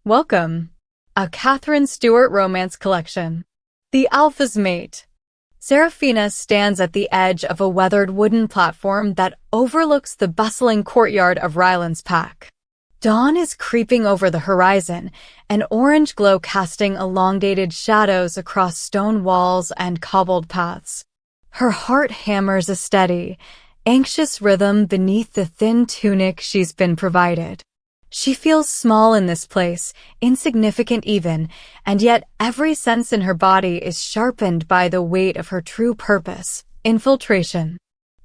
Welcome. A Catherine Stewart romance collection. The Alpha's Mate. Seraphina stands at the edge of a weathered wooden platform that overlooks the bustling courtyard of Ryland's pack. Dawn is creeping over the horizon, an orange glow casting elongated shadows across stone walls and cobbled paths. Her heart hammers a steady, anxious rhythm beneath the thin tunic she's been provided. She feels small in this place, insignificant even, and yet every sense in her body is sharpened by the weight of her true purpose, infiltration.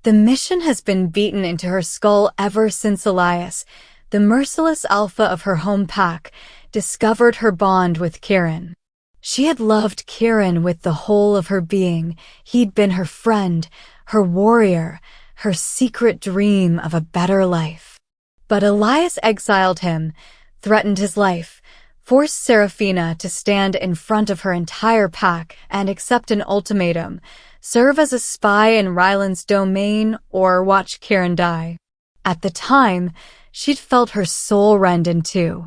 The mission has been beaten into her skull ever since Elias, the merciless alpha of her home pack, discovered her bond with Kieran. She had loved Kieran with the whole of her being. He'd been her friend, her warrior, her secret dream of a better life. But Elias exiled him, threatened his life, forced Seraphina to stand in front of her entire pack and accept an ultimatum: serve as a spy in Ryland's domain or watch Kieran die. At the time, she'd felt her soul rend in two.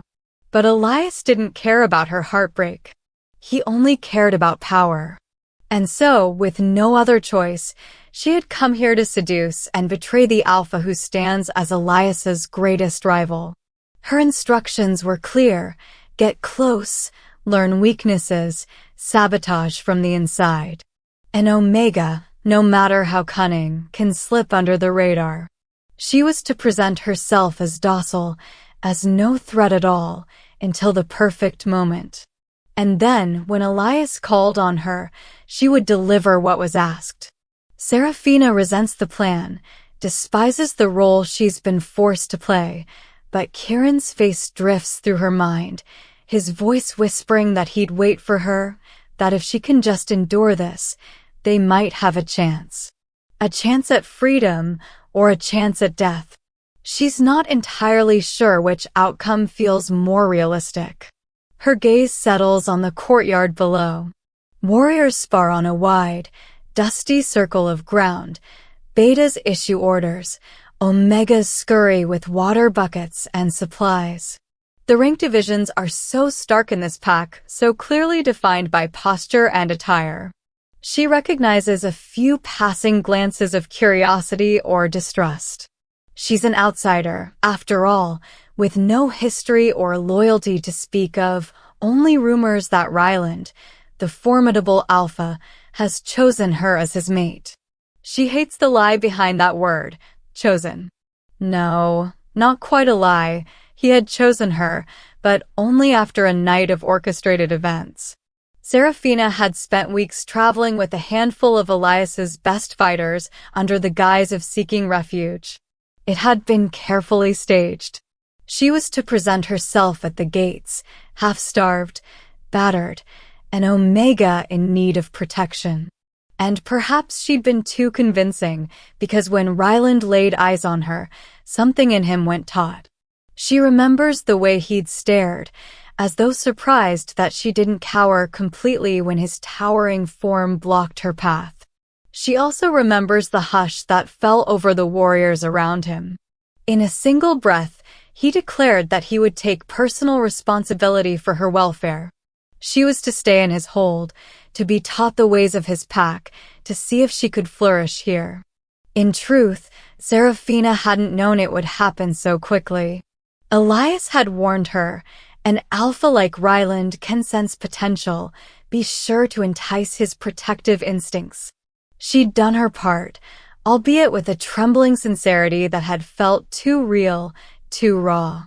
But Elias didn't care about her heartbreak. He only cared about power. And so, with no other choice, she had come here to seduce and betray the Alpha who stands as Elias's greatest rival. Her instructions were clear: get close, learn weaknesses, sabotage from the inside. An Omega, no matter how cunning, can slip under the radar. She was to present herself as docile, as no threat at all, until the perfect moment. And then, when Elias called on her, she would deliver what was asked. Seraphina resents the plan, despises the role she's been forced to play, but Kieran's face drifts through her mind, his voice whispering that he'd wait for her, that if she can just endure this, they might have a chance. A chance at freedom, or a chance at death. She's not entirely sure which outcome feels more realistic. Her gaze settles on the courtyard below. Warriors spar on a wide, dusty circle of ground. Betas issue orders. Omegas scurry with water buckets and supplies. The rank divisions are so stark in this pack, so clearly defined by posture and attire. She recognizes a few passing glances of curiosity or distrust. She's an outsider, after all, with no history or loyalty to speak of, only rumors that Ryland, the formidable Alpha, has chosen her as his mate. She hates the lie behind that word, chosen. No, not quite a lie. He had chosen her, but only after a night of orchestrated events. Seraphina had spent weeks traveling with a handful of Elias's best fighters under the guise of seeking refuge. It had been carefully staged. She was to present herself at the gates, half-starved, battered, an Omega in need of protection. And perhaps she'd been too convincing, because when Ryland laid eyes on her, something in him went taut. She remembers the way he'd stared, as though surprised that she didn't cower completely when his towering form blocked her path. She also remembers the hush that fell over the warriors around him. In a single breath, he declared that he would take personal responsibility for her welfare. She was to stay in his hold, to be taught the ways of his pack, to see if she could flourish here. In truth, Seraphina hadn't known it would happen so quickly. Elias had warned her: an alpha like Ryland can sense potential, be sure to entice his protective instincts. She'd done her part, albeit with a trembling sincerity that had felt too real, too raw.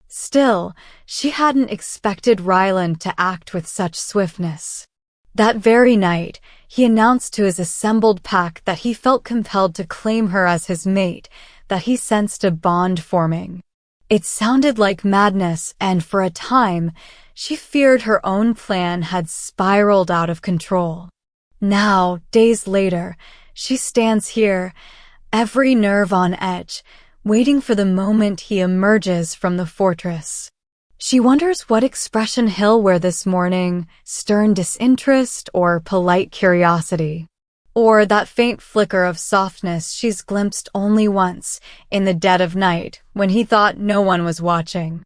Still, she hadn't expected Ryland to act with such swiftness. That very night, he announced to his assembled pack that he felt compelled to claim her as his mate, that he sensed a bond forming. It sounded like madness, and for a time, she feared her own plan had spiraled out of control. Now, days later, she stands here, every nerve on edge, waiting for the moment he emerges from the fortress. She wonders what expression he'll wear this morning: stern disinterest or polite curiosity. Or that faint flicker of softness she's glimpsed only once, in the dead of night, when he thought no one was watching.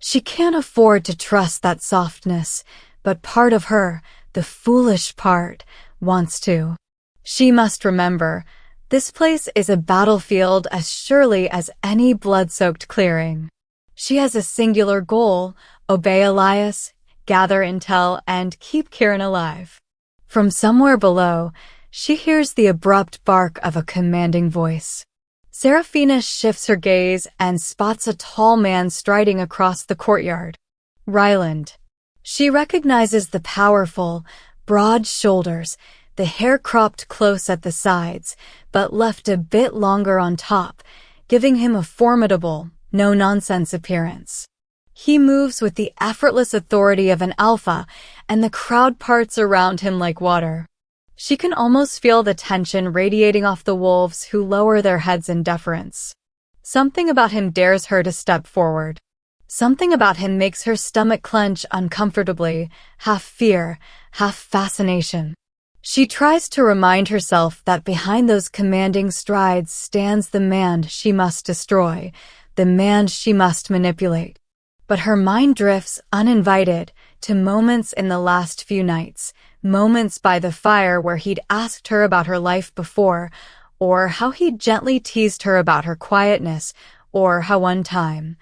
She can't afford to trust that softness, but part of her, the foolish part, wants to. She must remember, this place is a battlefield as surely as any blood-soaked clearing. She has a singular goal: obey Elias, gather intel, and keep Kieran alive. From somewhere below, she hears the abrupt bark of a commanding voice. Seraphina shifts her gaze and spots a tall man striding across the courtyard. Ryland. She recognizes the powerful, broad shoulders, the hair cropped close at the sides, but left a bit longer on top, giving him a formidable, no-nonsense appearance. He moves with the effortless authority of an alpha, and the crowd parts around him like water. She can almost feel the tension radiating off the wolves who lower their heads in deference. Something about him dares her to step forward. Something about him makes her stomach clench uncomfortably, half fear, half fascination. She tries to remind herself that behind those commanding strides stands the man she must destroy, the man she must manipulate. But her mind drifts uninvited to moments in the last few nights, moments by the fire where he'd asked her about her life before, or how he'd gently teased her about her quietness, or how one time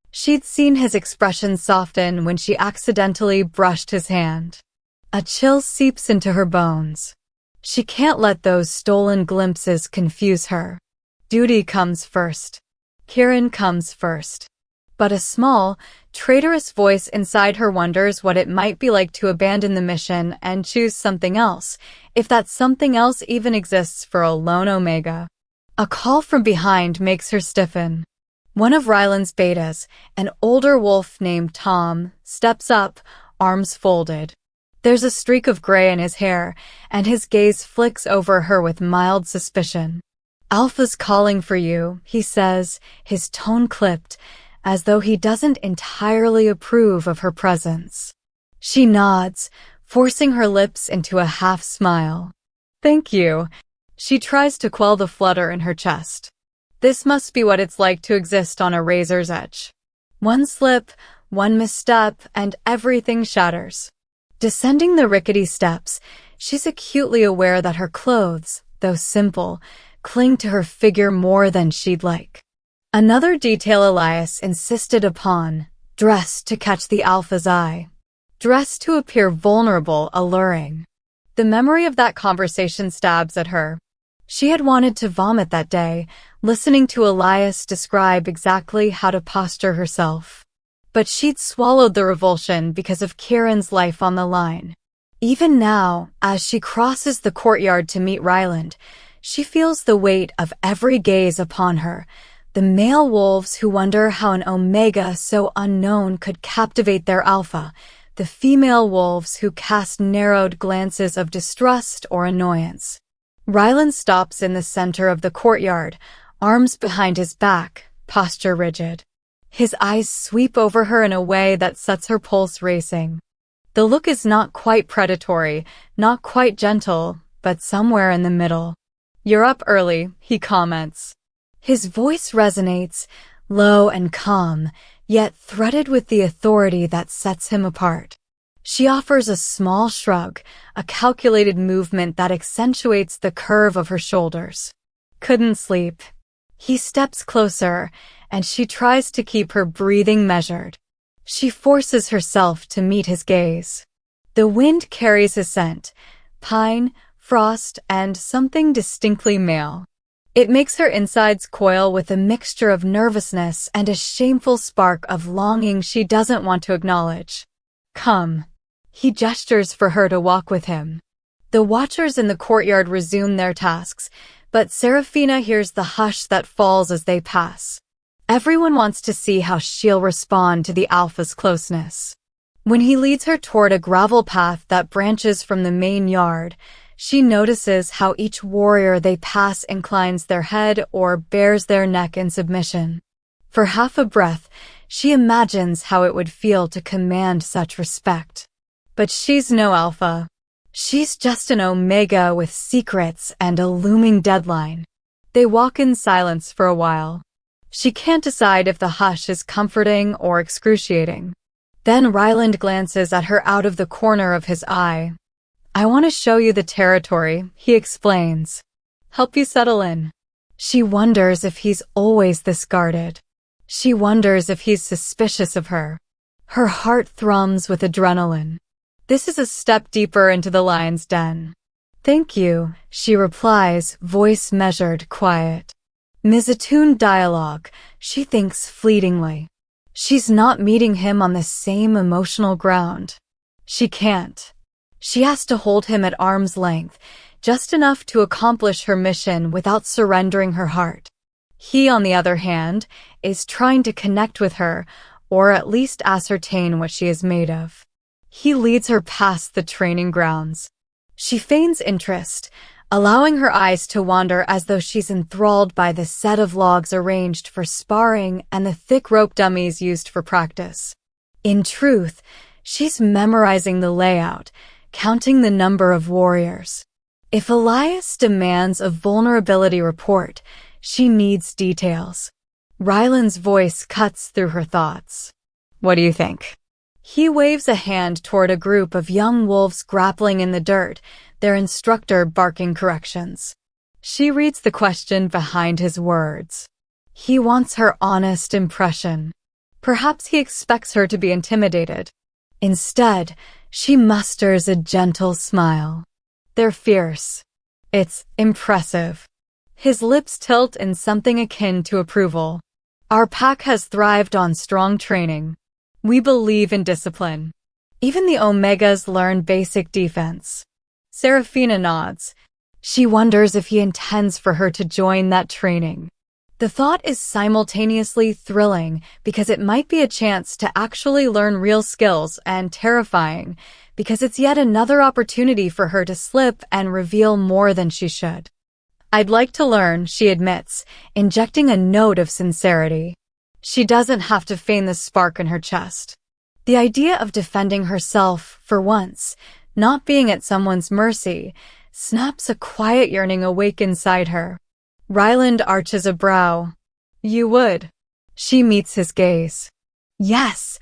she'd seen his expression soften when she accidentally brushed his hand. A chill seeps into her bones. She can't let those stolen glimpses confuse her. Duty comes first. Kieran comes first. But a small, traitorous voice inside her wonders what it might be like to abandon the mission and choose something else, if that something else even exists for a lone Omega. A call from behind makes her stiffen. One of Ryland's betas, an older wolf named Tom, steps up, arms folded. There's a streak of gray in his hair, and his gaze flicks over her with mild suspicion. "Alpha's calling for you," he says, his tone clipped, as though he doesn't entirely approve of her presence. She nods, forcing her lips into a half-smile. "Thank you." She tries to quell the flutter in her chest. This must be what it's like to exist on a razor's edge. One slip, one misstep, and everything shatters. Descending the rickety steps, she's acutely aware that her clothes, though simple, cling to her figure more than she'd like. Another detail Elias insisted upon: dressed to catch the Alpha's eye. Dressed to appear vulnerable, alluring. The memory of that conversation stabs at her. She had wanted to vomit that day, listening to Elias describe exactly how to posture herself. But she'd swallowed the revulsion because of Kieran's life on the line. Even now, as she crosses the courtyard to meet Ryland, she feels the weight of every gaze upon her. The male wolves who wonder how an Omega so unknown could captivate their alpha. The female wolves who cast narrowed glances of distrust or annoyance. Ryland stops in the center of the courtyard, arms behind his back, posture rigid. His eyes sweep over her in a way that sets her pulse racing. The look is not quite predatory, not quite gentle, but somewhere in the middle. "You're up early," he comments. His voice resonates, low and calm, yet threaded with the authority that sets him apart. She offers a small shrug, a calculated movement that accentuates the curve of her shoulders. "Couldn't sleep." He steps closer, and she tries to keep her breathing measured. She forces herself to meet his gaze. The wind carries a scent: pine, frost, and something distinctly male. It makes her insides coil with a mixture of nervousness and a shameful spark of longing she doesn't want to acknowledge. "Come." He gestures for her to walk with him. The watchers in the courtyard resume their tasks, but Seraphina hears the hush that falls as they pass. Everyone wants to see how she'll respond to the Alpha's closeness. When he leads her toward a gravel path that branches from the main yard, she notices how each warrior they pass inclines their head or bares their neck in submission. For half a breath, she imagines how it would feel to command such respect. But she's no Alpha. She's just an Omega with secrets and a looming deadline. They walk in silence for a while. She can't decide if the hush is comforting or excruciating. Then Ryland glances at her out of the corner of his eye. "I want to show you the territory," he explains. "Help you settle in." She wonders if he's always this guarded. She wonders if he's suspicious of her. Her heart thrums with adrenaline. This is a step deeper into the lion's den. "Thank you," she replies, voice measured, quiet. Misattuned dialogue, she thinks fleetingly. She's not meeting him on the same emotional ground. She can't. She has to hold him at arm's length, just enough to accomplish her mission without surrendering her heart. He, on the other hand, is trying to connect with her, or at least ascertain what she is made of. He leads her past the training grounds. She feigns interest, allowing her eyes to wander as though she's enthralled by the set of logs arranged for sparring and the thick rope dummies used for practice. In truth, she's memorizing the layout, counting the number of warriors. If Elias demands a vulnerability report, she needs details. Ryland's voice cuts through her thoughts. "What do you think?" He waves a hand toward a group of young wolves grappling in the dirt, their instructor barking corrections. She reads the question behind his words. He wants her honest impression. Perhaps he expects her to be intimidated. Instead, she musters a gentle smile. They're fierce. It's impressive. His lips tilt in something akin to approval. "Our pack has thrived on strong training. We believe in discipline. Even the Omegas learn basic defense." Seraphina nods. She wonders if he intends for her to join that training. The thought is simultaneously thrilling because it might be a chance to actually learn real skills, and terrifying because it's yet another opportunity for her to slip and reveal more than she should. "I'd like to learn," she admits, injecting a note of sincerity. She doesn't have to feign the spark in her chest. The idea of defending herself, for once, not being at someone's mercy, snaps a quiet yearning awake inside her. Ryland arches a brow. "You would." She meets his gaze. "Yes,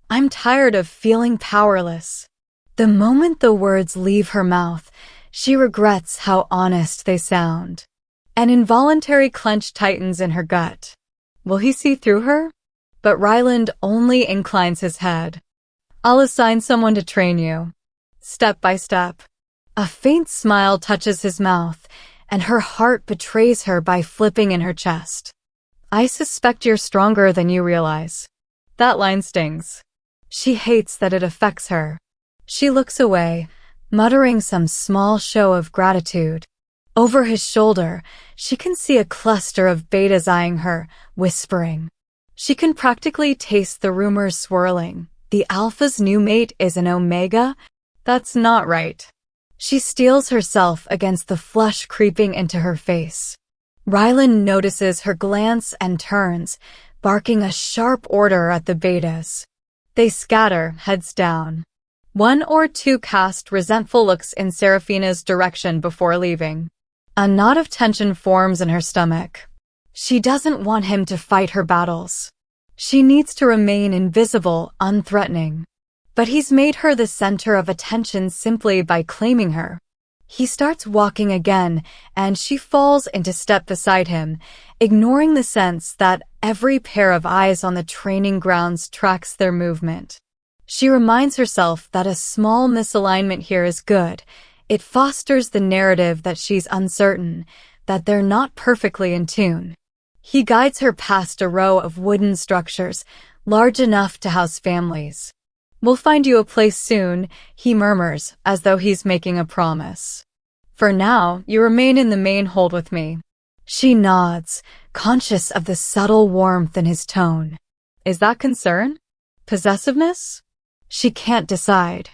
I'm tired of feeling powerless." The moment the words leave her mouth, she regrets how honest they sound. An involuntary clench tightens in her gut. Will he see through her? But Ryland only inclines his head. "I'll assign someone to train you. Step by step." A faint smile touches his mouth, and her heart betrays her by flipping in her chest. "I suspect you're stronger than you realize." That line stings. She hates that it affects her. She looks away, muttering some small show of gratitude. Over his shoulder, she can see a cluster of betas eyeing her, whispering. She can practically taste the rumors swirling. The Alpha's new mate is an Omega? That's not right. She steels herself against the flush creeping into her face. Ryland notices her glance and turns, barking a sharp order at the betas. They scatter, heads down. One or two cast resentful looks in Seraphina's direction before leaving. A knot of tension forms in her stomach. She doesn't want him to fight her battles. She needs to remain invisible, unthreatening. But he's made her the center of attention simply by claiming her. He starts walking again, and she falls into step beside him, ignoring the sense that every pair of eyes on the training grounds tracks their movement. She reminds herself that a small misalignment here is good. It fosters the narrative that she's uncertain, that they're not perfectly in tune. He guides her past a row of wooden structures, large enough to house families. "We'll find you a place soon," he murmurs, as though he's making a promise. "For now, you remain in the main hold with me." She nods, conscious of the subtle warmth in his tone. Is that concern? Possessiveness? She can't decide.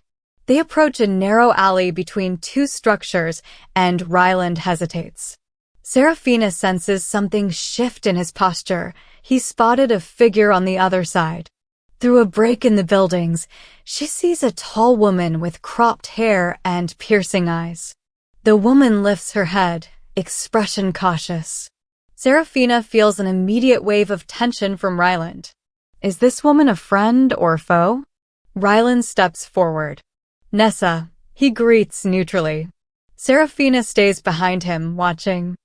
They approach a narrow alley between two structures, and Ryland hesitates. Seraphina senses something shift in his posture. He spotted a figure on the other side. Through a break in the buildings, she sees a tall woman with cropped hair and piercing eyes. The woman lifts her head, expression cautious. Seraphina feels an immediate wave of tension from Ryland. Is this woman a friend or foe? Ryland steps forward. Nessa, he greets neutrally. Seraphina stays behind him, watching.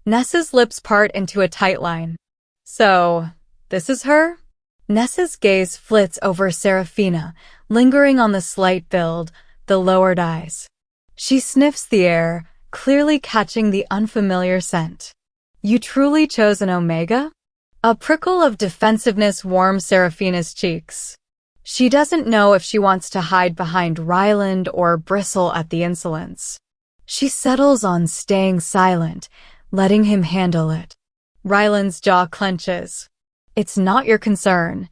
Nessa's lips part into a tight line. So, this is her? Nessa's gaze flits over Seraphina, lingering on the slight build, the lowered eyes. She sniffs the air, clearly catching the unfamiliar scent. You truly chose an Omega? A prickle of defensiveness warms Seraphina's cheeks. She doesn't know if she wants to hide behind Ryland or bristle at the insolence. She settles on staying silent, letting him handle it. Ryland's jaw clenches. It's not your concern.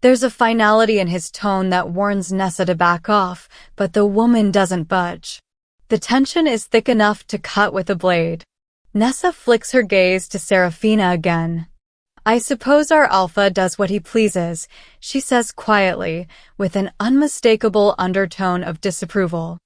There's a finality in his tone that warns Nessa to back off, but the woman doesn't budge. The tension is thick enough to cut with a blade. Nessa flicks her gaze to Seraphina again. I suppose our Alpha does what he pleases, she says quietly, with an unmistakable undertone of disapproval.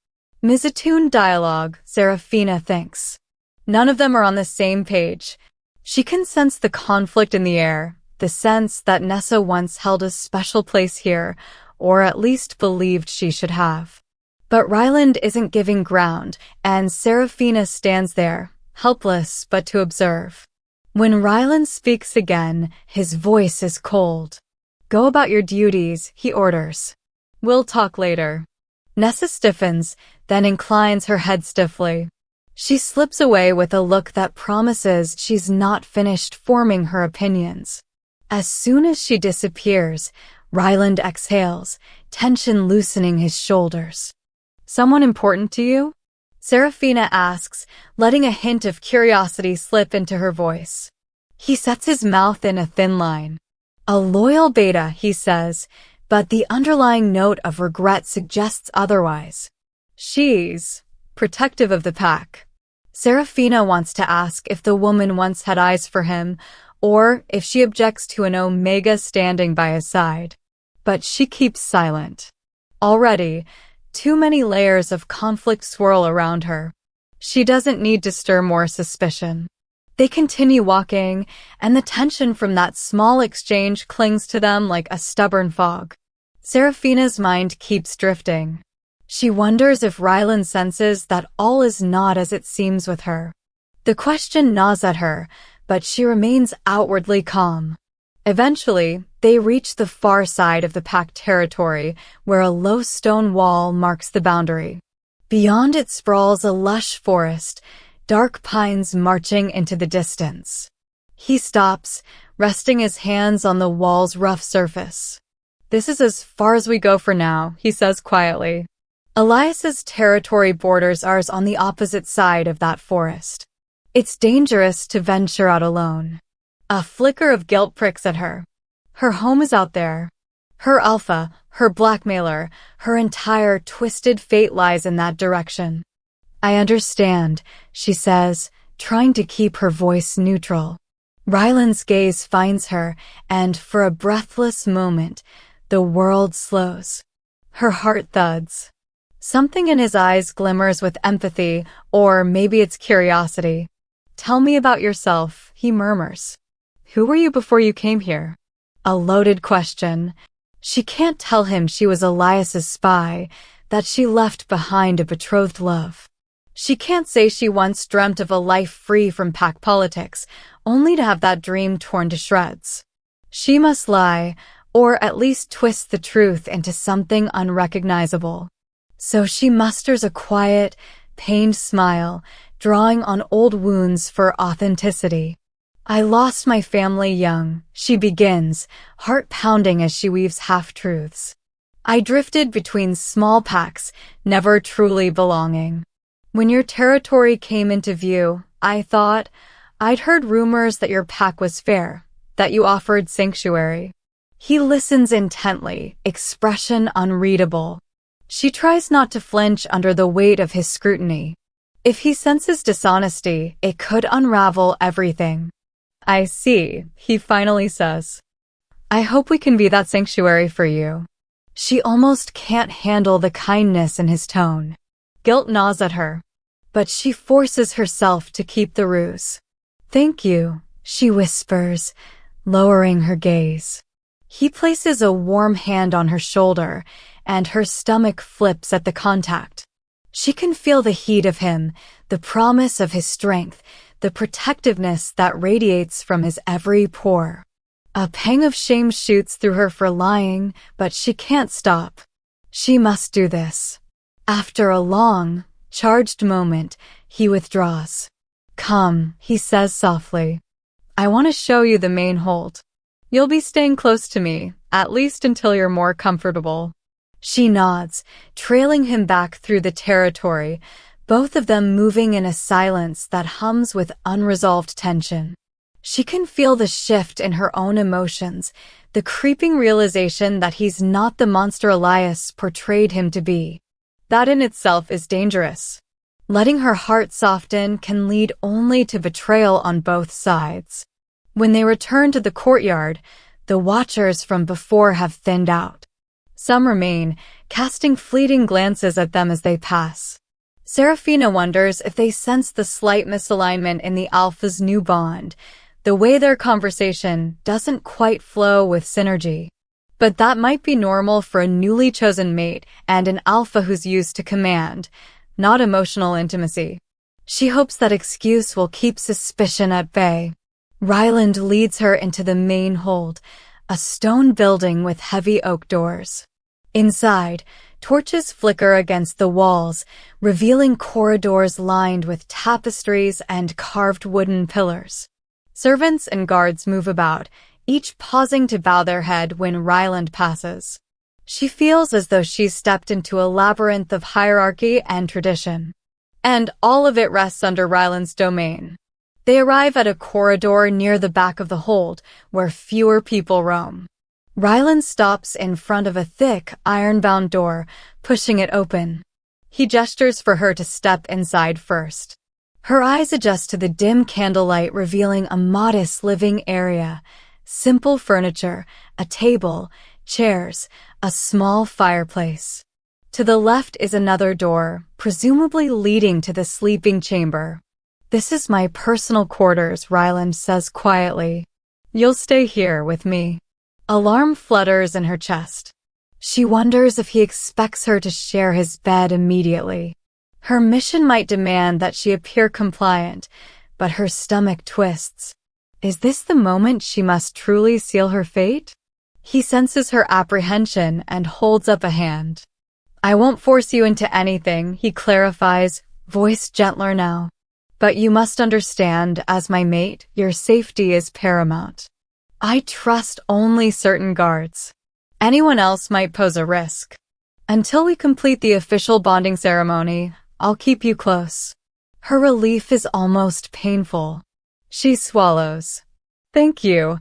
Misattuned dialogue, Seraphina thinks. None of them are on the same page. She can sense the conflict in the air, the sense that Nessa once held a special place here, or at least believed she should have. But Ryland isn't giving ground, and Seraphina stands there, helpless but to observe. When Ryland speaks again, his voice is cold. Go about your duties, he orders. We'll talk later. Nessa stiffens, then inclines her head stiffly. She slips away with a look that promises she's not finished forming her opinions. As soon as she disappears, Ryland exhales, tension loosening his shoulders. Someone important to you? Seraphina asks, letting a hint of curiosity slip into her voice. He sets his mouth in a thin line. A loyal beta, he says, but the underlying note of regret suggests otherwise. She's protective of the pack. Seraphina wants to ask if the woman once had eyes for him, or if she objects to an Omega standing by his side. But she keeps silent. Already, too many layers of conflict swirl around her. She doesn't need to stir more suspicion. They continue walking, and the tension from that small exchange clings to them like a stubborn fog. Seraphina's mind keeps drifting. She wonders if Ryland senses that all is not as it seems with her. The question gnaws at her, but she remains outwardly calm. Eventually, they reach the far side of the packed territory, where a low stone wall marks the boundary. Beyond it sprawls a lush forest, dark pines marching into the distance. He stops, resting his hands on the wall's rough surface. This is as far as we go for now, he says quietly. Elias's territory borders ours on the opposite side of that forest. It's dangerous to venture out alone. A flicker of guilt pricks at her. Her home is out there. Her Alpha, her blackmailer, her entire twisted fate lies in that direction. I understand, she says, trying to keep her voice neutral. Ryland's gaze finds her, and for a breathless moment, the world slows. Her heart thuds. Something in his eyes glimmers with empathy, or maybe it's curiosity. Tell me about yourself, he murmurs. Who were you before you came here? A loaded question. She can't tell him she was Elias's spy, that she left behind a betrothed love. She can't say she once dreamt of a life free from pack politics, only to have that dream torn to shreds. She must lie, or at least twist the truth into something unrecognizable. So she musters a quiet, pained smile, drawing on old wounds for authenticity. I lost my family young, she begins, heart pounding as she weaves half-truths. I drifted between small packs, never truly belonging. When your territory came into view, I thought, I'd heard rumors that your pack was fair, that you offered sanctuary. He listens intently, expression unreadable. She tries not to flinch under the weight of his scrutiny. If he senses dishonesty, it could unravel everything. I see, he finally says. I hope we can be that sanctuary for you. She almost can't handle the kindness in his tone. Guilt gnaws at her, but she forces herself to keep the ruse. Thank you, she whispers, lowering her gaze. He places a warm hand on her shoulder, and her stomach flips at the contact. She can feel the heat of him, the promise of his strength, the protectiveness that radiates from his every pore. A pang of shame shoots through her for lying, but she can't stop. She must do this. After a long, charged moment, he withdraws. "Come," he says softly. "I want to show you the main hold. You'll be staying close to me, at least until you're more comfortable." She nods, trailing him back through the territory, both of them moving in a silence that hums with unresolved tension. She can feel the shift in her own emotions, the creeping realization that he's not the monster Elias portrayed him to be. That in itself is dangerous. Letting her heart soften can lead only to betrayal on both sides. When they return to the courtyard, the watchers from before have thinned out. Some remain, casting fleeting glances at them as they pass. Seraphina wonders if they sense the slight misalignment in the Alpha's new bond, the way their conversation doesn't quite flow with synergy. But that might be normal for a newly chosen mate and an Alpha who's used to command, not emotional intimacy. She hopes that excuse will keep suspicion at bay. Ryland leads her into the main hold, a stone building with heavy oak doors. Inside, torches flicker against the walls, revealing corridors lined with tapestries and carved wooden pillars. Servants and guards move about, each pausing to bow their head when Ryland passes. She feels as though she's stepped into a labyrinth of hierarchy and tradition. And all of it rests under Ryland's domain. They arrive at a corridor near the back of the hold, where fewer people roam. Ryland stops in front of a thick, iron-bound door, pushing it open. He gestures for her to step inside first. Her eyes adjust to the dim candlelight, revealing a modest living area. Simple furniture, a table, chairs, a small fireplace. To the left is another door, presumably leading to the sleeping chamber. "This is my personal quarters," Ryland says quietly. "You'll stay here with me." Alarm flutters in her chest. She wonders if he expects her to share his bed immediately. Her mission might demand that she appear compliant, but her stomach twists. Is this the moment she must truly seal her fate? He senses her apprehension and holds up a hand. "I won't force you into anything," he clarifies, voice gentler now. "But you must understand, as my mate, your safety is paramount. I trust only certain guards. Anyone else might pose a risk. Until we complete the official bonding ceremony, I'll keep you close." Her relief is almost painful. She swallows. "Thank you.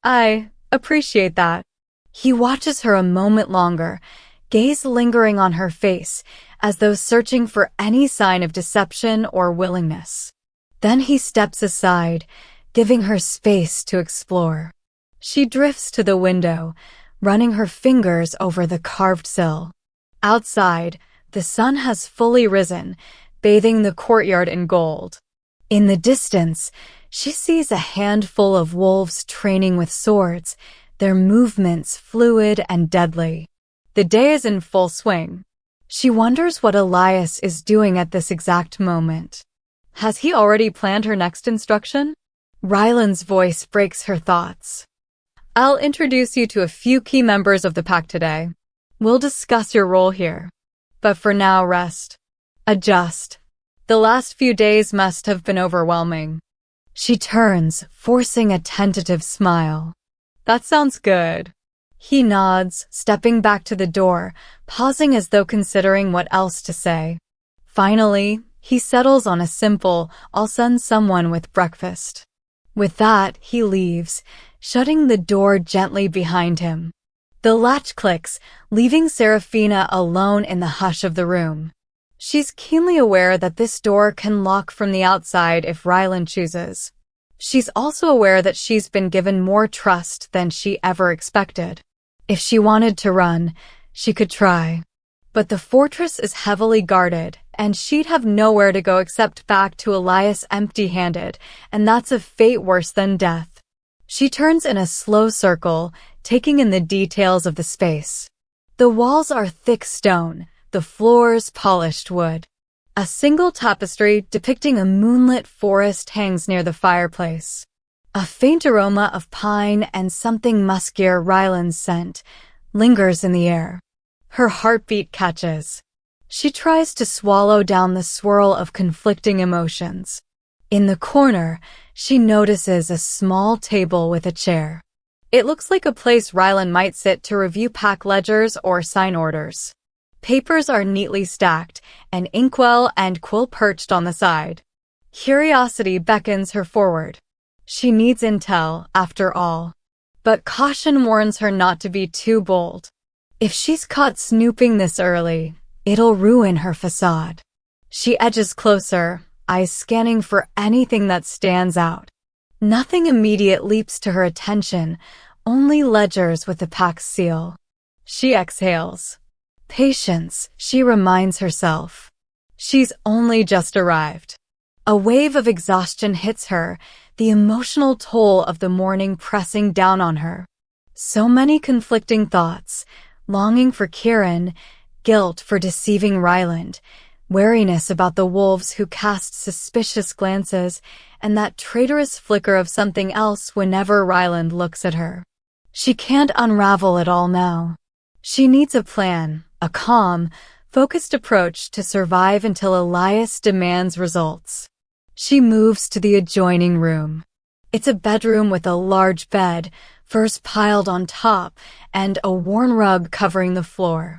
I appreciate that." He watches her a moment longer, gaze lingering on her face, as though searching for any sign of deception or willingness. Then he steps aside, giving her space to explore. She drifts to the window, running her fingers over the carved sill. Outside, the sun has fully risen, bathing the courtyard in gold. In the distance, she sees a handful of wolves training with swords, their movements fluid and deadly. The day is in full swing. She wonders what Elias is doing at this exact moment. Has he already planned her next instruction? Ryland's voice breaks her thoughts. "I'll introduce you to a few key members of the pack today. We'll discuss your role here. But for now, rest. Adjust. The last few days must have been overwhelming." She turns, forcing a tentative smile. "That sounds good." He nods, stepping back to the door, pausing as though considering what else to say. Finally, he settles on a simple, "I'll send someone with breakfast." With that, he leaves, shutting the door gently behind him. The latch clicks, leaving Seraphina alone in the hush of the room. She's keenly aware that this door can lock from the outside if Ryland chooses. She's also aware that she's been given more trust than she ever expected. If she wanted to run, she could try. But the fortress is heavily guarded, and she'd have nowhere to go except back to Elias empty-handed, and that's a fate worse than death. She turns in a slow circle, taking in the details of the space. The walls are thick stone, the floors polished wood. A single tapestry depicting a moonlit forest hangs near the fireplace. A faint aroma of pine and something muskier Ryland's scent lingers in the air. Her heartbeat catches. She tries to swallow down the swirl of conflicting emotions. In the corner, she notices a small table with a chair. It looks like a place Ryland might sit to review pack ledgers or sign orders. Papers are neatly stacked, an inkwell and quill perched on the side. Curiosity beckons her forward. She needs intel, after all. But caution warns her not to be too bold. If she's caught snooping this early, it'll ruin her facade. She edges closer, eyes scanning for anything that stands out. Nothing immediate leaps to her attention, only ledgers with the pack's seal. She exhales. Patience, she reminds herself. She's only just arrived. A wave of exhaustion hits her, the emotional toll of the morning pressing down on her. So many conflicting thoughts, longing for Kieran, guilt for deceiving Ryland, wariness about the wolves who cast suspicious glances, and that traitorous flicker of something else whenever Ryland looks at her. She can't unravel it all now. She needs a plan, a calm, focused approach to survive until Elias demands results. She moves to the adjoining room. It's a bedroom with a large bed, furs piled on top, and a worn rug covering the floor.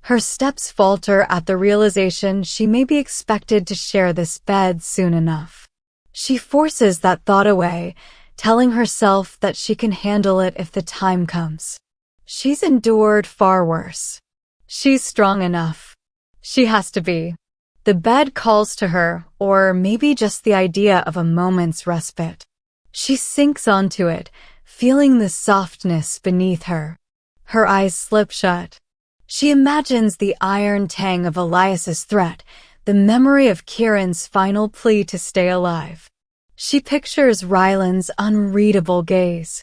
Her steps falter at the realization she may be expected to share this bed soon enough. She forces that thought away, telling herself that she can handle it if the time comes. She's endured far worse. She's strong enough. She has to be. The bed calls to her, or maybe just the idea of a moment's respite. She sinks onto it, feeling the softness beneath her. Her eyes slip shut. She imagines the iron tang of Elias's threat, the memory of Kieran's final plea to stay alive. She pictures Ryland's unreadable gaze.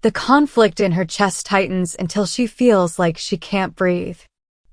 The conflict in her chest tightens until she feels like she can't breathe.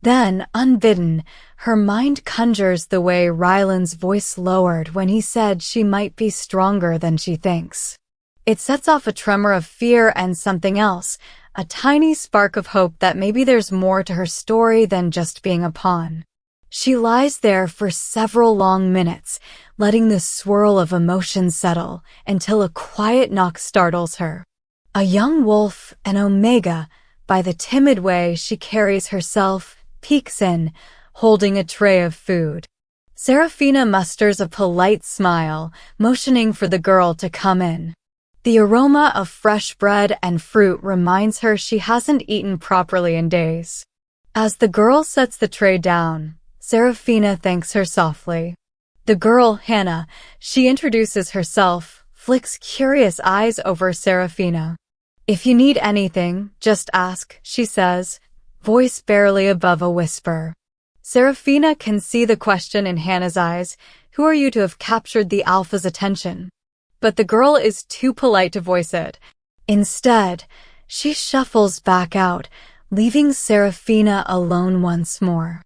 Then, unbidden, her mind conjures the way Ryland's voice lowered when he said she might be stronger than she thinks. It sets off a tremor of fear and something else, a tiny spark of hope that maybe there's more to her story than just being a pawn. She lies there for several long minutes, letting the swirl of emotions settle until a quiet knock startles her. A young wolf, an omega, by the timid way she carries herself, peeks in, holding a tray of food. Seraphina musters a polite smile, motioning for the girl to come in. The aroma of fresh bread and fruit reminds her she hasn't eaten properly in days. As the girl sets the tray down, Seraphina thanks her softly. The girl, Hannah, she introduces herself, flicks curious eyes over Seraphina. "If you need anything, just ask," she says, voice barely above a whisper. Seraphina can see the question in Hannah's eyes. Who are you to have captured the Alpha's attention? But the girl is too polite to voice it. Instead, she shuffles back out, leaving Seraphina alone once more.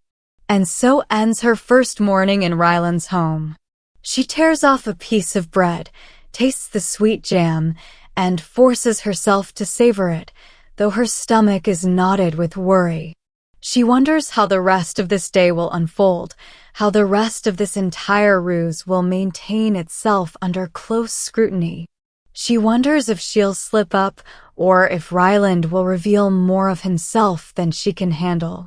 And so ends her first morning in Ryland's home. She tears off a piece of bread, tastes the sweet jam, and forces herself to savor it, though her stomach is knotted with worry. She wonders how the rest of this day will unfold, how the rest of this entire ruse will maintain itself under close scrutiny. She wonders if she'll slip up, or if Ryland will reveal more of himself than she can handle.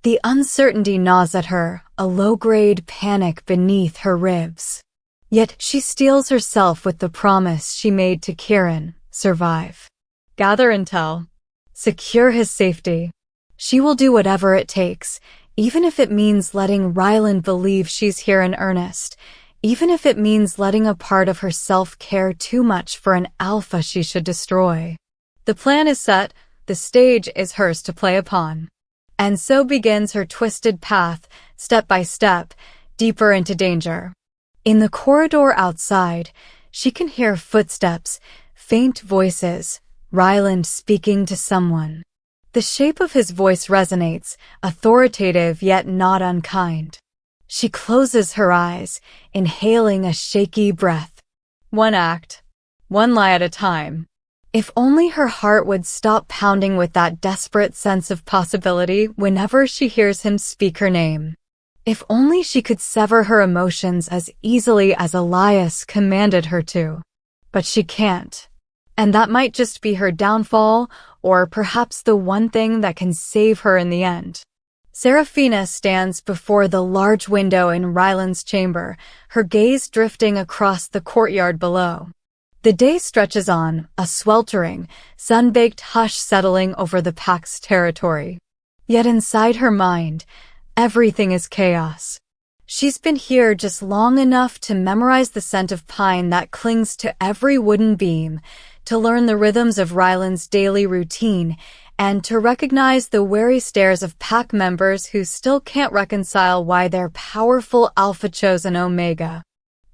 The uncertainty gnaws at her, a low-grade panic beneath her ribs. Yet she steels herself with the promise she made to Kieran: survive. Gather intel. Secure his safety. She will do whatever it takes, even if it means letting Ryland believe she's here in earnest, even if it means letting a part of herself care too much for an alpha she should destroy. The plan is set, the stage is hers to play upon. And so begins her twisted path, step by step, deeper into danger. In the corridor outside, she can hear footsteps, faint voices, Ryland speaking to someone. The shape of his voice resonates, authoritative yet not unkind. She closes her eyes, inhaling a shaky breath. One act, one lie at a time. If only her heart would stop pounding with that desperate sense of possibility whenever she hears him speak her name. If only she could sever her emotions as easily as Elias commanded her to. But she can't. And that might just be her downfall, or perhaps the one thing that can save her in the end. Seraphina stands before the large window in Ryland's chamber, her gaze drifting across the courtyard below. The day stretches on, a sweltering, sun-baked hush settling over the pack's territory. Yet inside her mind, everything is chaos. She's been here just long enough to memorize the scent of pine that clings to every wooden beam, to learn the rhythms of Ryland's daily routine, and to recognize the wary stares of pack members who still can't reconcile why their powerful Alpha chose an Omega.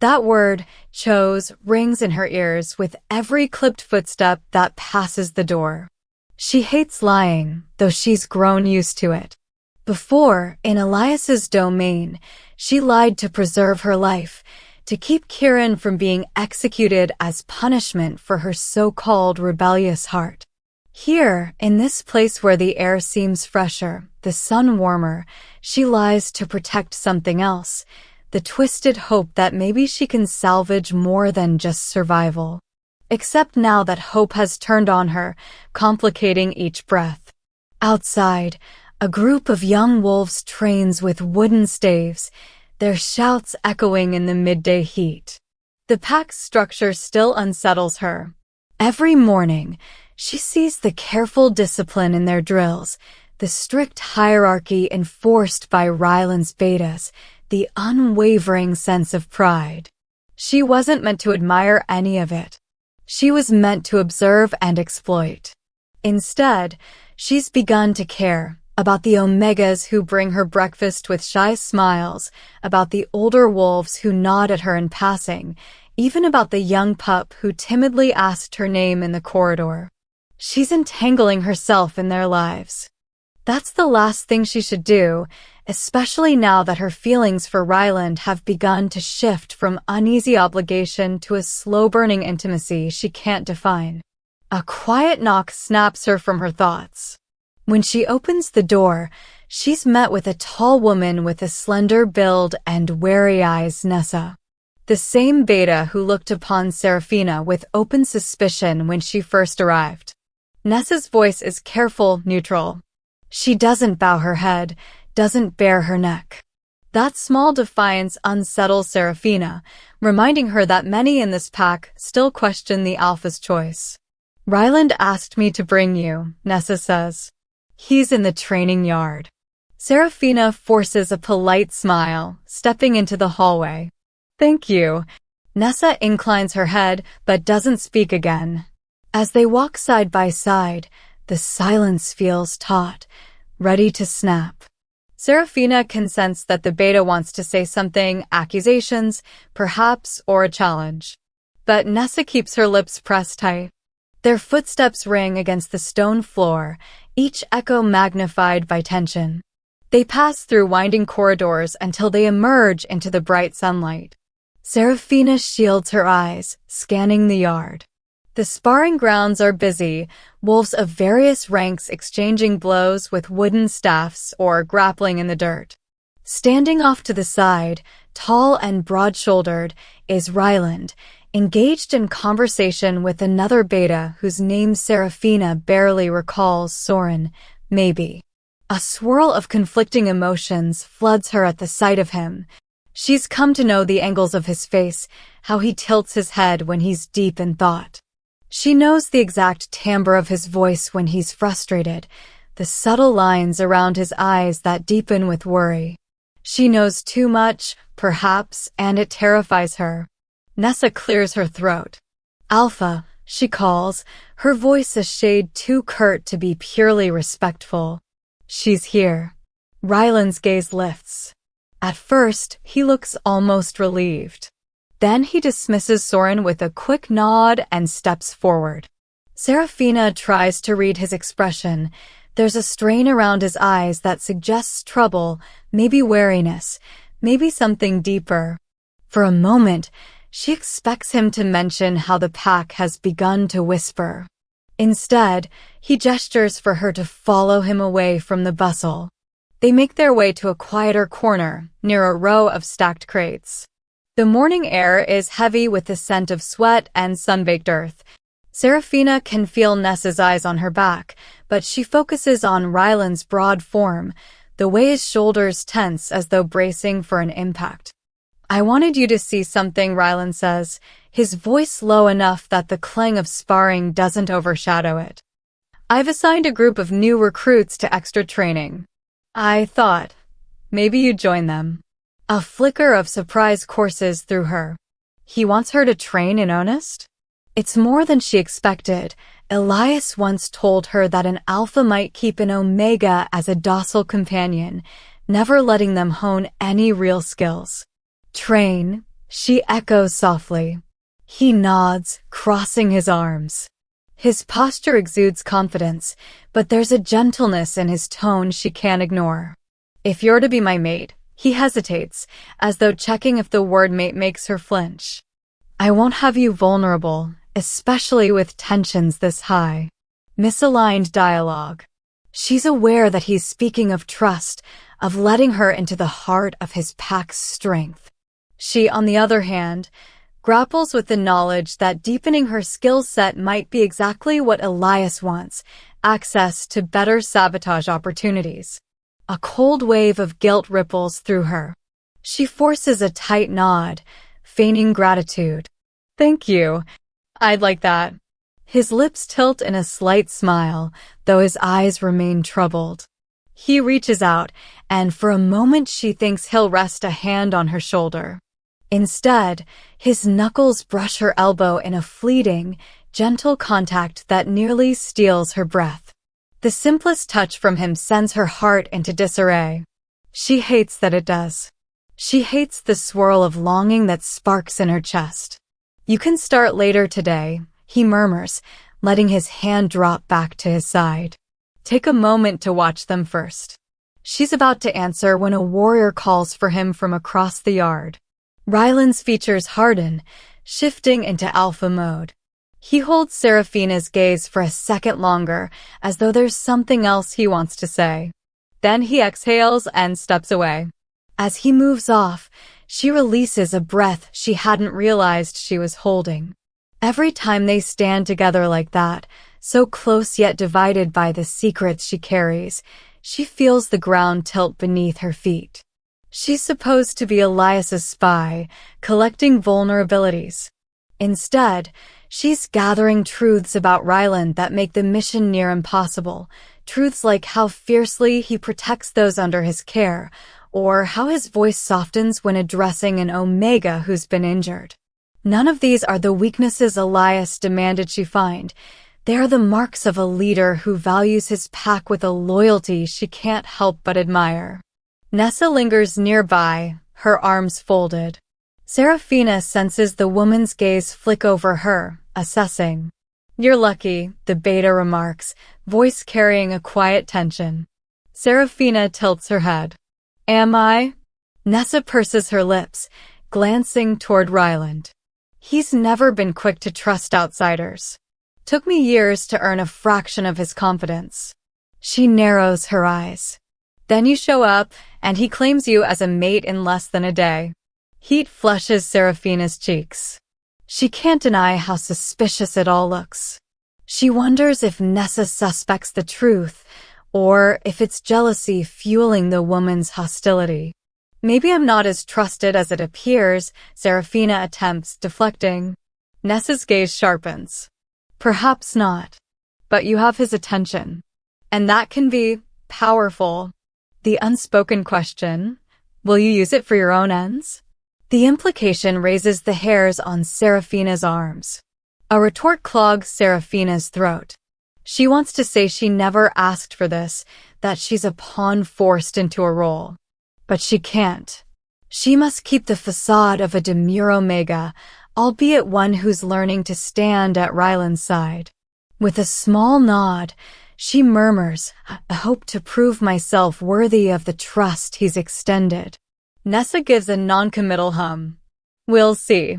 That word, chose, rings in her ears with every clipped footstep that passes the door. She hates lying, though she's grown used to it. Before, in Elias's domain, she lied to preserve her life, to keep Kieran from being executed as punishment for her so-called rebellious heart. Here, in this place where the air seems fresher, the sun warmer, she lies to protect something else, the twisted hope that maybe she can salvage more than just survival. Except now that hope has turned on her, complicating each breath. Outside, a group of young wolves trains with wooden staves, their shouts echoing in the midday heat. The pack's structure still unsettles her. Every morning, she sees the careful discipline in their drills, the strict hierarchy enforced by Ryland's betas, the unwavering sense of pride. She wasn't meant to admire any of it. She was meant to observe and exploit. Instead, she's begun to care about the Omegas who bring her breakfast with shy smiles, about the older wolves who nod at her in passing, even about the young pup who timidly asked her name in the corridor. She's entangling herself in their lives. That's the last thing she should do, especially now that her feelings for Ryland have begun to shift from uneasy obligation to a slow-burning intimacy she can't define. A quiet knock snaps her from her thoughts. When she opens the door, she's met with a tall woman with a slender build and wary eyes, Nessa. The same beta who looked upon Seraphina with open suspicion when she first arrived. Nessa's voice is careful, neutral. She doesn't bow her head, doesn't bare her neck. That small defiance unsettles Seraphina, reminding her that many in this pack still question the Alpha's choice. Ryland asked me to bring you, Nessa says. He's in the training yard. Seraphina forces a polite smile, stepping into the hallway. Thank you. Nessa inclines her head, but doesn't speak again. As they walk side by side, the silence feels taut, ready to snap. Seraphina can sense that the beta wants to say something, accusations, perhaps, or a challenge. But Nessa keeps her lips pressed tight. Their footsteps ring against the stone floor, each echo magnified by tension. They pass through winding corridors until they emerge into the bright sunlight. Seraphina shields her eyes, scanning the yard. The sparring grounds are busy, wolves of various ranks exchanging blows with wooden staffs or grappling in the dirt. Standing off to the side, tall and broad-shouldered, is Ryland, engaged in conversation with another beta whose name Seraphina barely recalls. Soren, maybe. A swirl of conflicting emotions floods her at the sight of him. She's come to know the angles of his face, how he tilts his head when he's deep in thought. She knows the exact timbre of his voice when he's frustrated, the subtle lines around his eyes that deepen with worry. She knows too much, perhaps, and it terrifies her. Nessa clears her throat. Alpha, she calls, her voice a shade too curt to be purely respectful. She's here. Ryland's gaze lifts. At first, he looks almost relieved. Then he dismisses Soren with a quick nod and steps forward. Seraphina tries to read his expression. There's a strain around his eyes that suggests trouble, maybe wariness, maybe something deeper. For a moment, she expects him to mention how the pack has begun to whisper. Instead, he gestures for her to follow him away from the bustle. They make their way to a quieter corner, near a row of stacked crates. The morning air is heavy with the scent of sweat and sun-baked earth. Seraphina can feel Nessa's eyes on her back, but she focuses on Ryland's broad form, the way his shoulders tense as though bracing for an impact. "I wanted you to see something," Ryland says, his voice low enough that the clang of sparring doesn't overshadow it. "I've assigned a group of new recruits to extra training. I thought maybe you'd join them." A flicker of surprise courses through her. He wants her to train in earnest? It's more than she expected. Elias once told her that an alpha might keep an omega as a docile companion, never letting them hone any real skills. "Train," she echoes softly. He nods, crossing his arms. His posture exudes confidence, but there's a gentleness in his tone she can't ignore. "If you're to be my mate," he hesitates, as though checking if the word mate makes her flinch. "I won't have you vulnerable, especially with tensions this high." Misaligned dialogue. She's aware that he's speaking of trust, of letting her into the heart of his pack's strength. She, on the other hand, grapples with the knowledge that deepening her skill set might be exactly what Elias wants, access to better sabotage opportunities. A cold wave of guilt ripples through her. She forces a tight nod, feigning gratitude. "Thank you. I'd like that." His lips tilt in a slight smile, though his eyes remain troubled. He reaches out, and for a moment she thinks he'll rest a hand on her shoulder. Instead, his knuckles brush her elbow in a fleeting, gentle contact that nearly steals her breath. The simplest touch from him sends her heart into disarray. She hates that it does. She hates the swirl of longing that sparks in her chest. "You can start later today," he murmurs, letting his hand drop back to his side. "Take a moment to watch them first." She's about to answer when a warrior calls for him from across the yard. Ryland's features harden, shifting into alpha mode. He holds Seraphina's gaze for a second longer, as though there's something else he wants to say. Then he exhales and steps away. As he moves off, she releases a breath she hadn't realized she was holding. Every time they stand together like that, so close yet divided by the secrets she carries, she feels the ground tilt beneath her feet. She's supposed to be Elias's spy, collecting vulnerabilities. Instead, she's gathering truths about Ryland that make the mission near impossible, truths like how fiercely he protects those under his care, or how his voice softens when addressing an omega who's been injured. None of these are the weaknesses Elias demanded she find. They are the marks of a leader who values his pack with a loyalty she can't help but admire. Nessa lingers nearby, her arms folded. Seraphina senses the woman's gaze flick over her, assessing. "You're lucky," the beta remarks, voice carrying a quiet tension. Seraphina tilts her head. "Am I?" Nessa purses her lips, glancing toward Ryland. He's never been quick to trust outsiders. Took me years to earn a fraction of his confidence. She narrows her eyes. Then you show up, and he claims you as a mate in less than a day. Heat flushes Seraphina's cheeks. She can't deny how suspicious it all looks. She wonders if Nessa suspects the truth, or if it's jealousy fueling the woman's hostility. "Maybe I'm not as trusted as it appears," Seraphina attempts, deflecting. Nessa's gaze sharpens. "Perhaps not. But you have his attention. And that can be powerful." The unspoken question, will you use it for your own ends? The implication raises the hairs on Seraphina's arms. A retort clogs Seraphina's throat. She wants to say she never asked for this, that she's a pawn forced into a role. But she can't. She must keep the facade of a demure Omega, albeit one who's learning to stand at Ryland's side. With a small nod, she murmurs, "I hope to prove myself worthy of the trust he's extended." Nessa gives a non-committal hum. "We'll see."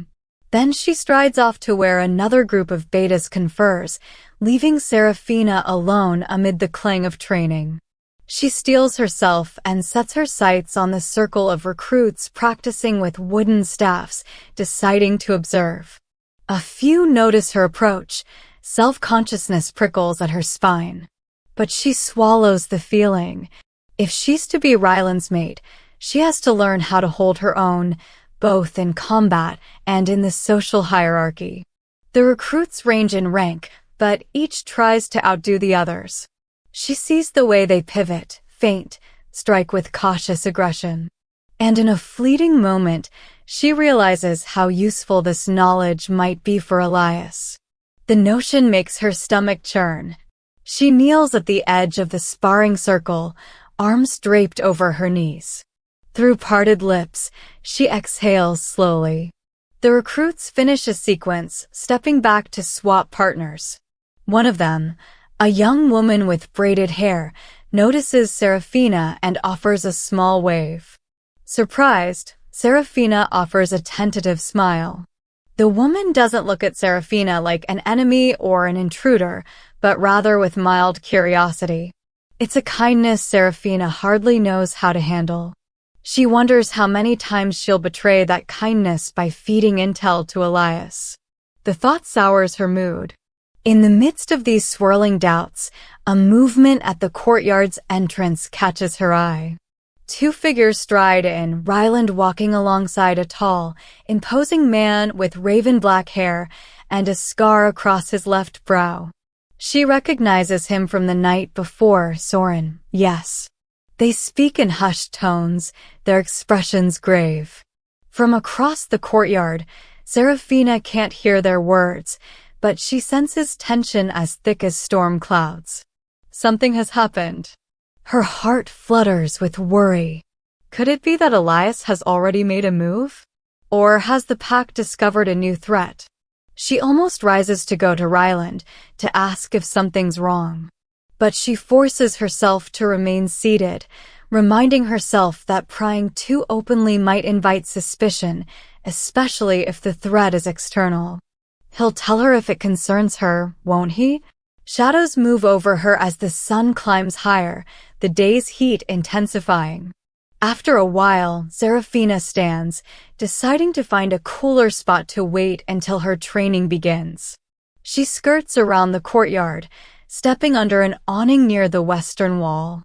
Then she strides off to where another group of betas confers, leaving Seraphina alone amid the clang of training. She steels herself and sets her sights on the circle of recruits practicing with wooden staffs, deciding to observe. A few notice her approach. Self-consciousness prickles at her spine. But she swallows the feeling. If she's to be Ryland's mate, she has to learn how to hold her own, both in combat and in the social hierarchy. The recruits range in rank, but each tries to outdo the others. She sees the way they pivot, feint, strike with cautious aggression. And in a fleeting moment, she realizes how useful this knowledge might be for Elias. The notion makes her stomach churn. She kneels at the edge of the sparring circle, arms draped over her knees. Through parted lips, she exhales slowly. The recruits finish a sequence, stepping back to swap partners. One of them, a young woman with braided hair, notices Seraphina and offers a small wave. Surprised, Seraphina offers a tentative smile. The woman doesn't look at Seraphina like an enemy or an intruder, but rather with mild curiosity. It's a kindness Seraphina hardly knows how to handle. She wonders how many times she'll betray that kindness by feeding intel to Elias. The thought sours her mood. In the midst of these swirling doubts, a movement at the courtyard's entrance catches her eye. Two figures stride in, Ryland walking alongside a tall, imposing man with raven black hair and a scar across his left brow. She recognizes him from the night before, Soren, yes. They speak in hushed tones, their expressions grave. From across the courtyard, Seraphina can't hear their words, but she senses tension as thick as storm clouds. Something has happened. Her heart flutters with worry. Could it be that Elias has already made a move? Or has the pack discovered a new threat? She almost rises to go to Ryland to ask if something's wrong. But she forces herself to remain seated, reminding herself that prying too openly might invite suspicion, especially if the threat is external. He'll tell her if it concerns her, won't he? Shadows move over her as the sun climbs higher, the day's heat intensifying. After a while, Seraphina stands, deciding to find a cooler spot to wait until her training begins. She skirts around the courtyard, stepping under an awning near the western wall.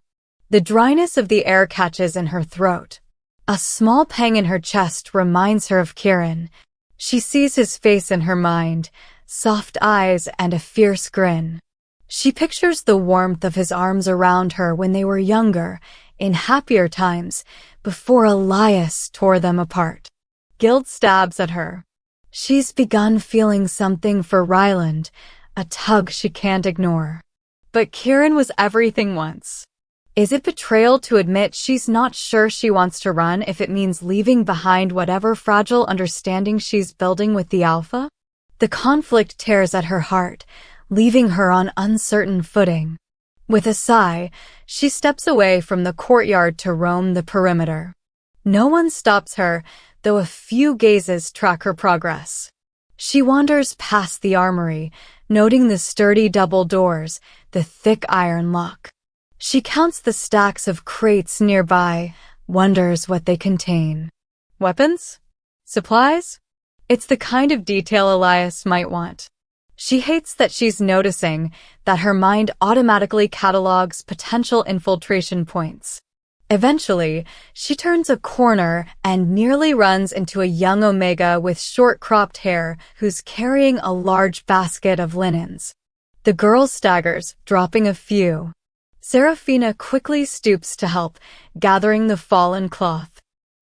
The dryness of the air catches in her throat. A small pang in her chest reminds her of Kieran. She sees his face in her mind, soft eyes and a fierce grin. She pictures the warmth of his arms around her when they were younger, in happier times, before Elias tore them apart. Guilt stabs at her. She's begun feeling something for Ryland, a tug she can't ignore. But Kieran was everything once. Is it betrayal to admit she's not sure she wants to run if it means leaving behind whatever fragile understanding she's building with the Alpha? The conflict tears at her heart, leaving her on uncertain footing. With a sigh, she steps away from the courtyard to roam the perimeter. No one stops her, though a few gazes track her progress. She wanders past the armory, noting the sturdy double doors, the thick iron lock. She counts the stacks of crates nearby, wonders what they contain. Weapons? Supplies? It's the kind of detail Elias might want. She hates that she's noticing that her mind automatically catalogs potential infiltration points. Eventually, she turns a corner and nearly runs into a young Omega with short cropped hair who's carrying a large basket of linens. The girl staggers, dropping a few. Seraphina quickly stoops to help, gathering the fallen cloth.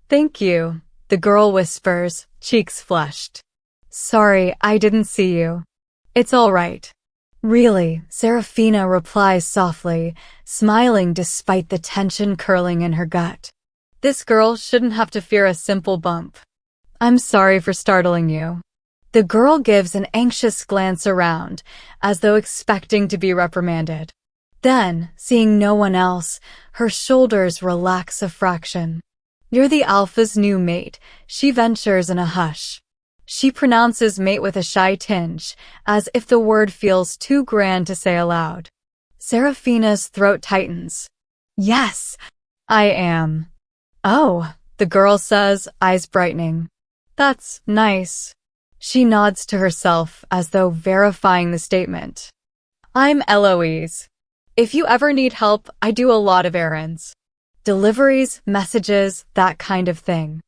"Thank you," the girl whispers, cheeks flushed. "Sorry, I didn't see you." "It's all right." "Really," Seraphina replies softly, smiling despite the tension curling in her gut. This girl shouldn't have to fear a simple bump. I'm sorry for startling you. The girl gives an anxious glance around, as though expecting to be reprimanded. Then, seeing no one else, her shoulders relax a fraction. You're the Alpha's new mate, she ventures in a hush. She pronounces mate with a shy tinge, as if the word feels too grand to say aloud. Seraphina's throat tightens. Yes, I am. Oh, the girl says, eyes brightening. That's nice. She nods to herself as though verifying the statement. I'm Eloise. If you ever need help, I do a lot of errands. Deliveries, messages, that kind of thing.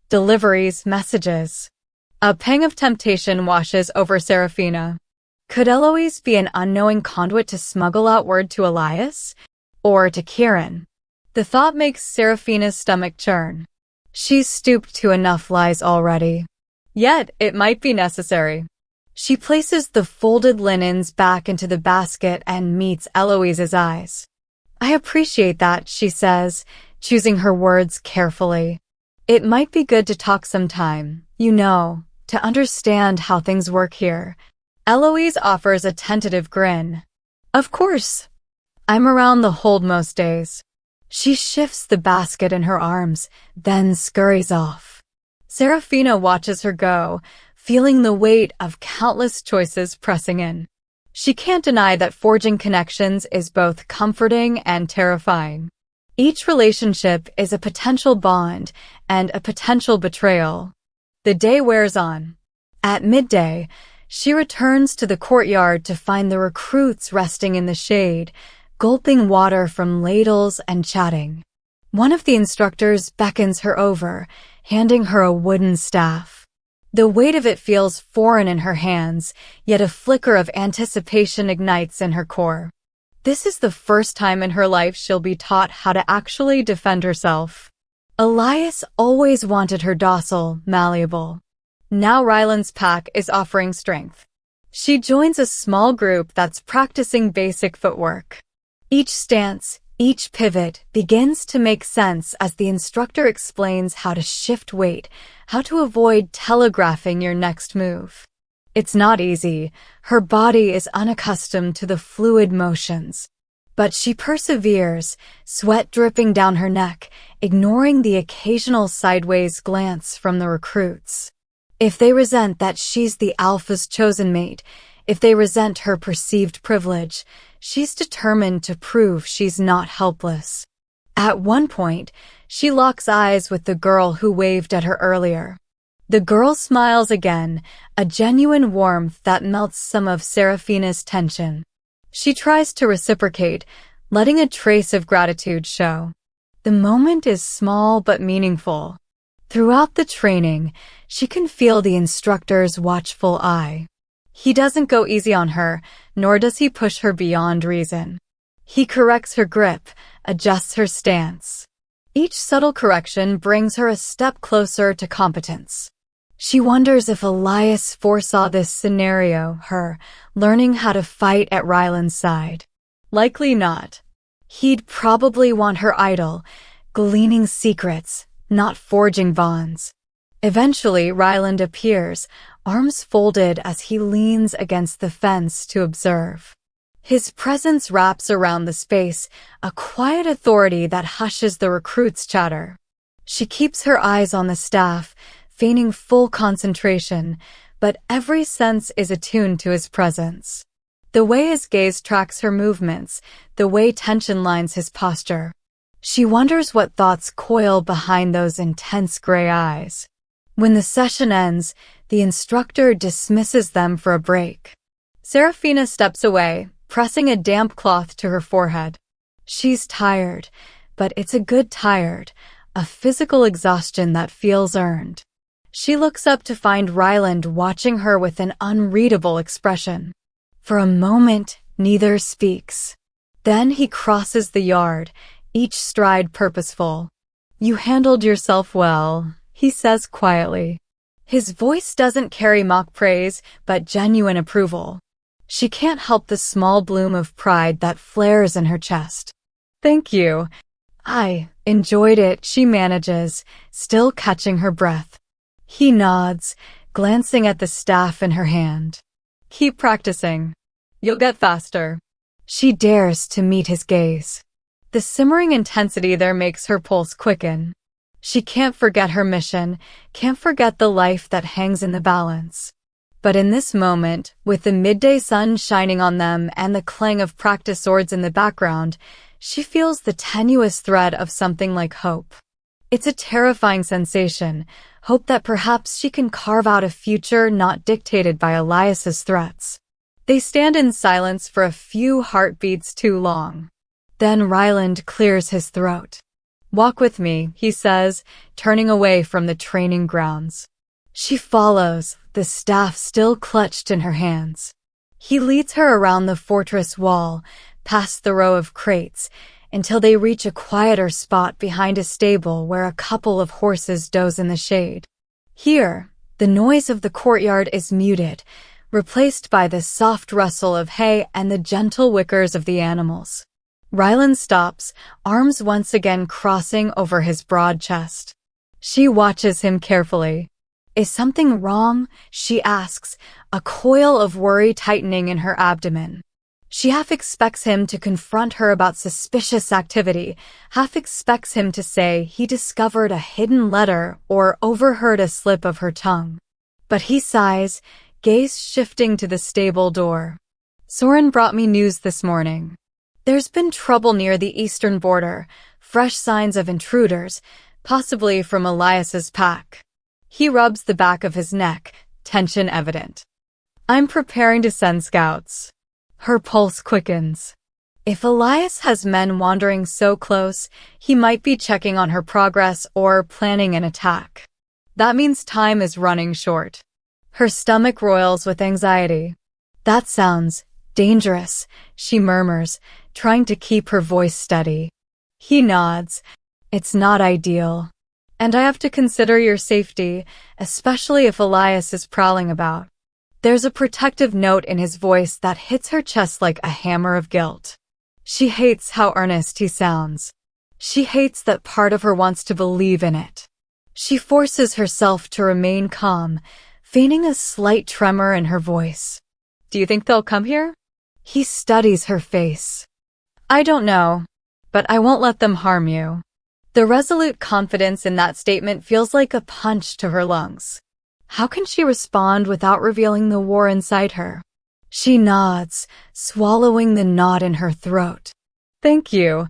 Deliveries, messages. A pang of temptation washes over Seraphina. Could Eloise be an unknowing conduit to smuggle out word to Elias? Or to Kieran? The thought makes Seraphina's stomach churn. She's stooped to enough lies already. Yet, it might be necessary. She places the folded linens back into the basket and meets Eloise's eyes. I appreciate that, she says, choosing her words carefully. It might be good to talk sometime, to understand how things work here. Eloise offers a tentative grin. Of course. I'm around the hold most days. She shifts the basket in her arms, then scurries off. Seraphina watches her go, feeling the weight of countless choices pressing in. She can't deny that forging connections is both comforting and terrifying. Each relationship is a potential bond and a potential betrayal. The day wears on. At midday, she returns to the courtyard to find the recruits resting in the shade, gulping water from ladles and chatting. One of the instructors beckons her over, handing her a wooden staff. The weight of it feels foreign in her hands, yet a flicker of anticipation ignites in her core. This is the first time in her life she'll be taught how to actually defend herself. Elias always wanted her docile, malleable. Now Ryland's pack is offering strength. She joins a small group that's practicing basic footwork. Each stance, each pivot begins to make sense as the instructor explains how to shift weight, how to avoid telegraphing your next move. It's not easy. Her body is unaccustomed to the fluid motions. But she perseveres, sweat dripping down her neck, ignoring the occasional sideways glance from the recruits. If they resent that she's the Alpha's chosen mate, if they resent her perceived privilege, she's determined to prove she's not helpless. At one point, she locks eyes with the girl who waved at her earlier. The girl smiles again, a genuine warmth that melts some of Seraphina's tension. She tries to reciprocate, letting a trace of gratitude show. The moment is small but meaningful. Throughout the training, she can feel the instructor's watchful eye. He doesn't go easy on her, nor does he push her beyond reason. He corrects her grip, adjusts her stance. Each subtle correction brings her a step closer to competence. She wonders if Elias foresaw this scenario, her learning how to fight at Ryland's side. Likely not. He'd probably want her idle, gleaning secrets, not forging bonds. Eventually, Ryland appears, arms folded as he leans against the fence to observe. His presence wraps around the space, a quiet authority that hushes the recruits' chatter. She keeps her eyes on the staff, feigning full concentration, but every sense is attuned to his presence. The way his gaze tracks her movements, the way tension lines his posture. She wonders what thoughts coil behind those intense gray eyes. When the session ends, the instructor dismisses them for a break. Seraphina steps away, pressing a damp cloth to her forehead. She's tired, but it's a good tired, a physical exhaustion that feels earned. She looks up to find Ryland watching her with an unreadable expression. For a moment, neither speaks. Then he crosses the yard, each stride purposeful. "You handled yourself well," he says quietly. His voice doesn't carry mock praise, but genuine approval. She can't help the small bloom of pride that flares in her chest. "Thank you. Enjoyed it, she manages, still catching her breath. He nods, glancing at the staff in her hand. Keep practicing. You'll get faster. She dares to meet his gaze. The simmering intensity there makes her pulse quicken. She can't forget her mission, can't forget the life that hangs in the balance. But in this moment, with the midday sun shining on them and the clang of practice swords in the background, she feels the tenuous thread of something like hope. It's a terrifying sensation, hope that perhaps she can carve out a future not dictated by Elias's threats. They stand in silence for a few heartbeats too long. Then Ryland clears his throat. Walk with me, he says, turning away from the training grounds. She follows, the staff still clutched in her hands. He leads her around the fortress wall, past the row of crates, until they reach a quieter spot behind a stable where a couple of horses doze in the shade. Here, the noise of the courtyard is muted, replaced by the soft rustle of hay and the gentle whickers of the animals. Ryland stops, arms once again crossing over his broad chest. She watches him carefully. Is something wrong? She asks, a coil of worry tightening in her abdomen. She half expects him to confront her about suspicious activity, half expects him to say he discovered a hidden letter or overheard a slip of her tongue. But he sighs, gaze shifting to the stable door. Soren brought me news this morning. There's been trouble near the eastern border, fresh signs of intruders, possibly from Elias's pack. He rubs the back of his neck, tension evident. I'm preparing to send scouts. Her pulse quickens. If Elias has men wandering so close, he might be checking on her progress or planning an attack. That means time is running short. Her stomach roils with anxiety. That sounds dangerous, she murmurs, trying to keep her voice steady. He nods. It's not ideal. And I have to consider your safety, especially if Elias is prowling about. There's a protective note in his voice that hits her chest like a hammer of guilt. She hates how earnest he sounds. She hates that part of her wants to believe in it. She forces herself to remain calm, feigning a slight tremor in her voice. Do you think they'll come here? He studies her face. I don't know, but I won't let them harm you. The resolute confidence in that statement feels like a punch to her lungs. How can she respond without revealing the war inside her? She nods, swallowing the knot in her throat. Thank you.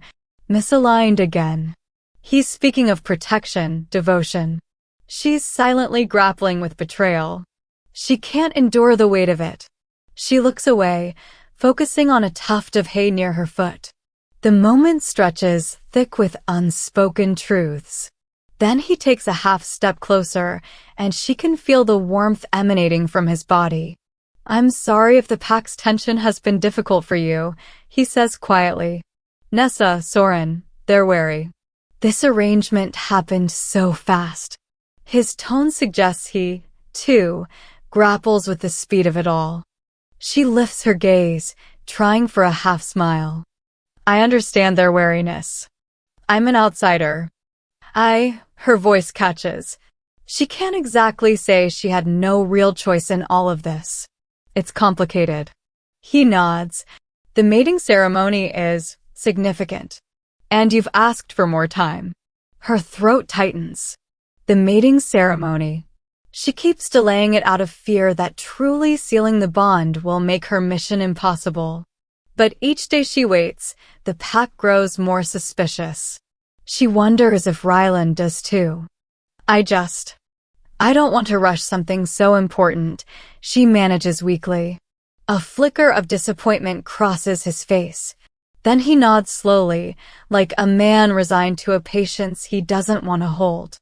Misaligned again. He's speaking of protection, devotion. She's silently grappling with betrayal. She can't endure the weight of it. She looks away, focusing on a tuft of hay near her foot. The moment stretches, thick with unspoken truths. Then he takes a half step closer, and she can feel the warmth emanating from his body. I'm sorry if the pack's tension has been difficult for you, he says quietly. Nessa, Soren, they're wary. This arrangement happened so fast. His tone suggests he, too, grapples with the speed of it all. She lifts her gaze, trying for a half smile. I understand their wariness. I'm an outsider. Her voice catches. She can't exactly say she had no real choice in all of this. It's complicated. He nods. The mating ceremony is significant. And you've asked for more time. Her throat tightens. The mating ceremony. She keeps delaying it out of fear that truly sealing the bond will make her mission impossible. But each day she waits, the pack grows more suspicious. She wonders if Ryland does too. I don't want to rush something so important, she manages weakly. A flicker of disappointment crosses his face. Then he nods slowly, like a man resigned to a patience he doesn't want to hold.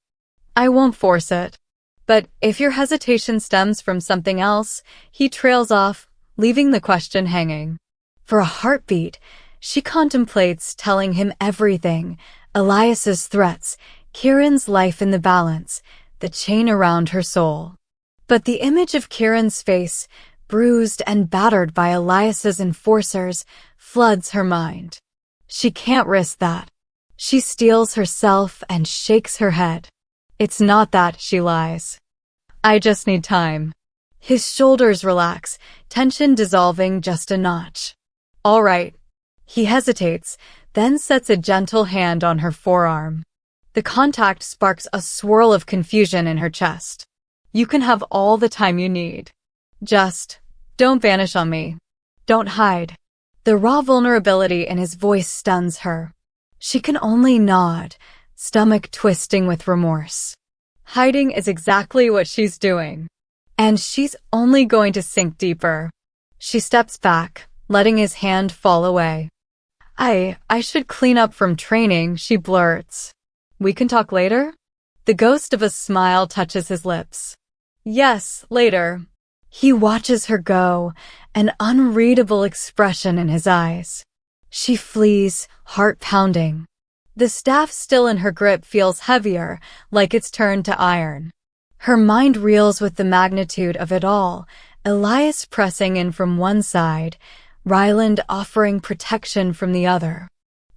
I won't force it. But if your hesitation stems from something else, he trails off, leaving the question hanging. For a heartbeat, she contemplates telling him everything, Elias's threats, Kieran's life in the balance, the chain around her soul. But the image of Kieran's face, bruised and battered by Elias's enforcers, floods her mind. She can't risk that. She steels herself and shakes her head. It's not that, she lies. I just need time. His shoulders relax, tension dissolving just a notch. All right. He hesitates, then sets a gentle hand on her forearm. The contact sparks a swirl of confusion in her chest. You can have all the time you need. Just don't vanish on me. Don't hide. The raw vulnerability in his voice stuns her. She can only nod, stomach twisting with remorse. Hiding is exactly what she's doing. And she's only going to sink deeper. She steps back, letting his hand fall away. I should clean up from training, she blurts. We can talk later? The ghost of a smile touches his lips. Yes, later. He watches her go, an unreadable expression in his eyes. She flees, heart pounding. The staff still in her grip feels heavier, like it's turned to iron. Her mind reels with the magnitude of it all, Elias pressing in from one side, Ryland offering protection from the other.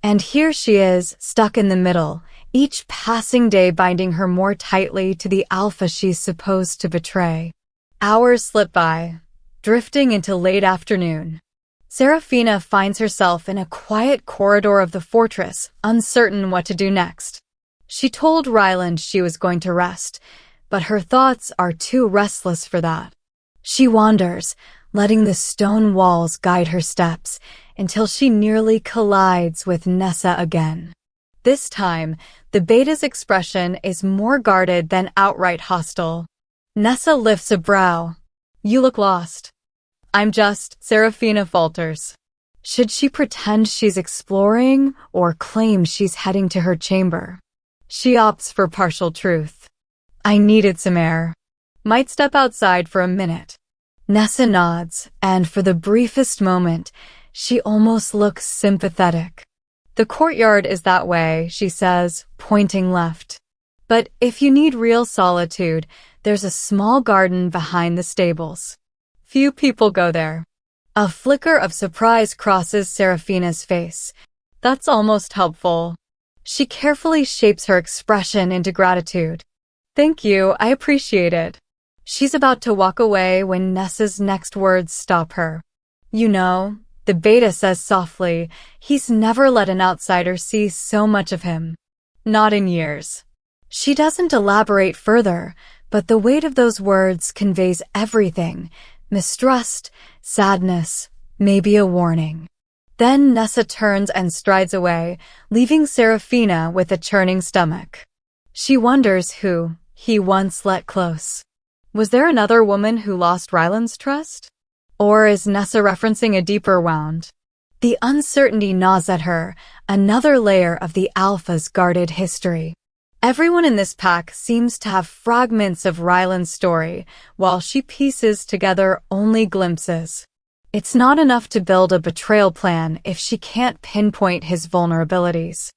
And here she is, stuck in the middle, each passing day binding her more tightly to the Alpha she's supposed to betray. Hours slip by, drifting into late afternoon. Seraphina finds herself in a quiet corridor of the fortress, uncertain what to do next. She told Ryland she was going to rest, but her thoughts are too restless for that. She wanders, letting the stone walls guide her steps, until she nearly collides with Nessa again. This time, the beta's expression is more guarded than outright hostile. Nessa lifts a brow. You look lost. I'm just, Seraphina falters. Should she pretend she's exploring or claim she's heading to her chamber? She opts for partial truth. I needed some air. Might step outside for a minute. Nessa nods, and for the briefest moment, she almost looks sympathetic. The courtyard is that way, she says, pointing left. But if you need real solitude, there's a small garden behind the stables. Few people go there. A flicker of surprise crosses Seraphina's face. That's almost helpful. She carefully shapes her expression into gratitude. Thank you, I appreciate it. She's about to walk away when Nessa's next words stop her. You know, the beta says softly, he's never let an outsider see so much of him. Not in years. She doesn't elaborate further, but the weight of those words conveys everything. Mistrust, sadness, maybe a warning. Then Nessa turns and strides away, leaving Seraphina with a churning stomach. She wonders who he once let close. Was there another woman who lost Ryland's trust? Or is Nessa referencing a deeper wound? The uncertainty gnaws at her, another layer of the Alpha's guarded history. Everyone in this pack seems to have fragments of Ryland's story, while she pieces together only glimpses. It's not enough to build a betrayal plan if she can't pinpoint his vulnerabilities.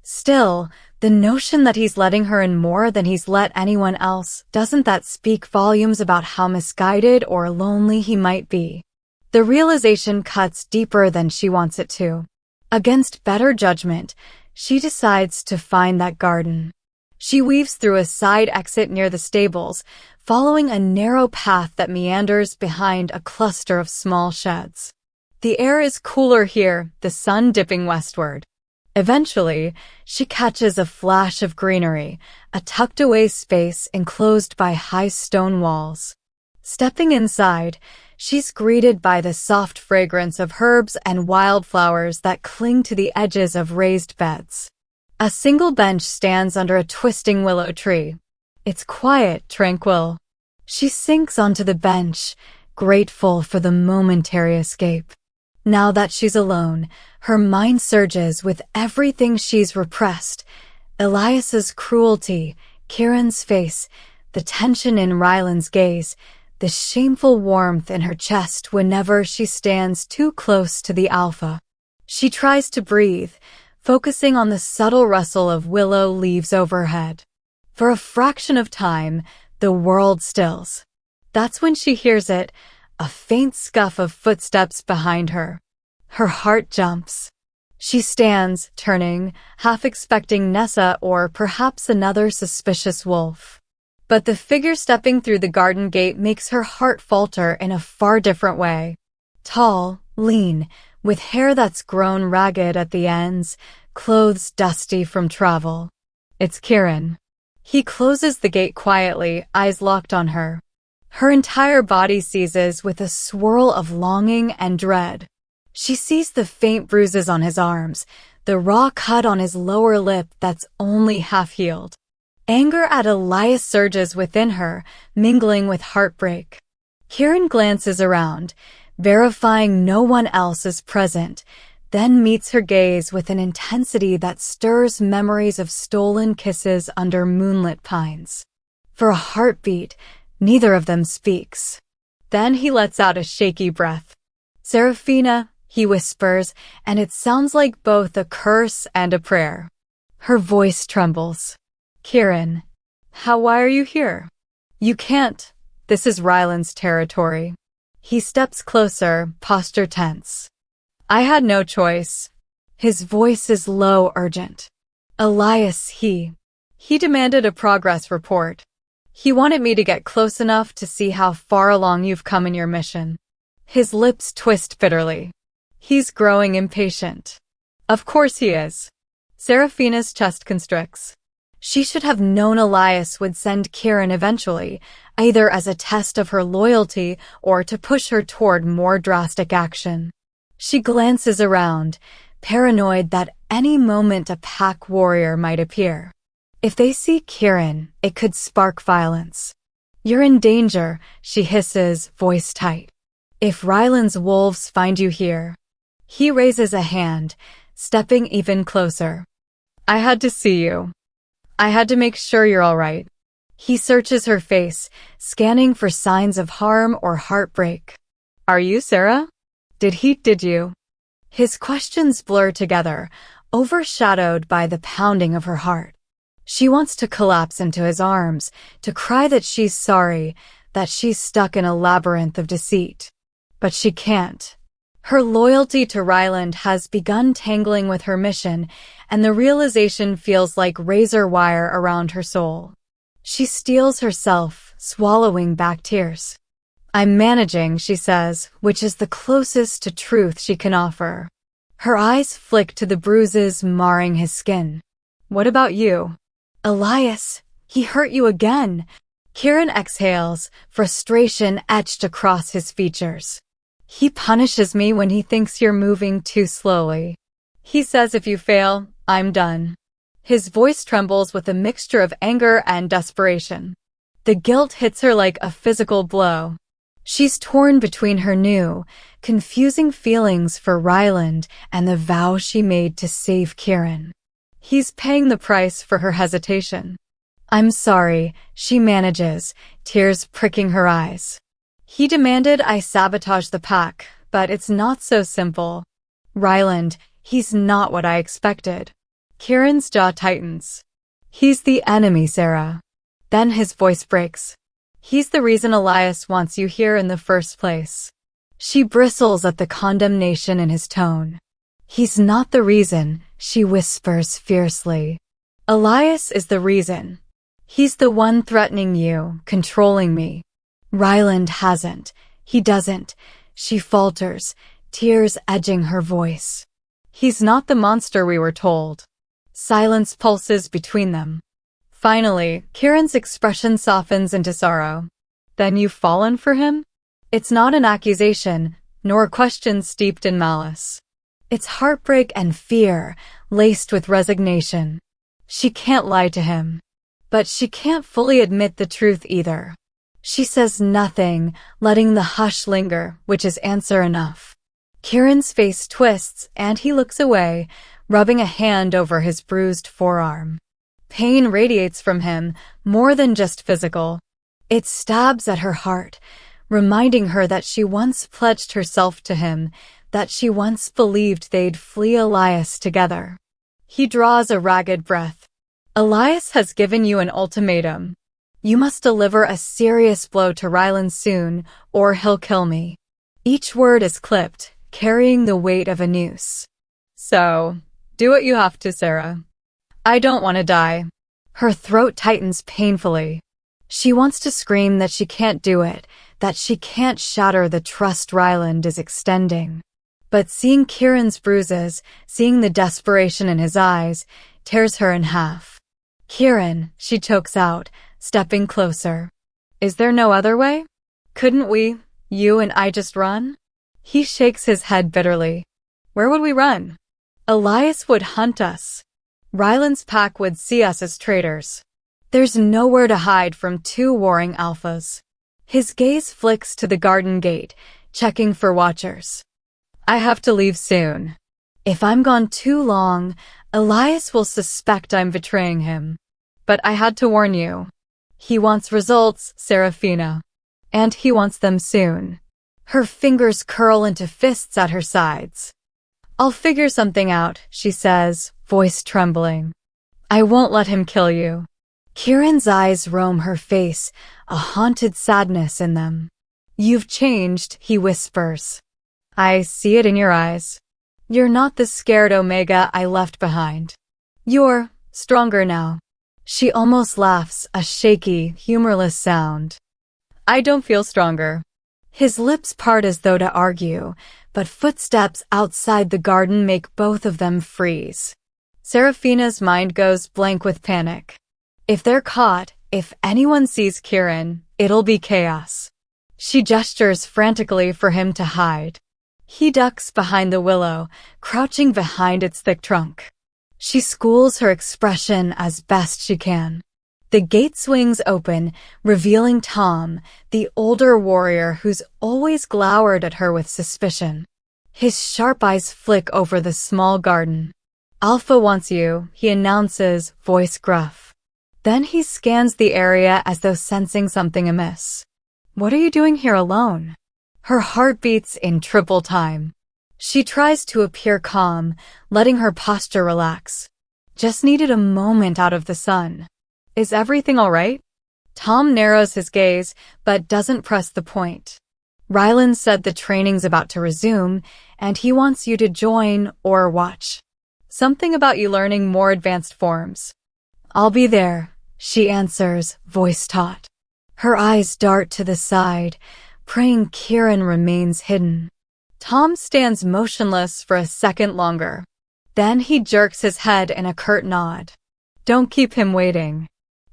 Still, the notion that he's letting her in more than he's let anyone else, doesn't that speak volumes about how misguided or lonely he might be? The realization cuts deeper than she wants it to. Against better judgment, she decides to find that garden. She weaves through a side exit near the stables, following a narrow path that meanders behind a cluster of small sheds. The air is cooler here, the sun dipping westward. Eventually, she catches a flash of greenery, a tucked-away space enclosed by high stone walls. Stepping inside, she's greeted by the soft fragrance of herbs and wildflowers that cling to the edges of raised beds. A single bench stands under a twisting willow tree. It's quiet, tranquil. She sinks onto the bench, grateful for the momentary escape. Now that she's alone, her mind surges with everything she's repressed. Elias's cruelty, Kieran's face, the tension in Ryland's gaze, the shameful warmth in her chest whenever she stands too close to the Alpha. She tries to breathe, focusing on the subtle rustle of willow leaves overhead. For a fraction of time, the world stills. That's when she hears it, a faint scuff of footsteps behind her. Her heart jumps. She stands, turning, half expecting Nessa or perhaps another suspicious wolf. But the figure stepping through the garden gate makes her heart falter in a far different way. Tall, lean, with hair that's grown ragged at the ends, clothes dusty from travel. It's Kieran. He closes the gate quietly, eyes locked on her. Her entire body seizes with a swirl of longing and dread. She sees the faint bruises on his arms, the raw cut on his lower lip that's only half healed. Anger at Elias surges within her, mingling with heartbreak. Kieran glances around, verifying no one else is present, then meets her gaze with an intensity that stirs memories of stolen kisses under moonlit pines. For a heartbeat, neither of them speaks. Then he lets out a shaky breath. "Seraphina," he whispers, and it sounds like both a curse and a prayer. Her voice trembles. "Kieran, why are you here?" "You can't. This is Ryland's territory." He steps closer, posture tense. "I had no choice." His voice is low, urgent. "Elias, he demanded a progress report. He wanted me to get close enough to see how far along you've come in your mission." His lips twist bitterly. He's growing impatient. Of course he is. Seraphina's chest constricts. She should have known Elias would send Kieran eventually, either as a test of her loyalty or to push her toward more drastic action. She glances around, paranoid that any moment a pack warrior might appear. If they see Kieran, it could spark violence. "You're in danger," she hisses, voice tight. "If Ryland's wolves find you here." He raises a hand, stepping even closer. "I had to see you. I had to make sure you're all right." He searches her face, scanning for signs of harm or heartbreak. "Are you Sarah? Did you?" His questions blur together, overshadowed by the pounding of her heart. She wants to collapse into his arms, to cry that she's sorry, that she's stuck in a labyrinth of deceit. But she can't. Her loyalty to Ryland has begun tangling with her mission, and the realization feels like razor wire around her soul. She steels herself, swallowing back tears. "I'm managing," she says, which is the closest to truth she can offer. Her eyes flick to the bruises marring his skin. "What about you?" "Elias, he hurt you again." Kieran exhales, frustration etched across his features. "He punishes me when he thinks you're moving too slowly. He says if you fail, I'm done." His voice trembles with a mixture of anger and desperation. The guilt hits her like a physical blow. She's torn between her new, confusing feelings for Ryland and the vow she made to save Kieran. He's paying the price for her hesitation. "I'm sorry," she manages, tears pricking her eyes. "He demanded I sabotage the pack, but it's not so simple. Ryland, he's not what I expected." Kieran's jaw tightens. "He's the enemy, Sarah." Then his voice breaks. "He's the reason Elias wants you here in the first place." She bristles at the condemnation in his tone. "He's not the reason," she whispers fiercely. "Elias is the reason. He's the one threatening you, controlling me. Ryland hasn't. He doesn't." She falters, tears edging her voice. "He's not the monster we were told." Silence pulses between them. Finally, Kieran's expression softens into sorrow. "Then you've fallen for him?" It's not an accusation, nor a question steeped in malice. It's heartbreak and fear, laced with resignation. She can't lie to him. But she can't fully admit the truth either. She says nothing, letting the hush linger, which is answer enough. Kieran's face twists, and he looks away, rubbing a hand over his bruised forearm. Pain radiates from him, more than just physical. It stabs at her heart, reminding her that she once pledged herself to him, that she once believed they'd flee Elias together. He draws a ragged breath. "Elias has given you an ultimatum. You must deliver a serious blow to Ryland soon, or he'll kill me." Each word is clipped, carrying the weight of a noose. So, do what you have to, Sarah. I don't want to die. Her throat tightens painfully. She wants to scream that she can't do it, that she can't shatter the trust Ryland is extending. But seeing Kieran's bruises, seeing the desperation in his eyes, tears her in half. Kieran, she chokes out, stepping closer. Is there no other way? Couldn't we, you and I, just run? He shakes his head bitterly. Where would we run? Elias would hunt us. Ryland's pack would see us as traitors. There's nowhere to hide from two warring alphas. His gaze flicks to the garden gate, checking for watchers. I have to leave soon. If I'm gone too long, Elias will suspect I'm betraying him. But I had to warn you. He wants results, Seraphina. And he wants them soon. Her fingers curl into fists at her sides. I'll figure something out, she says, voice trembling. I won't let him kill you. Kieran's eyes roam her face, a haunted sadness in them. You've changed, he whispers. I see it in your eyes. You're not the scared Omega I left behind. You're stronger now. She almost laughs, a shaky, humorless sound. I don't feel stronger. His lips part as though to argue, but footsteps outside the garden make both of them freeze. Seraphina's mind goes blank with panic. If they're caught, if anyone sees Kieran, it'll be chaos. She gestures frantically for him to hide. He ducks behind the willow, crouching behind its thick trunk. She schools her expression as best she can. The gate swings open, revealing Tom, the older warrior who's always glowered at her with suspicion. His sharp eyes flick over the small garden. Alpha wants you, he announces, voice gruff. Then he scans the area as though sensing something amiss. What are you doing here alone? Her heart beats in triple time. She tries to appear calm, letting her posture relax. Just needed a moment out of the sun. Is everything all right? Tom narrows his gaze, but doesn't press the point. Ryland said the training's about to resume, and he wants you to join or watch. Something about you learning more advanced forms. I'll be there, she answers, voice taut. Her eyes dart to the side, praying Kieran remains hidden. Tom stands motionless for a second longer. Then he jerks his head in a curt nod. Don't keep him waiting.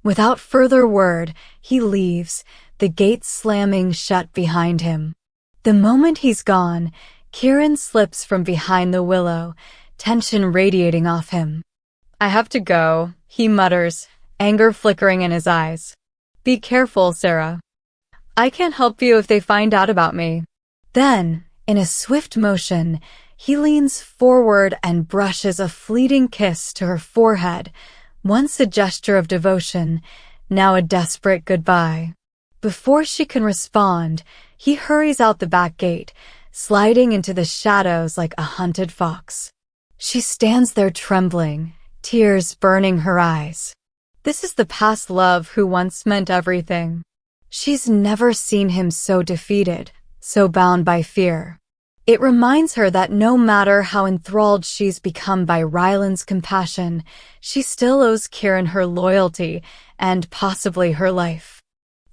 Without further word, he leaves, the gate slamming shut behind him. The moment he's gone, Kieran slips from behind the willow, tension radiating off him. I have to go, he mutters, anger flickering in his eyes. Be careful, Sarah. I can't help you if they find out about me. Then, in a swift motion, he leans forward and brushes a fleeting kiss to her forehead, once a gesture of devotion, now a desperate goodbye. Before she can respond, he hurries out the back gate, sliding into the shadows like a hunted fox. She stands there trembling, tears burning her eyes. This is the past love who once meant everything. She's never seen him so defeated, so bound by fear. It reminds her that no matter how enthralled she's become by Ryland's compassion, she still owes Kieran her loyalty and possibly her life.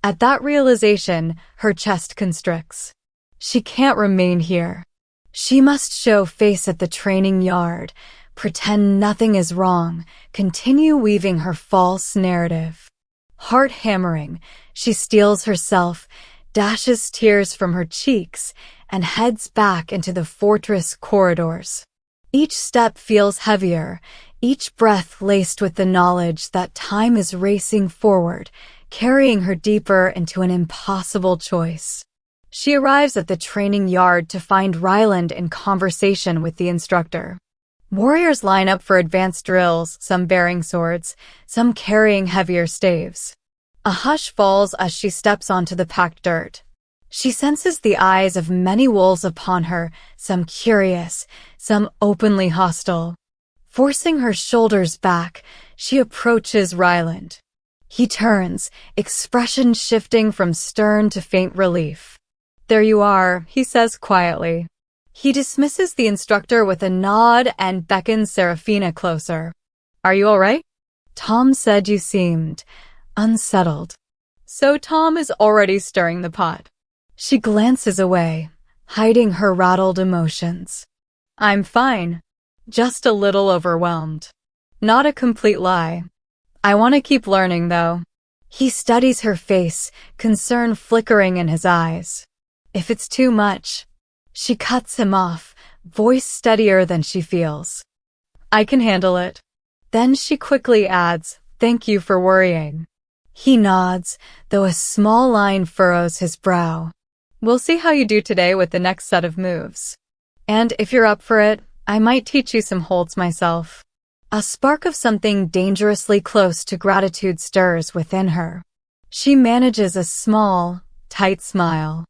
At that realization, her chest constricts. She can't remain here. She must show face at the training yard, pretend nothing is wrong, continue weaving her false narrative. Heart hammering, she steels herself, dashes tears from her cheeks, and heads back into the fortress corridors. Each step feels heavier, each breath laced with the knowledge that time is racing forward, carrying her deeper into an impossible choice. She arrives at the training yard to find Ryland in conversation with the instructor. Warriors line up for advanced drills, some bearing swords, some carrying heavier staves. A hush falls as she steps onto the packed dirt. She senses the eyes of many wolves upon her, some curious, some openly hostile. Forcing her shoulders back, she approaches Ryland. He turns, expression shifting from stern to faint relief. There you are, he says quietly. He dismisses the instructor with a nod and beckons Seraphina closer. Are you all right? Tom said you seemed unsettled. So Tom is already stirring the pot. She glances away, hiding her rattled emotions. I'm fine. Just a little overwhelmed. Not a complete lie. I want to keep learning, though. He studies her face, concern flickering in his eyes. If it's too much, she cuts him off, voice steadier than she feels. I can handle it. Then she quickly adds, thank you for worrying. He nods, though a small line furrows his brow. We'll see how you do today with the next set of moves. And if you're up for it, I might teach you some holds myself. A spark of something dangerously close to gratitude stirs within her. She manages a small, tight smile.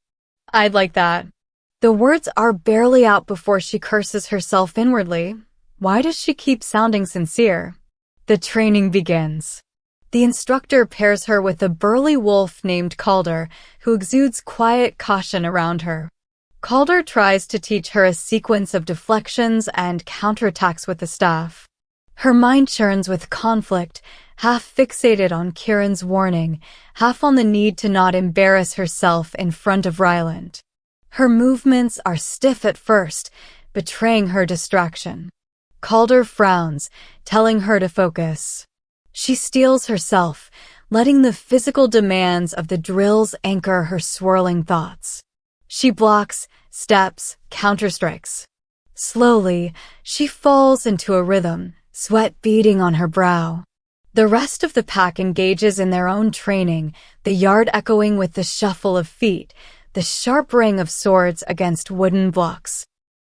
I'd like that. The words are barely out before she curses herself inwardly. Why does she keep sounding sincere? The training begins. The instructor pairs her with a burly wolf named Calder, who exudes quiet caution around her. Calder tries to teach her a sequence of deflections and counterattacks with the staff. Her mind churns with conflict, half fixated on Kieran's warning, half on the need to not embarrass herself in front of Ryland. Her movements are stiff at first, betraying her distraction. Calder frowns, telling her to focus. She steels herself, letting the physical demands of the drills anchor her swirling thoughts. She blocks, steps, counterstrikes. Slowly, she falls into a rhythm, sweat beading on her brow. The rest of the pack engages in their own training, the yard echoing with the shuffle of feet, the sharp ring of swords against wooden blocks.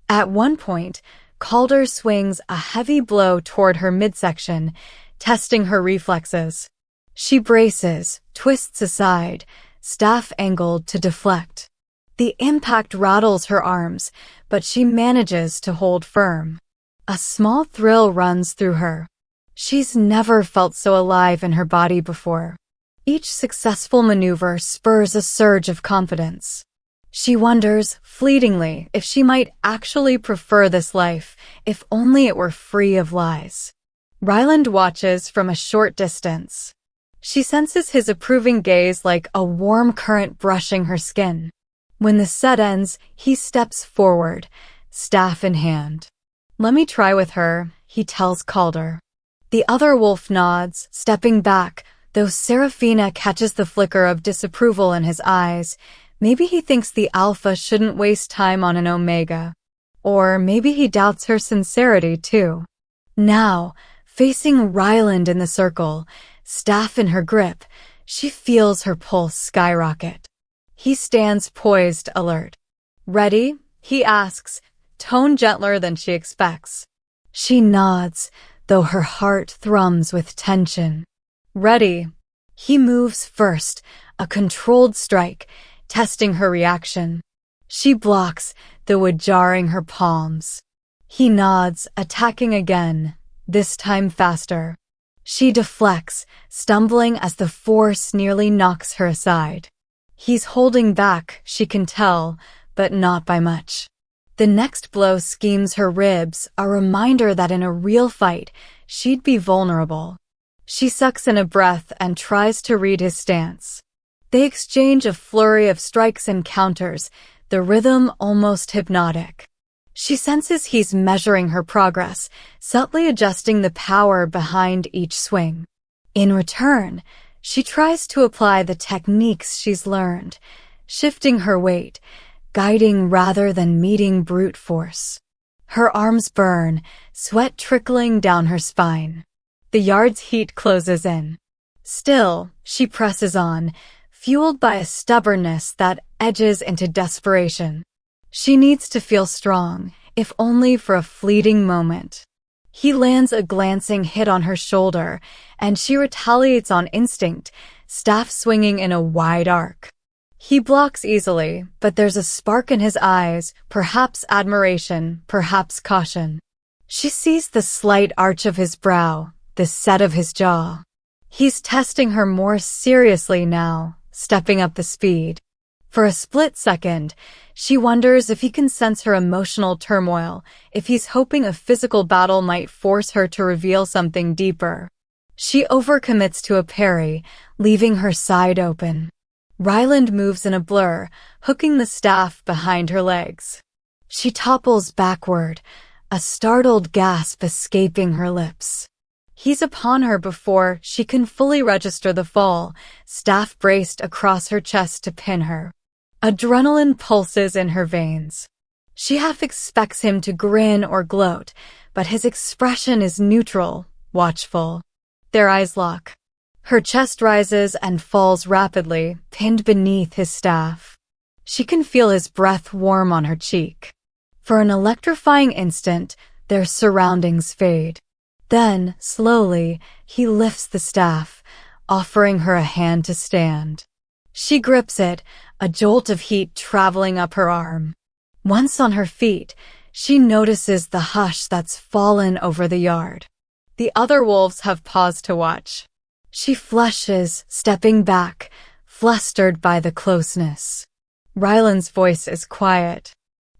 At one point, Calder swings a heavy blow toward her midsection, testing her reflexes. She braces, twists aside, staff angled to deflect. The impact rattles her arms, but she manages to hold firm. A small thrill runs through her. She's never felt so alive in her body before. Each successful maneuver spurs a surge of confidence. She wonders, fleetingly, if she might actually prefer this life, if only it were free of lies. Ryland watches from a short distance. She senses his approving gaze like a warm current brushing her skin. When the set ends, he steps forward, staff in hand. Let me try with her, he tells Calder. The other wolf nods, stepping back, though Seraphina catches the flicker of disapproval in his eyes. Maybe he thinks the Alpha shouldn't waste time on an Omega. Or maybe he doubts her sincerity, too. Now, facing Ryland in the circle, staff in her grip, she feels her pulse skyrocket. He stands poised, alert. Ready? He asks, tone gentler than she expects. She nods, though her heart thrums with tension. Ready. He moves first, a controlled strike, testing her reaction. She blocks, the wood jarring her palms. He nods, attacking again, this time faster. She deflects, stumbling as the force nearly knocks her aside. He's holding back, she can tell, but not by much. The next blow schemes her ribs, a reminder that in a real fight, she'd be vulnerable. She sucks in a breath and tries to read his stance. They exchange a flurry of strikes and counters, the rhythm almost hypnotic. She senses he's measuring her progress, subtly adjusting the power behind each swing. In return, she tries to apply the techniques she's learned, shifting her weight, guiding rather than meeting brute force. Her arms burn, sweat trickling down her spine. The yard's heat closes in. Still, she presses on, fueled by a stubbornness that edges into desperation. She needs to feel strong, if only for a fleeting moment. He lands a glancing hit on her shoulder, and she retaliates on instinct, staff swinging in a wide arc. He blocks easily, but there's a spark in his eyes, perhaps admiration, perhaps caution. She sees the slight arch of his brow, the set of his jaw. He's testing her more seriously now, stepping up the speed. For a split second, she wonders if he can sense her emotional turmoil, if he's hoping a physical battle might force her to reveal something deeper. She overcommits to a parry, leaving her side open. Ryland moves in a blur, hooking the staff behind her legs. She topples backward, a startled gasp escaping her lips. He's upon her before she can fully register the fall, staff braced across her chest to pin her. Adrenaline pulses in her veins. She half expects him to grin or gloat, but his expression is neutral, watchful. Their eyes lock. Her chest rises and falls rapidly, pinned beneath his staff. She can feel his breath warm on her cheek. For an electrifying instant, their surroundings fade. Then, slowly, he lifts the staff, offering her a hand to stand. She grips it, a jolt of heat traveling up her arm. Once on her feet, she notices the hush that's fallen over the yard. The other wolves have paused to watch. She flushes, stepping back, flustered by the closeness. Ryland's voice is quiet.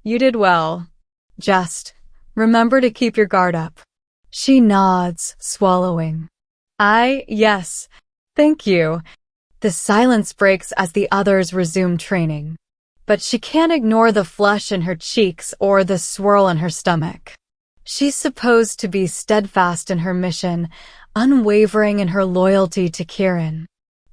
You did well. Just remember to keep your guard up. She nods, swallowing. Yes, thank you. The silence breaks as the others resume training. But she can't ignore the flush in her cheeks or the swirl in her stomach. She's supposed to be steadfast in her mission, unwavering in her loyalty to Kieran.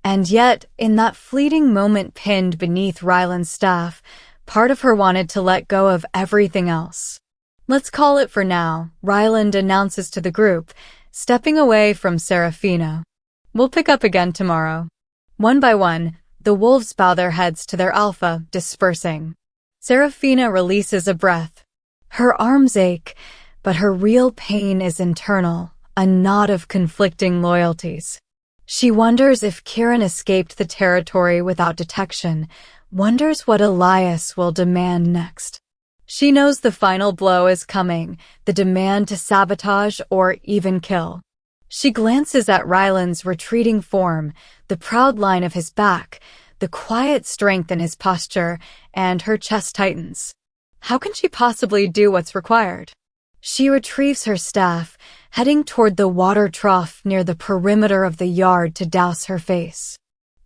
And yet, in that fleeting moment pinned beneath Ryland's staff, part of her wanted to let go of everything else. Let's call it for now, Ryland announces to the group, stepping away from Seraphina. We'll pick up again tomorrow. One by one, the wolves bow their heads to their alpha, dispersing. Seraphina releases a breath. Her arms ache, but her real pain is internal, a knot of conflicting loyalties. She wonders if Kieran escaped the territory without detection, wonders what Elias will demand next. She knows the final blow is coming, the demand to sabotage or even kill. She glances at Ryland's retreating form, the proud line of his back, the quiet strength in his posture, and her chest tightens. How can she possibly do what's required? She retrieves her staff, heading toward the water trough near the perimeter of the yard to douse her face.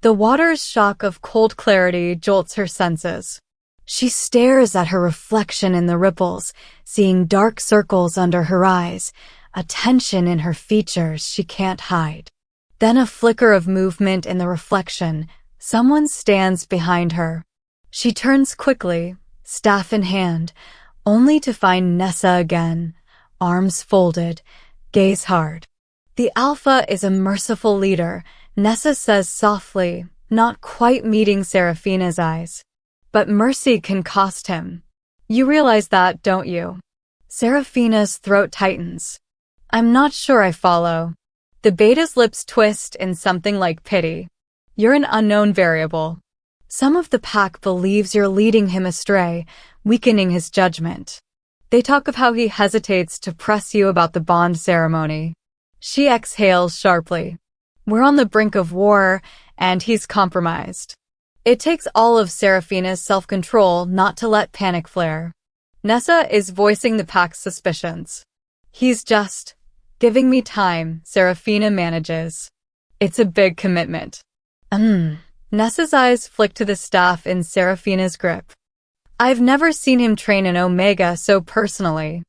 The water's shock of cold clarity jolts her senses. She stares at her reflection in the ripples, seeing dark circles under her eyes, a tension in her features she can't hide. Then a flicker of movement in the reflection. Someone stands behind her. She turns quickly, staff in hand, only to find Nessa again, arms folded, gaze hard. The Alpha is a merciful leader, Nessa says softly, not quite meeting Seraphina's eyes. But mercy can cost him. You realize that, don't you? Seraphina's throat tightens. I'm not sure I follow. The beta's lips twist in something like pity. You're an unknown variable. Some of the pack believes you're leading him astray, weakening his judgment. They talk of how he hesitates to press you about the bond ceremony. She exhales sharply. We're on the brink of war, and he's compromised. It takes all of Seraphina's self-control not to let panic flare. Nessa is voicing the pack's suspicions. He's just giving me time, Seraphina manages. It's a big commitment. Nessa's eyes flick to the staff in Seraphina's grip. I've never seen him train an Omega so personally.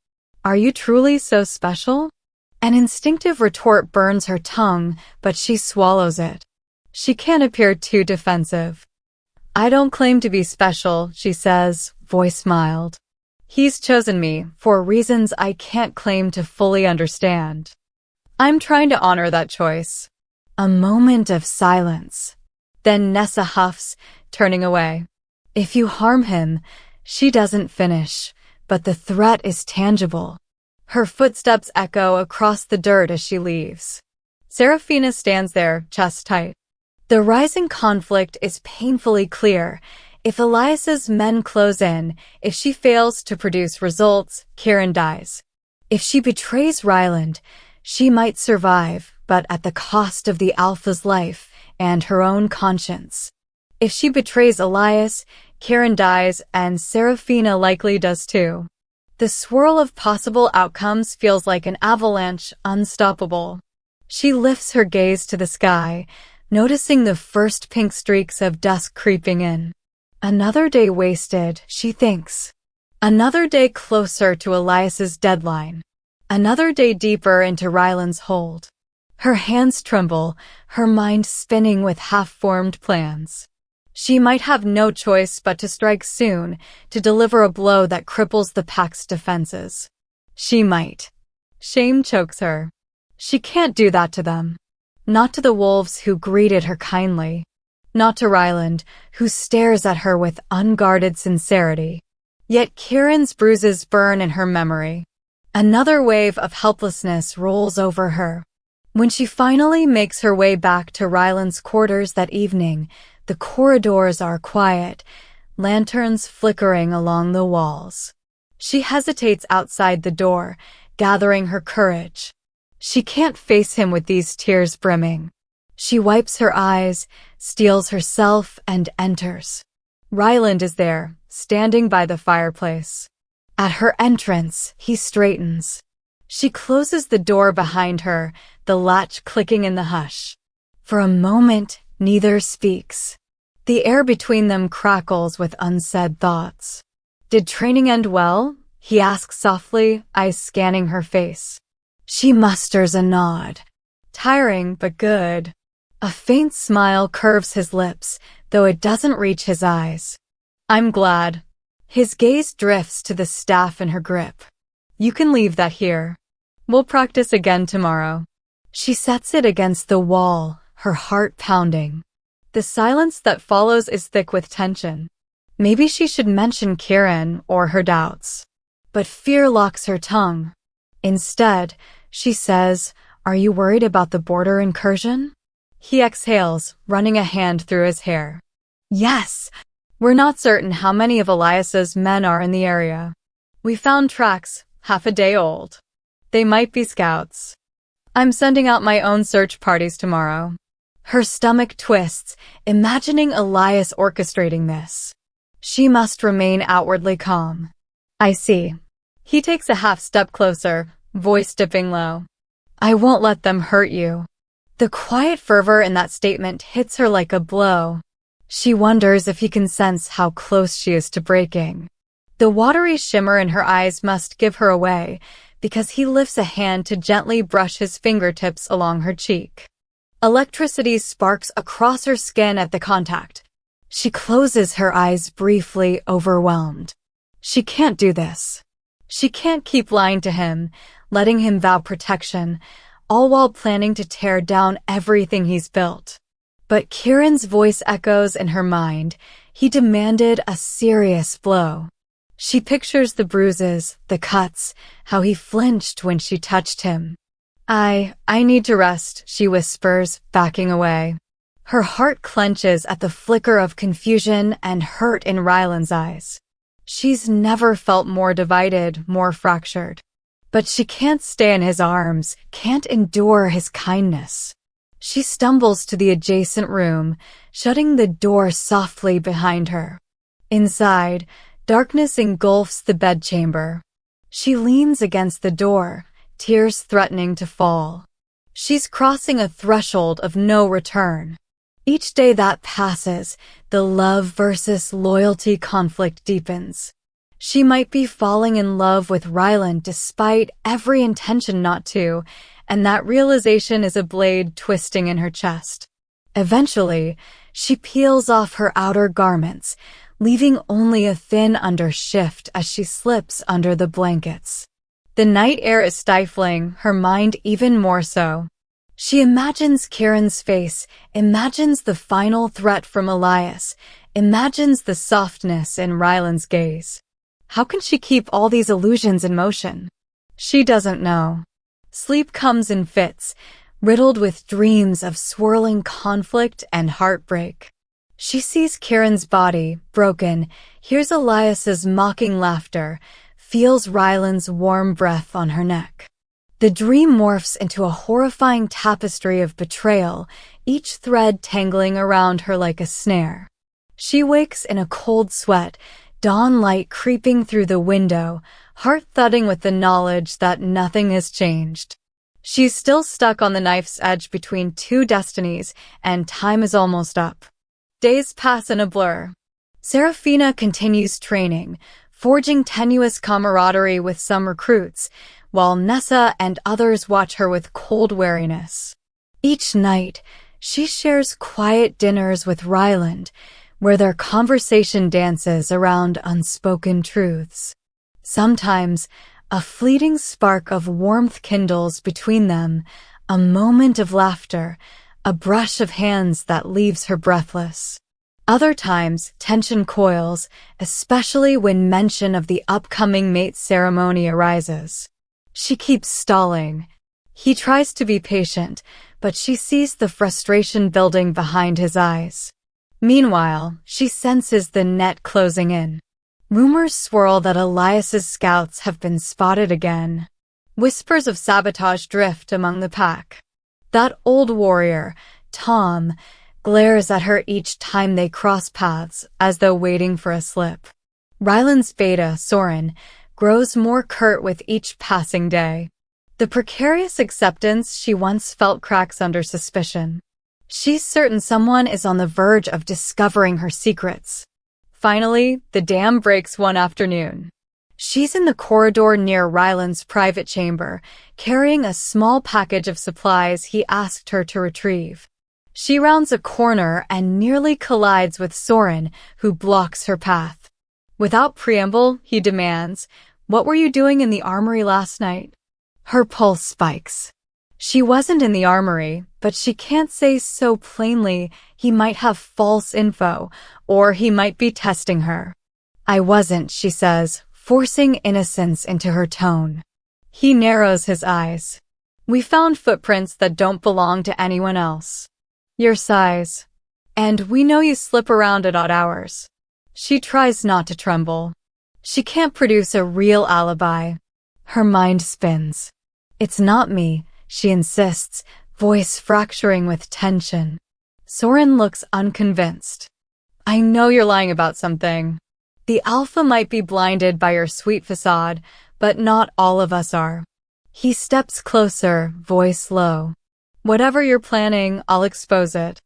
Are you truly so special? An instinctive retort burns her tongue, but she swallows it. She can't appear too defensive. I don't claim to be special, she says, voice mild. He's chosen me for reasons I can't claim to fully understand. I'm trying to honor that choice. A moment of silence. Then Nessa huffs, turning away. If you harm him, she doesn't finish, but the threat is tangible. Her footsteps echo across the dirt as she leaves. Seraphina stands there, chest tight. The rising conflict is painfully clear. If Elias's men close in, if she fails to produce results, Kieran dies. If she betrays Ryland, she might survive, but at the cost of the Alpha's life and her own conscience. If she betrays Elias, Karen dies and Seraphina likely does too. The swirl of possible outcomes feels like an avalanche, unstoppable. She lifts her gaze to the sky, noticing the first pink streaks of dusk creeping in. Another day wasted, she thinks. Another day closer to Elias's deadline. Another day deeper into Ryland's hold. Her hands tremble, her mind spinning with half-formed plans. She might have no choice but to strike soon, to deliver a blow that cripples the pack's defenses. She might. Shame chokes her. She can't do that to them. Not to the wolves who greeted her kindly. Not to Ryland, who stares at her with unguarded sincerity. Yet Karen's bruises burn in her memory. Another wave of helplessness rolls over her. When she finally makes her way back to Ryland's quarters that evening, the corridors are quiet, lanterns flickering along the walls. She hesitates outside the door, gathering her courage. She can't face him with these tears brimming. She wipes her eyes, steels herself, and enters. Ryland is there, standing by the fireplace. At her entrance, he straightens. She closes the door behind her, the latch clicking in the hush. For a moment, neither speaks. The air between them crackles with unsaid thoughts. Did training end well? He asks softly, eyes scanning her face. She musters a nod. Tiring, but good. A faint smile curves his lips, though it doesn't reach his eyes. I'm glad. His gaze drifts to the staff in her grip. You can leave that here. We'll practice again tomorrow. She sets it against the wall, her heart pounding. The silence that follows is thick with tension. Maybe she should mention Karen or her doubts. But fear locks her tongue. Instead, she says, "Are you worried about the border incursion?" He exhales, running a hand through his hair. Yes. We're not certain how many of Elias's men are in the area. We found tracks, half a day old. They might be scouts. I'm sending out my own search parties tomorrow. Her stomach twists, imagining Elias orchestrating this. She must remain outwardly calm. I see. He takes a half step closer, voice dipping low. I won't let them hurt you. The quiet fervor in that statement hits her like a blow. She wonders if he can sense how close she is to breaking. The watery shimmer in her eyes must give her away, because he lifts a hand to gently brush his fingertips along her cheek. Electricity sparks across her skin at the contact. She closes her eyes briefly, overwhelmed. She can't do this. She can't keep lying to him, letting him vow protection, all while planning to tear down everything he's built. But Kieran's voice echoes in her mind. He demanded a serious blow. She pictures the bruises, the cuts, how he flinched when she touched him. I need to rest, she whispers, backing away. Her heart clenches at the flicker of confusion and hurt in Ryland's eyes. She's never felt more divided, more fractured. But she can't stay in his arms, can't endure his kindness. She stumbles to the adjacent room, shutting the door softly behind her. Inside, darkness engulfs the bedchamber. She leans against the door, tears threatening to fall. She's crossing a threshold of no return. Each day that passes, the love versus loyalty conflict deepens. She might be falling in love with Ryland despite every intention not to, and that realization is a blade twisting in her chest. Eventually, she peels off her outer garments, leaving only a thin undershift as she slips under the blankets. The night air is stifling, her mind even more so. She imagines Karen's face, imagines the final threat from Elias, imagines the softness in Ryland's gaze. How can she keep all these illusions in motion? She doesn't know. Sleep comes in fits, riddled with dreams of swirling conflict and heartbreak. She sees Karen's body, broken, hears Elias's mocking laughter, feels Ryland's warm breath on her neck. The dream morphs into a horrifying tapestry of betrayal, each thread tangling around her like a snare. She wakes in a cold sweat, dawn light creeping through the window, heart thudding with the knowledge that nothing has changed. She's still stuck on the knife's edge between two destinies, and time is almost up. Days pass in a blur. Seraphina continues training, forging tenuous camaraderie with some recruits, while Nessa and others watch her with cold wariness. Each night, she shares quiet dinners with Ryland, where their conversation dances around unspoken truths. Sometimes, a fleeting spark of warmth kindles between them, a moment of laughter, a brush of hands that leaves her breathless. Other times, tension coils, especially when mention of the upcoming mate ceremony arises. She keeps stalling. He tries to be patient, but she sees the frustration building behind his eyes. Meanwhile, she senses the net closing in. Rumors swirl that Elias's scouts have been spotted again. Whispers of sabotage drift among the pack. That old warrior, Tom, glares at her each time they cross paths, as though waiting for a slip. Ryland's beta, Soren, grows more curt with each passing day. The precarious acceptance she once felt cracks under suspicion. She's certain someone is on the verge of discovering her secrets. Finally, the dam breaks one afternoon. She's in the corridor near Ryland's private chamber, carrying a small package of supplies he asked her to retrieve. She rounds a corner and nearly collides with Soren, who blocks her path. Without preamble, he demands, "What were you doing in the armory last night?" Her pulse spikes. She wasn't in the armory, but she can't say so plainly. He might have false info, or he might be testing her. "I wasn't," she says, forcing innocence into her tone. He narrows his eyes. "We found footprints that don't belong to anyone else. Your size. And we know you slip around at odd hours." She tries not to tremble. She can't produce a real alibi. Her mind spins. "It's not me," she insists, voice fracturing with tension. Soren looks unconvinced. "I know you're lying about something. The Alpha might be blinded by your sweet facade, but not all of us are." He steps closer, voice low. "Whatever you're planning, I'll expose it."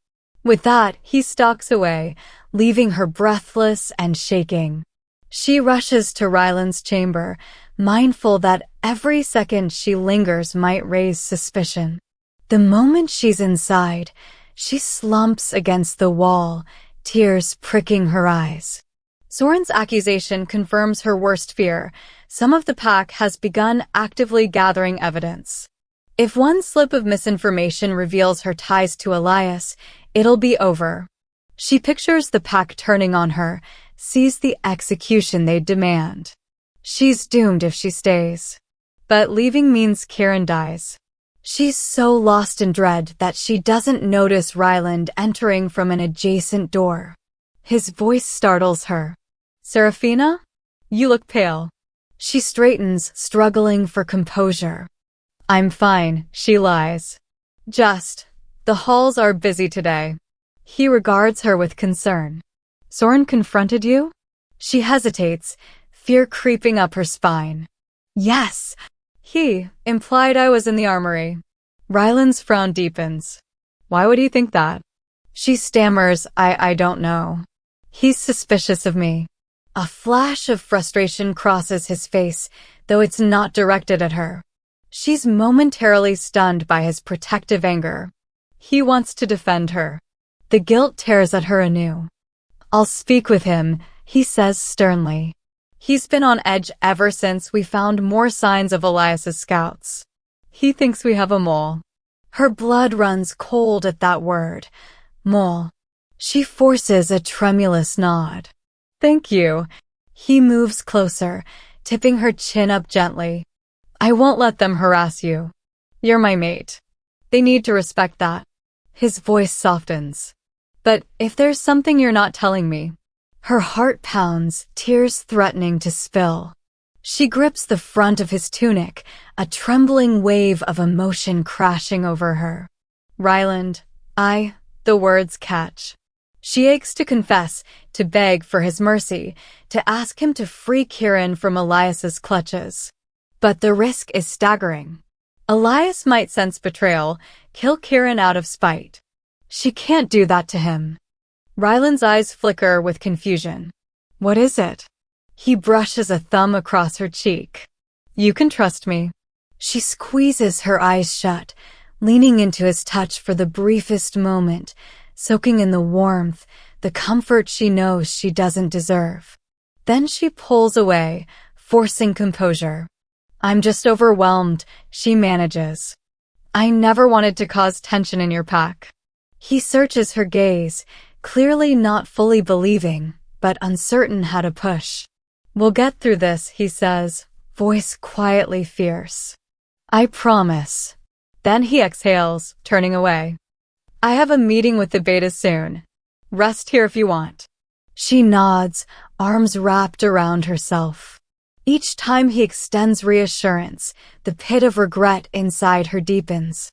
With that, he stalks away, leaving her breathless and shaking. She rushes to Ryland's chamber, mindful that every second she lingers might raise suspicion. The moment she's inside, she slumps against the wall, tears pricking her eyes. Soren's accusation confirms her worst fear. Some of the pack has begun actively gathering evidence. If one slip of misinformation reveals her ties to Elias, it'll be over. She pictures the pack turning on her, sees the execution they demand. She's doomed if she stays. But leaving means Kieran dies. She's so lost in dread that she doesn't notice Ryland entering from an adjacent door. His voice startles her. "Seraphina? You look pale." She straightens, struggling for composure. "I'm fine," she lies. The halls are busy today." He regards her with concern. "Soren confronted you?" She hesitates, fear creeping up her spine. "Yes." "He implied I was in the armory." Ryland's frown deepens. "Why would he think that?" She stammers, I don't know. "He's suspicious of me." A flash of frustration crosses his face, though it's not directed at her. She's momentarily stunned by his protective anger. He wants to defend her. The guilt tears at her anew. "I'll speak with him," he says sternly. "He's been on edge ever since we found more signs of Elias's scouts. He thinks we have a mole." Her blood runs cold at that word. Mole. She forces a tremulous nod. "Thank you." He moves closer, tipping her chin up gently. "I won't let them harass you. You're my mate. They need to respect that." His voice softens. "But if there's something you're not telling me..." Her heart pounds, tears threatening to spill. She grips the front of his tunic, a trembling wave of emotion crashing over her. "Ryland, the words catch." She aches to confess, to beg for his mercy, to ask him to free Kieran from Elias's clutches. But the risk is staggering. Elias might sense betrayal, kill Kieran out of spite. She can't do that to him. Ryland's eyes flicker with confusion. What is it? He brushes a thumb across her cheek. You can trust me. She squeezes her eyes shut, leaning into his touch for the briefest moment, soaking in the warmth, the comfort she knows she doesn't deserve. Then she pulls away, forcing composure. I'm just overwhelmed, she manages. I never wanted to cause tension in your pack. He searches her gaze, clearly not fully believing, but uncertain how to push. We'll get through this, he says, voice quietly fierce. I promise. Then he exhales, turning away. I have a meeting with the beta soon. Rest here if you want. She nods, arms wrapped around herself. Each time he extends reassurance, the pit of regret inside her deepens.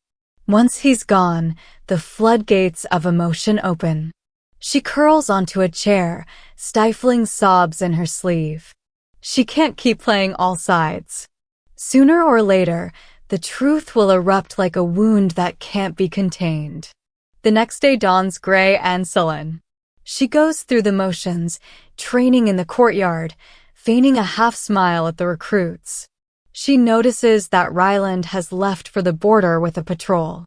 Once he's gone, the floodgates of emotion open. She curls onto a chair, stifling sobs in her sleeve. She can't keep playing all sides. Sooner or later, the truth will erupt like a wound that can't be contained. The next day dawns gray and sullen. She goes through the motions, training in the courtyard, feigning a half-smile at the recruits. She notices that Ryland has left for the border with a patrol.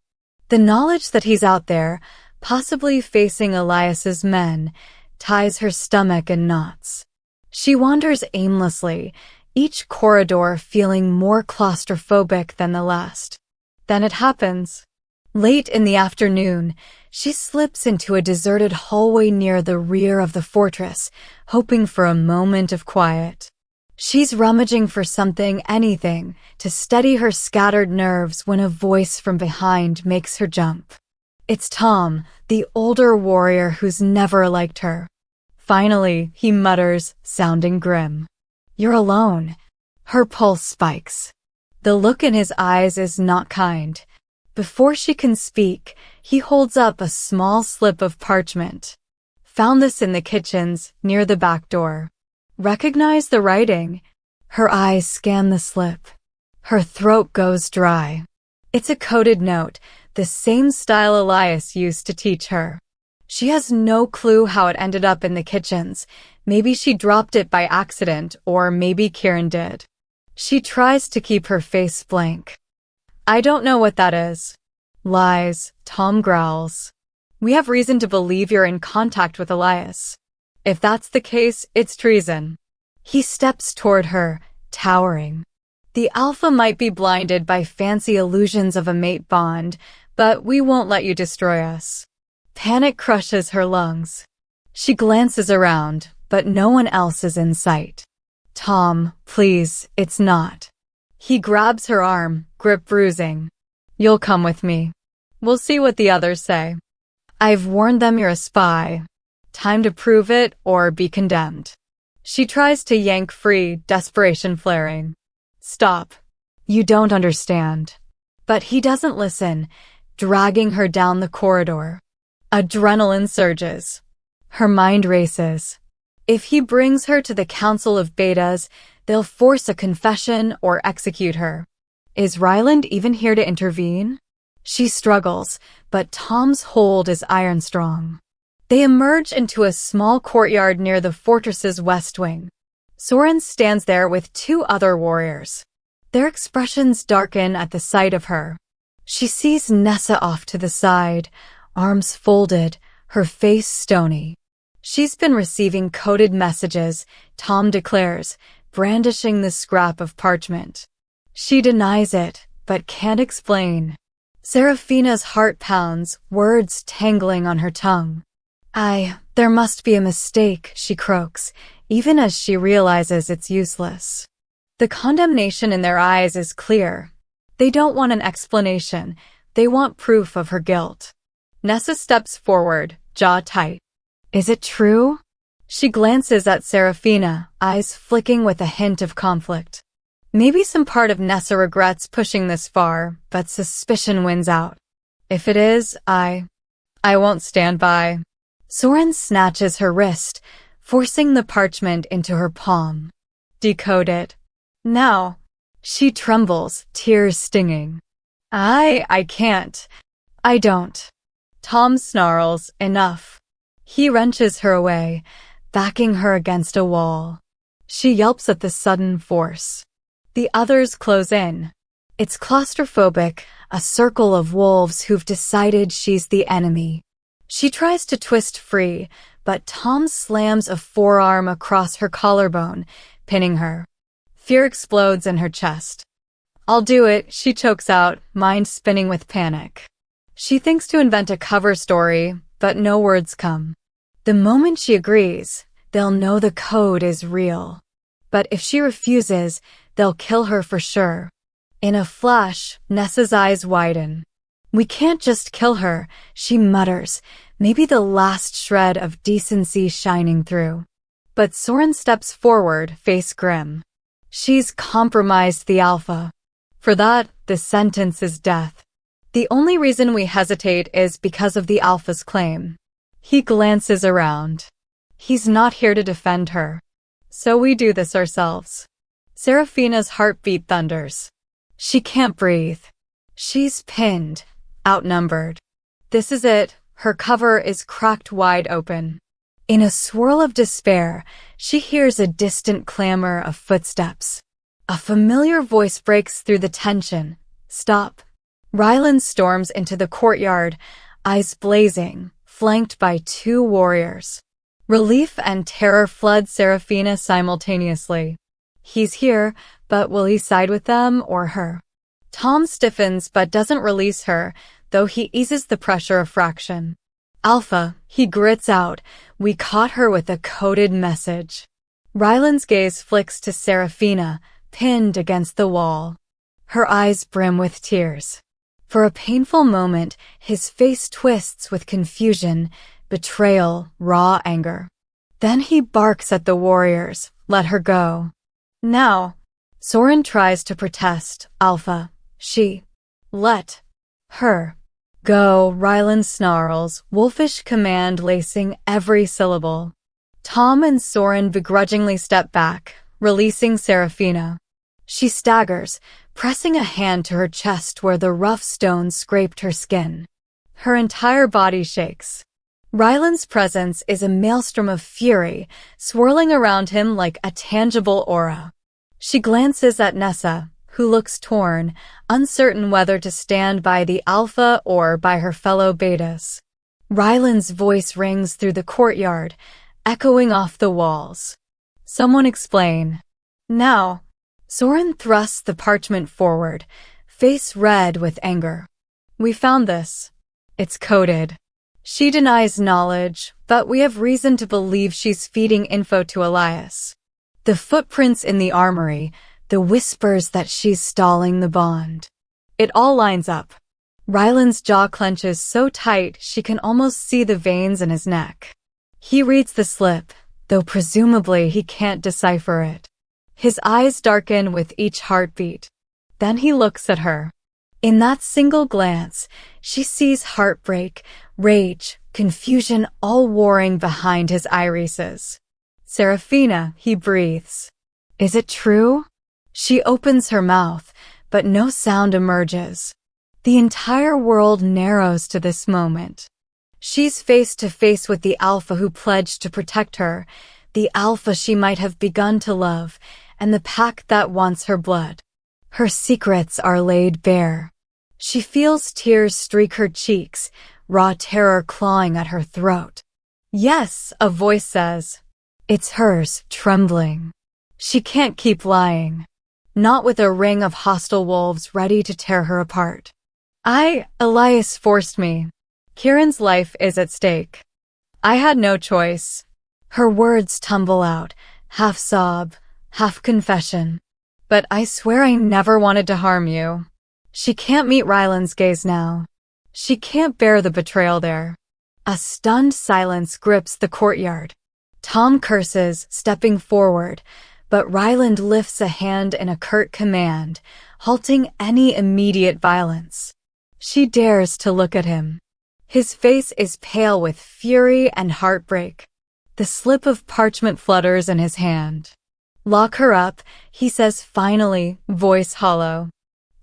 The knowledge that he's out there, possibly facing Elias's men, ties her stomach in knots. She wanders aimlessly, each corridor feeling more claustrophobic than the last. Then it happens. Late in the afternoon, she slips into a deserted hallway near the rear of the fortress, hoping for a moment of quiet. She's rummaging for something, anything, to steady her scattered nerves when a voice from behind makes her jump. It's Tom, the older warrior who's never liked her. Finally, he mutters, sounding grim. You're alone. Her pulse spikes. The look in his eyes is not kind. Before she can speak, he holds up a small slip of parchment. Found this in the kitchens, near the back door. Recognize the writing. Her eyes scan the slip. Her throat goes dry. It's a coded note, the same style Elias used to teach her. She has no clue how it ended up in the kitchens. Maybe she dropped it by accident, or maybe Kieran did. She tries to keep her face blank. I don't know what that is. Lies, Tom growls. We have reason to believe you're in contact with Elias. If that's the case, it's treason. He steps toward her, towering. The Alpha might be blinded by fancy illusions of a mate bond, but we won't let you destroy us. Panic crushes her lungs. She glances around, but no one else is in sight. Tom, please, it's not. He grabs her arm, grip bruising. You'll come with me. We'll see what the others say. I've warned them you're a spy. Time to prove it or be condemned. She tries to yank free, desperation flaring. Stop. You don't understand. But he doesn't listen, dragging her down the corridor. Adrenaline surges. Her mind races. If he brings her to the Council of Betas, they'll force a confession or execute her. Is Ryland even here to intervene? She struggles, but Tom's hold is iron strong. They emerge into a small courtyard near the fortress's west wing. Soren stands there with two other warriors. Their expressions darken at the sight of her. She sees Nessa off to the side, arms folded, her face stony. She's been receiving coded messages, Tom declares, brandishing the scrap of parchment. She denies it, but can't explain. Seraphina's heart pounds, words tangling on her tongue. There must be a mistake, she croaks, even as she realizes it's useless. The condemnation in their eyes is clear. They don't want an explanation. They want proof of her guilt. Nessa steps forward, jaw tight. Is it true? She glances at Seraphina, eyes flicking with a hint of conflict. Maybe some part of Nessa regrets pushing this far, but suspicion wins out. If it is, I won't stand by. Soren snatches her wrist, forcing the parchment into her palm. Decode it. Now. She trembles, tears stinging. I can't. I don't. Tom snarls, enough. He wrenches her away, backing her against a wall. She yelps at the sudden force. The others close in. It's claustrophobic, a circle of wolves who've decided she's the enemy. She tries to twist free, but Tom slams a forearm across her collarbone, pinning her. Fear explodes in her chest. I'll do it, she chokes out, mind spinning with panic. She thinks to invent a cover story, but no words come. The moment she agrees, they'll know the code is real. But if she refuses, they'll kill her for sure. In a flash, Nessa's eyes widen. We can't just kill her, she mutters, maybe the last shred of decency shining through. But Soren steps forward, face grim. She's compromised the Alpha. For that, the sentence is death. The only reason we hesitate is because of the Alpha's claim. He glances around. He's not here to defend her. So we do this ourselves. Seraphina's heartbeat thunders. She can't breathe. She's pinned, outnumbered. This is it. Her cover is cracked wide open. In a swirl of despair, she hears a distant clamor of footsteps. A familiar voice breaks through the tension. Stop. Ryland storms into the courtyard, eyes blazing, flanked by 2 warriors. Relief and terror flood Seraphina simultaneously. He's here, but will he side with them or her? Tom stiffens but doesn't release her, though he eases the pressure a fraction. Alpha, he grits out, we caught her with a coded message. Ryland's gaze flicks to Seraphina, pinned against the wall. Her eyes brim with tears. For a painful moment, his face twists with confusion, betrayal, raw anger. Then he barks at the warriors, let her go. Now. Soren tries to protest, Alpha. She. Let. Her. Go, Ryland snarls, wolfish command lacing every syllable. Tom and Soren begrudgingly step back, releasing Seraphina. She staggers, pressing a hand to her chest where the rough stone scraped her skin. Her entire body shakes. Ryland's presence is a maelstrom of fury, swirling around him like a tangible aura. She glances at Nessa, who looks torn, uncertain whether to stand by the Alpha or by her fellow betas. Ryland's voice rings through the courtyard, echoing off the walls. Someone explain. Now. Soren thrusts the parchment forward, face red with anger. We found this. It's coded. She denies knowledge, but we have reason to believe she's feeding info to Elias. The footprints in the armory, the whispers that she's stalling the bond. It all lines up. Ryland's jaw clenches so tight she can almost see the veins in his neck. He reads the slip, though presumably he can't decipher it. His eyes darken with each heartbeat. Then he looks at her. In that single glance, she sees heartbreak, rage, confusion all warring behind his irises. Seraphina, he breathes. Is it true? She opens her mouth, but no sound emerges. The entire world narrows to this moment. She's face to face with the Alpha who pledged to protect her, the Alpha she might have begun to love, and the pack that wants her blood. Her secrets are laid bare. She feels tears streak her cheeks, raw terror clawing at her throat. Yes, a voice says. It's hers, trembling. She can't keep lying. Not with a ring of hostile wolves ready to tear her apart. Elias forced me. Kieran's life is at stake. I had no choice. Her words tumble out, half sob, half confession. But I swear I never wanted to harm you. She can't meet Ryland's gaze now. She can't bear the betrayal there. A stunned silence grips the courtyard. Tom curses, stepping forward, but Ryland lifts a hand in a curt command, halting any immediate violence. She dares to look at him. His face is pale with fury and heartbreak. The slip of parchment flutters in his hand. "Lock her up," he says finally, voice hollow.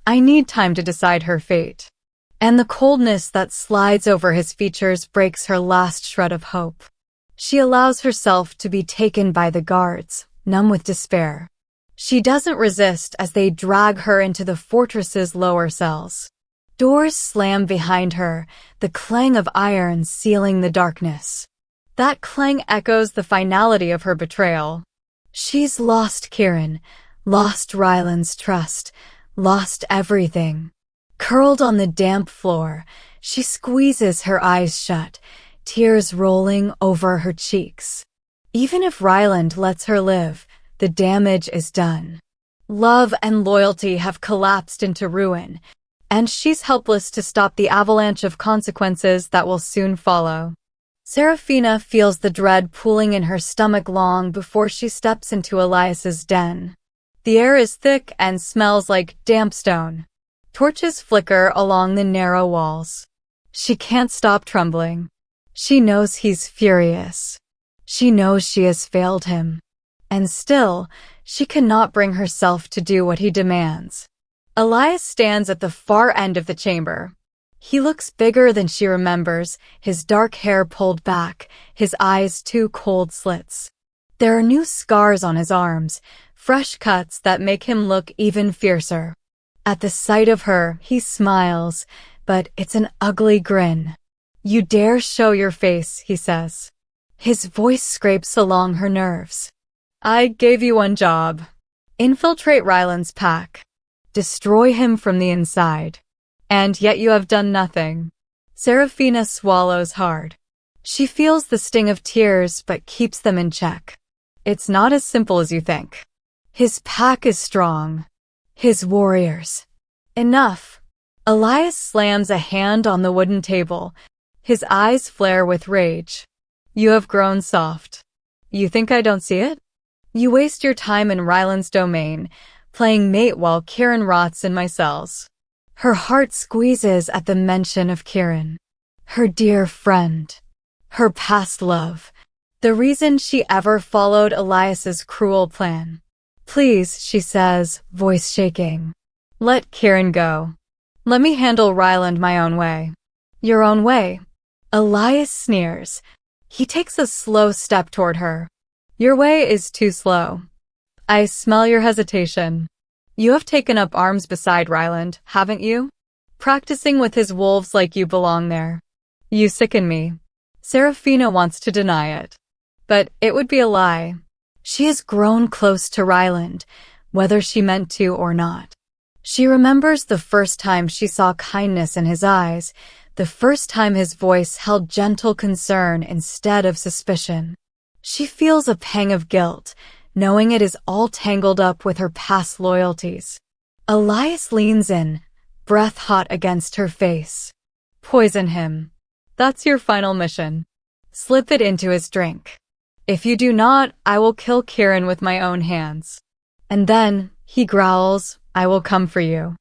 "I need time to decide her fate." And the coldness that slides over his features breaks her last shred of hope. She allows herself to be taken by the guards, numb with despair. She doesn't resist as they drag her into the fortress's lower cells. Doors slam behind her, the clang of iron sealing the darkness. That clang echoes the finality of her betrayal. She's lost Kieran, lost Ryland's trust, lost everything. Curled on the damp floor, she squeezes her eyes shut, tears rolling over her cheeks. Even if Ryland lets her live, the damage is done. Love and loyalty have collapsed into ruin, and she's helpless to stop the avalanche of consequences that will soon follow. Seraphina feels the dread pooling in her stomach long before she steps into Elias's den. The air is thick and smells like damp stone. Torches flicker along the narrow walls. She can't stop trembling. She knows he's furious. She knows she has failed him. And still, she cannot bring herself to do what he demands. Elias stands at the far end of the chamber. He looks bigger than she remembers, his dark hair pulled back, his eyes two cold slits. There are new scars on his arms, fresh cuts that make him look even fiercer. At the sight of her, he smiles, but it's an ugly grin. "You dare show your face," he says. His voice scrapes along her nerves. "I gave you one job. Infiltrate Ryland's pack. Destroy him from the inside. And yet you have done nothing." Seraphina swallows hard. She feels the sting of tears but keeps them in check. "It's not as simple as you think. His pack is strong. His warriors." "Enough." Elias slams a hand on the wooden table. His eyes flare with rage. "You have grown soft. You think I don't see it? You waste your time in Ryland's domain, playing mate while Kieran rots in my cells." Her heart squeezes at the mention of Kieran. Her dear friend. Her past love. The reason she ever followed Elias's cruel plan. "Please," she says, voice shaking. "Let Kieran go. Let me handle Ryland my own way." "Your own way?" Elias sneers. He takes a slow step toward her. "Your way is too slow. I smell your hesitation. You have taken up arms beside Ryland, haven't you? Practicing with his wolves like you belong there. You sicken me." Seraphina wants to deny it. But it would be a lie. She has grown close to Ryland, whether she meant to or not. She remembers the first time she saw kindness in his eyes, the first time his voice held gentle concern instead of suspicion. She feels a pang of guilt, knowing it is all tangled up with her past loyalties. Elias leans in, breath hot against her face. "Poison him. That's your final mission. Slip it into his drink. If you do not, I will kill Kieran with my own hands. And then," he growls, "I will come for you."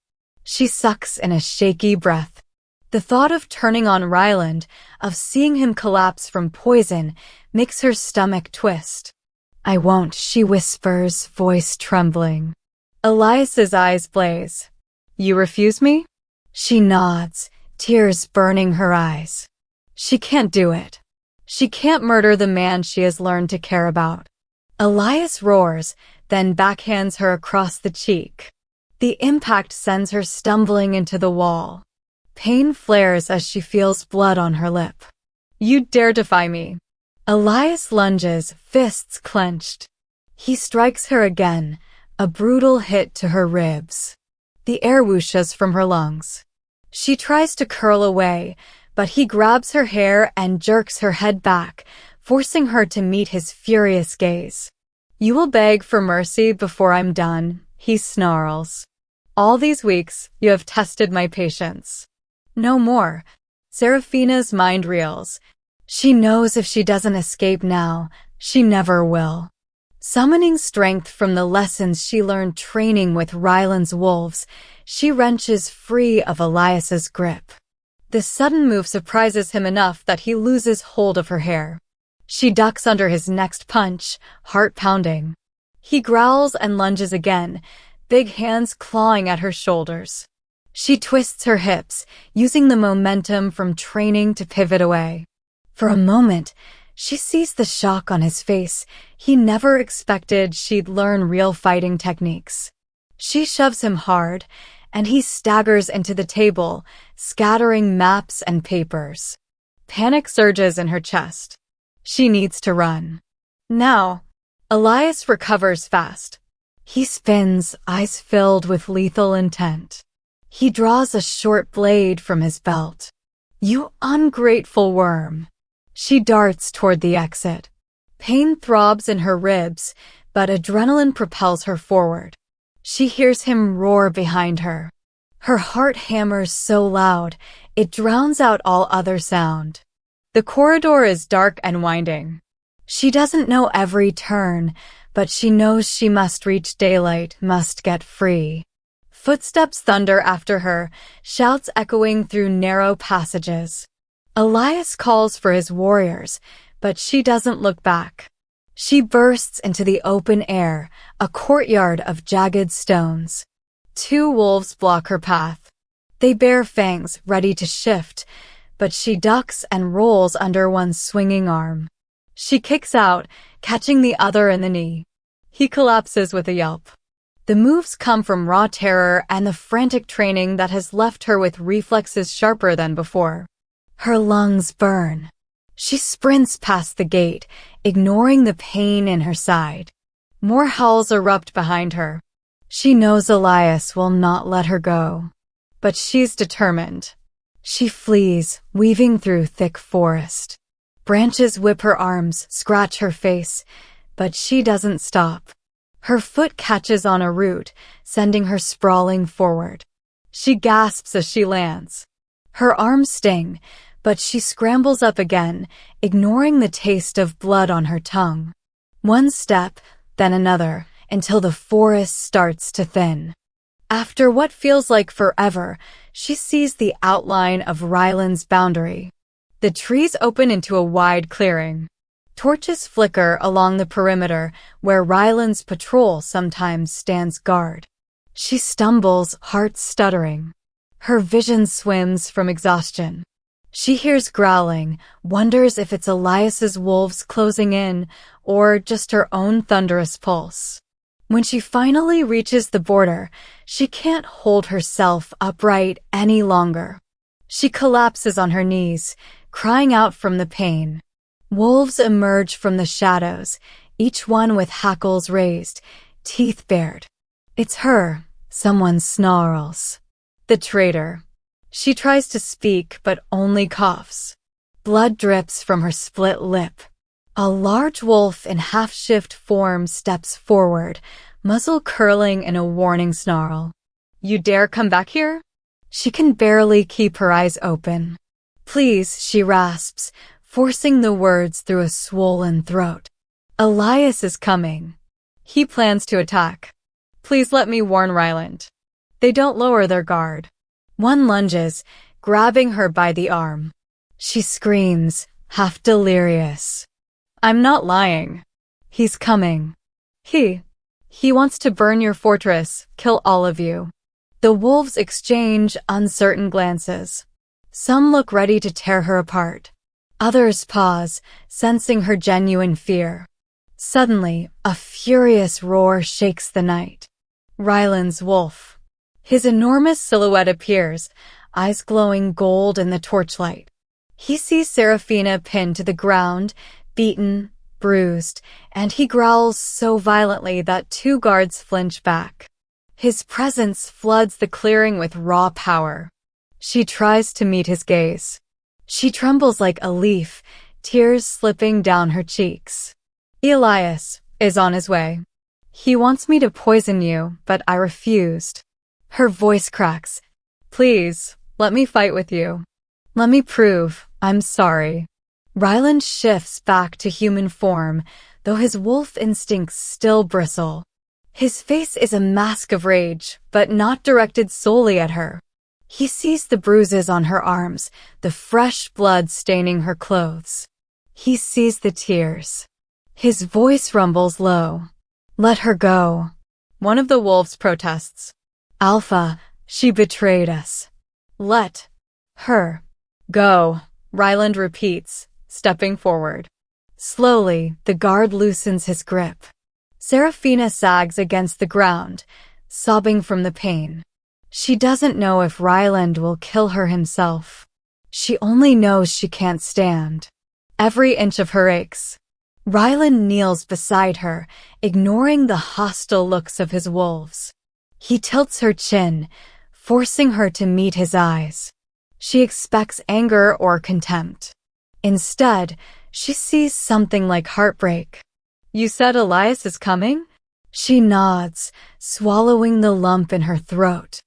She sucks in a shaky breath. The thought of turning on Ryland, of seeing him collapse from poison, makes her stomach twist. "I won't," she whispers, voice trembling. Elias's eyes blaze. "You refuse me?" She nods, tears burning her eyes. She can't do it. She can't murder the man she has learned to care about. Elias roars, then backhands her across the cheek. The impact sends her stumbling into the wall. Pain flares as she feels blood on her lip. "You dare defy me." Elias lunges, fists clenched. He strikes her again, a brutal hit to her ribs. The air whooshes from her lungs. She tries to curl away, but he grabs her hair and jerks her head back, forcing her to meet his furious gaze. "You will beg for mercy before I'm done," he snarls. "All these weeks, you have tested my patience." "No more." Seraphina's mind reels. She knows if she doesn't escape now, she never will. Summoning strength from the lessons she learned training with Ryland's wolves, she wrenches free of Elias's grip. This sudden move surprises him enough that he loses hold of her hair. She ducks under his next punch, heart pounding. He growls and lunges again, big hands clawing at her shoulders. She twists her hips, using the momentum from training to pivot away. For a moment, she sees the shock on his face. He never expected she'd learn real fighting techniques. She shoves him hard, and he staggers into the table, scattering maps and papers. Panic surges in her chest. She needs to run. Now, Elias recovers fast. He spins, eyes filled with lethal intent. He draws a short blade from his belt. "You ungrateful worm." She darts toward the exit. Pain throbs in her ribs, but adrenaline propels her forward. She hears him roar behind her. Her heart hammers so loud, it drowns out all other sound. The corridor is dark and winding. She doesn't know every turn, but she knows she must reach daylight, must get free. Footsteps thunder after her, shouts echoing through narrow passages. Elias calls for his warriors, but she doesn't look back. She bursts into the open air, a courtyard of jagged stones. 2 wolves block her path. They bare fangs, ready to shift, but she ducks and rolls under one swinging arm. She kicks out, catching the other in the knee. He collapses with a yelp. The moves come from raw terror and the frantic training that has left her with reflexes sharper than before. Her lungs burn. She sprints past the gate, ignoring the pain in her side. More howls erupt behind her. She knows Elias will not let her go. But she's determined. She flees, weaving through thick forest. Branches whip her arms, scratch her face, but she doesn't stop. Her foot catches on a root, sending her sprawling forward. She gasps as she lands. Her arms sting, but she scrambles up again, ignoring the taste of blood on her tongue. One step, then another, until the forest starts to thin. After what feels like forever, she sees the outline of Ryland's boundary. The trees open into a wide clearing. Torches flicker along the perimeter where Ryland's patrol sometimes stands guard. She stumbles, heart stuttering. Her vision swims from exhaustion. She hears growling, wonders if it's Elias's wolves closing in or just her own thunderous pulse. When she finally reaches the border, she can't hold herself upright any longer. She collapses on her knees, crying out from the pain. Wolves emerge from the shadows, each one with hackles raised, teeth bared. "It's her," someone snarls. "The traitor." She tries to speak, but only coughs. Blood drips from her split lip. A large wolf in half-shift form steps forward, muzzle curling in a warning snarl. "You dare come back here?" She can barely keep her eyes open. "Please," she rasps, forcing the words through a swollen throat. "Elias is coming. He plans to attack. Please let me warn Ryland." They don't lower their guard. One lunges, grabbing her by the arm. She screams, half delirious. "I'm not lying. He's coming. He wants to burn your fortress, kill all of you." The wolves exchange uncertain glances. Some look ready to tear her apart. Others pause, sensing her genuine fear. Suddenly, a furious roar shakes the night. Ryland's wolf. His enormous silhouette appears, eyes glowing gold in the torchlight. He sees Seraphina pinned to the ground, beaten, bruised, and he growls so violently that 2 guards flinch back. His presence floods the clearing with raw power. She tries to meet his gaze. She trembles like a leaf, tears slipping down her cheeks. "Elias is on his way. He wants me to poison you, but I refused." Her voice cracks. "Please, let me fight with you. Let me prove I'm sorry." Ryland shifts back to human form, though his wolf instincts still bristle. His face is a mask of rage, but not directed solely at her. He sees the bruises on her arms, the fresh blood staining her clothes. He sees the tears. His voice rumbles low. Let her go. One of the wolves protests. Alpha, she betrayed us. Let her go, Ryland repeats, stepping forward. Slowly, the guard loosens his grip. Seraphina sags against the ground, sobbing from the pain. She doesn't know if Ryland will kill her himself. She only knows she can't stand. Every inch of her aches. Ryland kneels beside her, ignoring the hostile looks of his wolves. He tilts her chin, forcing her to meet his eyes. She expects anger or contempt. Instead, she sees something like heartbreak. You said Elias is coming? She nods, swallowing the lump in her throat.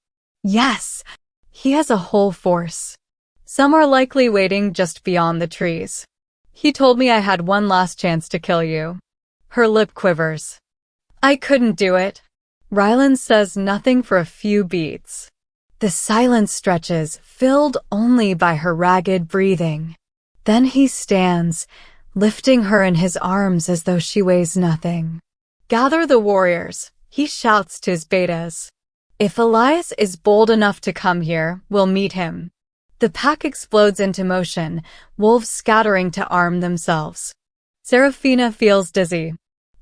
Yes, he has a whole force. Some are likely waiting just beyond the trees. He told me I had one last chance to kill you. Her lip quivers. I couldn't do it. Ryland says nothing for a few beats. The silence stretches, filled only by her ragged breathing. Then he stands, lifting her in his arms as though she weighs nothing. Gather the warriors, he shouts to his betas. If Elias is bold enough to come here, we'll meet him. The pack explodes into motion, wolves scattering to arm themselves. Seraphina feels dizzy.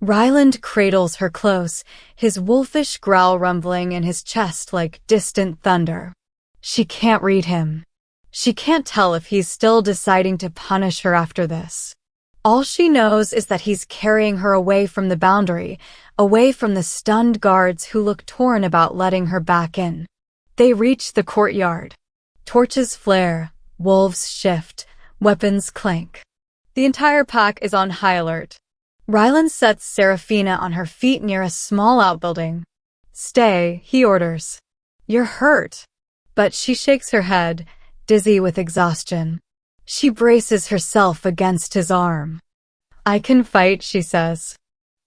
Ryland cradles her close, his wolfish growl rumbling in his chest like distant thunder. She can't read him. She can't tell if he's still deciding to punish her after this. All she knows is that he's carrying her away from the boundary, away from the stunned guards who look torn about letting her back in. They reach the courtyard. Torches flare, wolves shift, weapons clank. The entire pack is on high alert. Ryland sets Seraphina on her feet near a small outbuilding. Stay, he orders. You're hurt. But she shakes her head, dizzy with exhaustion. She braces herself against his arm. I can fight, she says.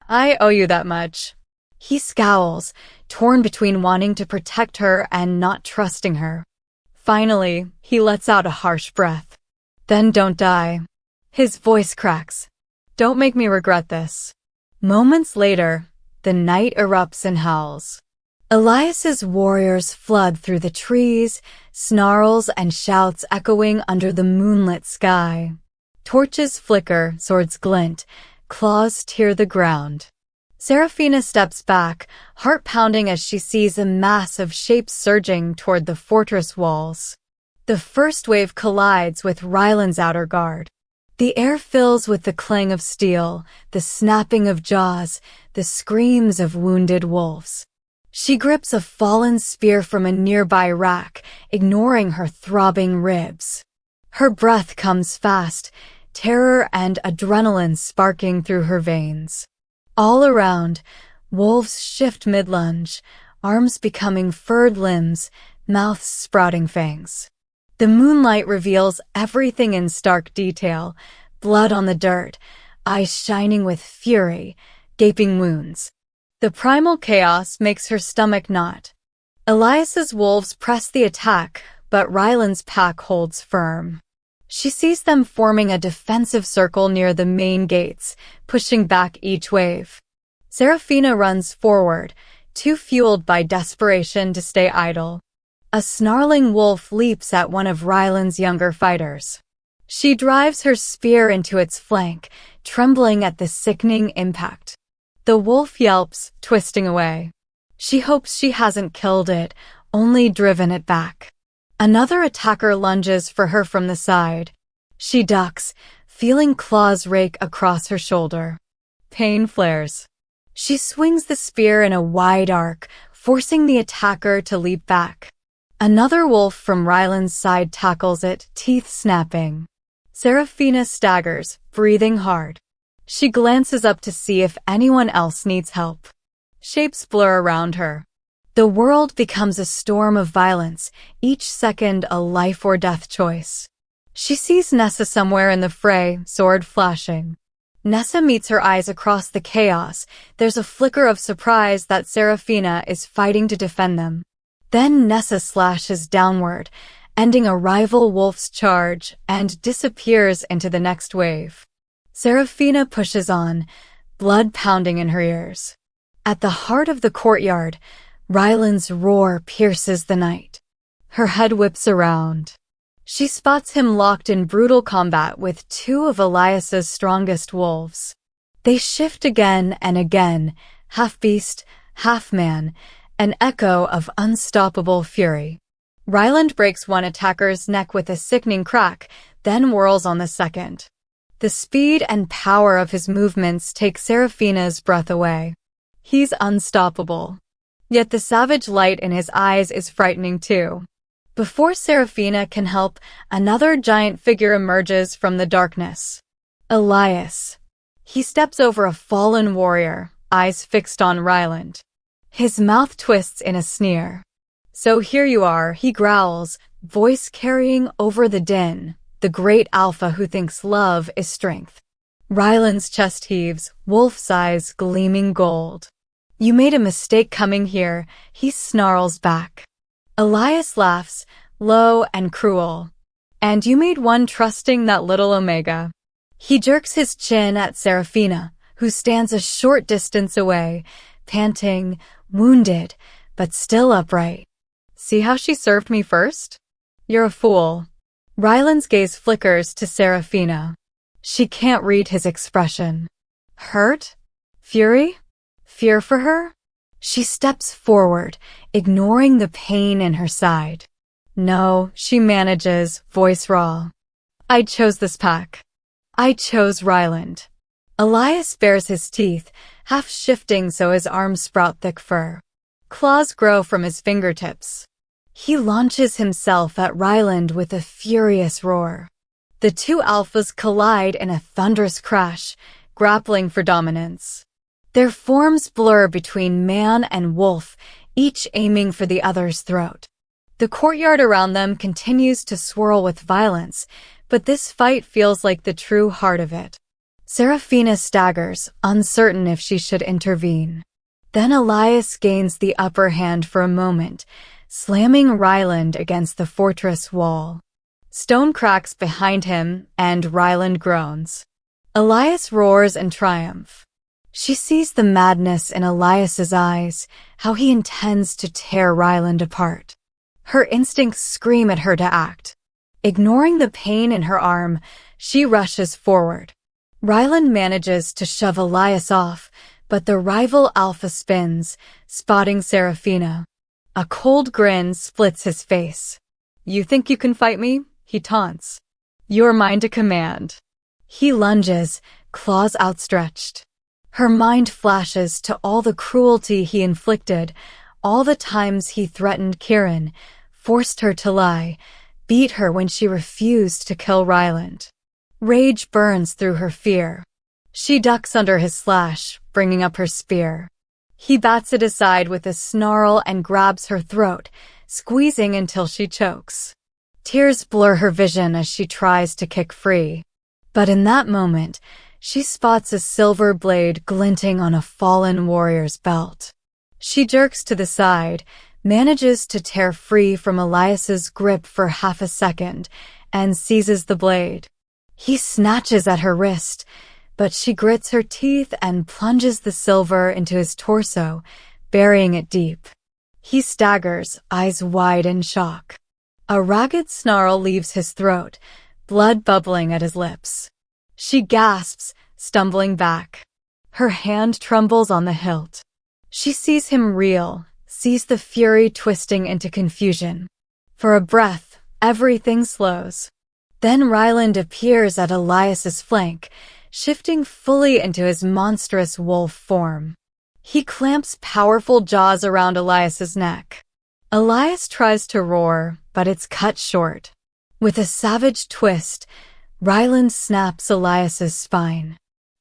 I owe you that much. He scowls, torn between wanting to protect her and not trusting her. Finally, he lets out a harsh breath. Then don't die. His voice cracks. Don't make me regret this. Moments later, the night erupts in howls. Elias's warriors flood through the trees, snarls and shouts echoing under the moonlit sky. Torches flicker, swords glint, claws tear the ground. Seraphina steps back, heart pounding as she sees a mass of shapes surging toward the fortress walls. The first wave collides with Ryland's outer guard. The air fills with the clang of steel, the snapping of jaws, the screams of wounded wolves. She grips a fallen spear from a nearby rack, ignoring her throbbing ribs. Her breath comes fast, terror and adrenaline sparking through her veins. All around, wolves shift mid-lunge, arms becoming furred limbs, mouths sprouting fangs. The moonlight reveals everything in stark detail, blood on the dirt, eyes shining with fury, gaping wounds. The primal chaos makes her stomach knot. Elias's wolves press the attack, but Ryland's pack holds firm. She sees them forming a defensive circle near the main gates, pushing back each wave. Seraphina runs forward, too fueled by desperation to stay idle. A snarling wolf leaps at one of Ryland's younger fighters. She drives her spear into its flank, trembling at the sickening impact. The wolf yelps, twisting away. She hopes she hasn't killed it, only driven it back. Another attacker lunges for her from the side. She ducks, feeling claws rake across her shoulder. Pain flares. She swings the spear in a wide arc, forcing the attacker to leap back. Another wolf from Ryland's side tackles it, teeth snapping. Seraphina staggers, breathing hard. She glances up to see if anyone else needs help. Shapes blur around her. The world becomes a storm of violence, each second a life or death choice. She sees Nessa somewhere in the fray, sword flashing. Nessa meets her eyes across the chaos. There's a flicker of surprise that Seraphina is fighting to defend them. Then Nessa slashes downward, ending a rival wolf's charge, and disappears into the next wave. Seraphina pushes on, blood pounding in her ears. At the heart of the courtyard, Ryland's roar pierces the night. Her head whips around. She spots him locked in brutal combat with two of Elias's strongest wolves. They shift again and again, half beast, half man, an echo of unstoppable fury. Ryland breaks one attacker's neck with a sickening crack, then whirls on the second. The speed and power of his movements take Seraphina's breath away. He's unstoppable. Yet the savage light in his eyes is frightening too. Before Seraphina can help, another giant figure emerges from the darkness. Elias. He steps over a fallen warrior, eyes fixed on Ryland. His mouth twists in a sneer. "So here you are," he growls, voice carrying over the din, the great alpha who thinks love is strength. Ryland's chest heaves, wolf's eyes gleaming gold. "You made a mistake coming here," he snarls back. Elias laughs, low and cruel. "And you made one trusting that little Omega." He jerks his chin at Seraphina, who stands a short distance away, panting, wounded, but still upright. "See how she served me first? You're a fool." Ryland's gaze flickers to Seraphina. She can't read his expression. Hurt? Fury? Fear for her? She steps forward, ignoring the pain in her side. "No," she manages, voice raw. "I chose this pack. I chose Ryland." Elias bares his teeth, half shifting so his arms sprout thick fur. Claws grow from his fingertips. He launches himself at Ryland with a furious roar. The two alphas collide in a thunderous crash, grappling for dominance. Their forms blur between man and wolf, each aiming for the other's throat. The courtyard around them continues to swirl with violence, but this fight feels like the true heart of it. Seraphina staggers, uncertain if she should intervene. Then Elias gains the upper hand for a moment, slamming Ryland against the fortress wall. Stone cracks behind him, and Ryland groans. Elias roars in triumph. She sees the madness in Elias's eyes, how he intends to tear Ryland apart. Her instincts scream at her to act. Ignoring the pain in her arm, she rushes forward. Ryland manages to shove Elias off, but the rival alpha spins, spotting Seraphina. A cold grin splits his face. "You think you can fight me?" he taunts. "You're mine to command." He lunges, claws outstretched. Her mind flashes to all the cruelty he inflicted, all the times he threatened Kieran, forced her to lie, beat her when she refused to kill Ryland. Rage burns through her fear. She ducks under his slash, bringing up her spear. He bats it aside with a snarl and grabs her throat, squeezing until she chokes. Tears blur her vision as she tries to kick free. But in that moment, she spots a silver blade glinting on a fallen warrior's belt. She jerks to the side, manages to tear free from Elias's grip for half a second, and seizes the blade. He snatches at her wrist, but she grits her teeth and plunges the silver into his torso, burying it deep. He staggers, eyes wide in shock. A ragged snarl leaves his throat, blood bubbling at his lips. She gasps, stumbling back. Her hand trembles on the hilt. She sees him reel, sees the fury twisting into confusion. For a breath, everything slows. Then Ryland appears at Elias's flank, shifting fully into his monstrous wolf form. He clamps powerful jaws around Elias's neck. Elias tries to roar, but it's cut short. With a savage twist, Ryland snaps Elias's spine.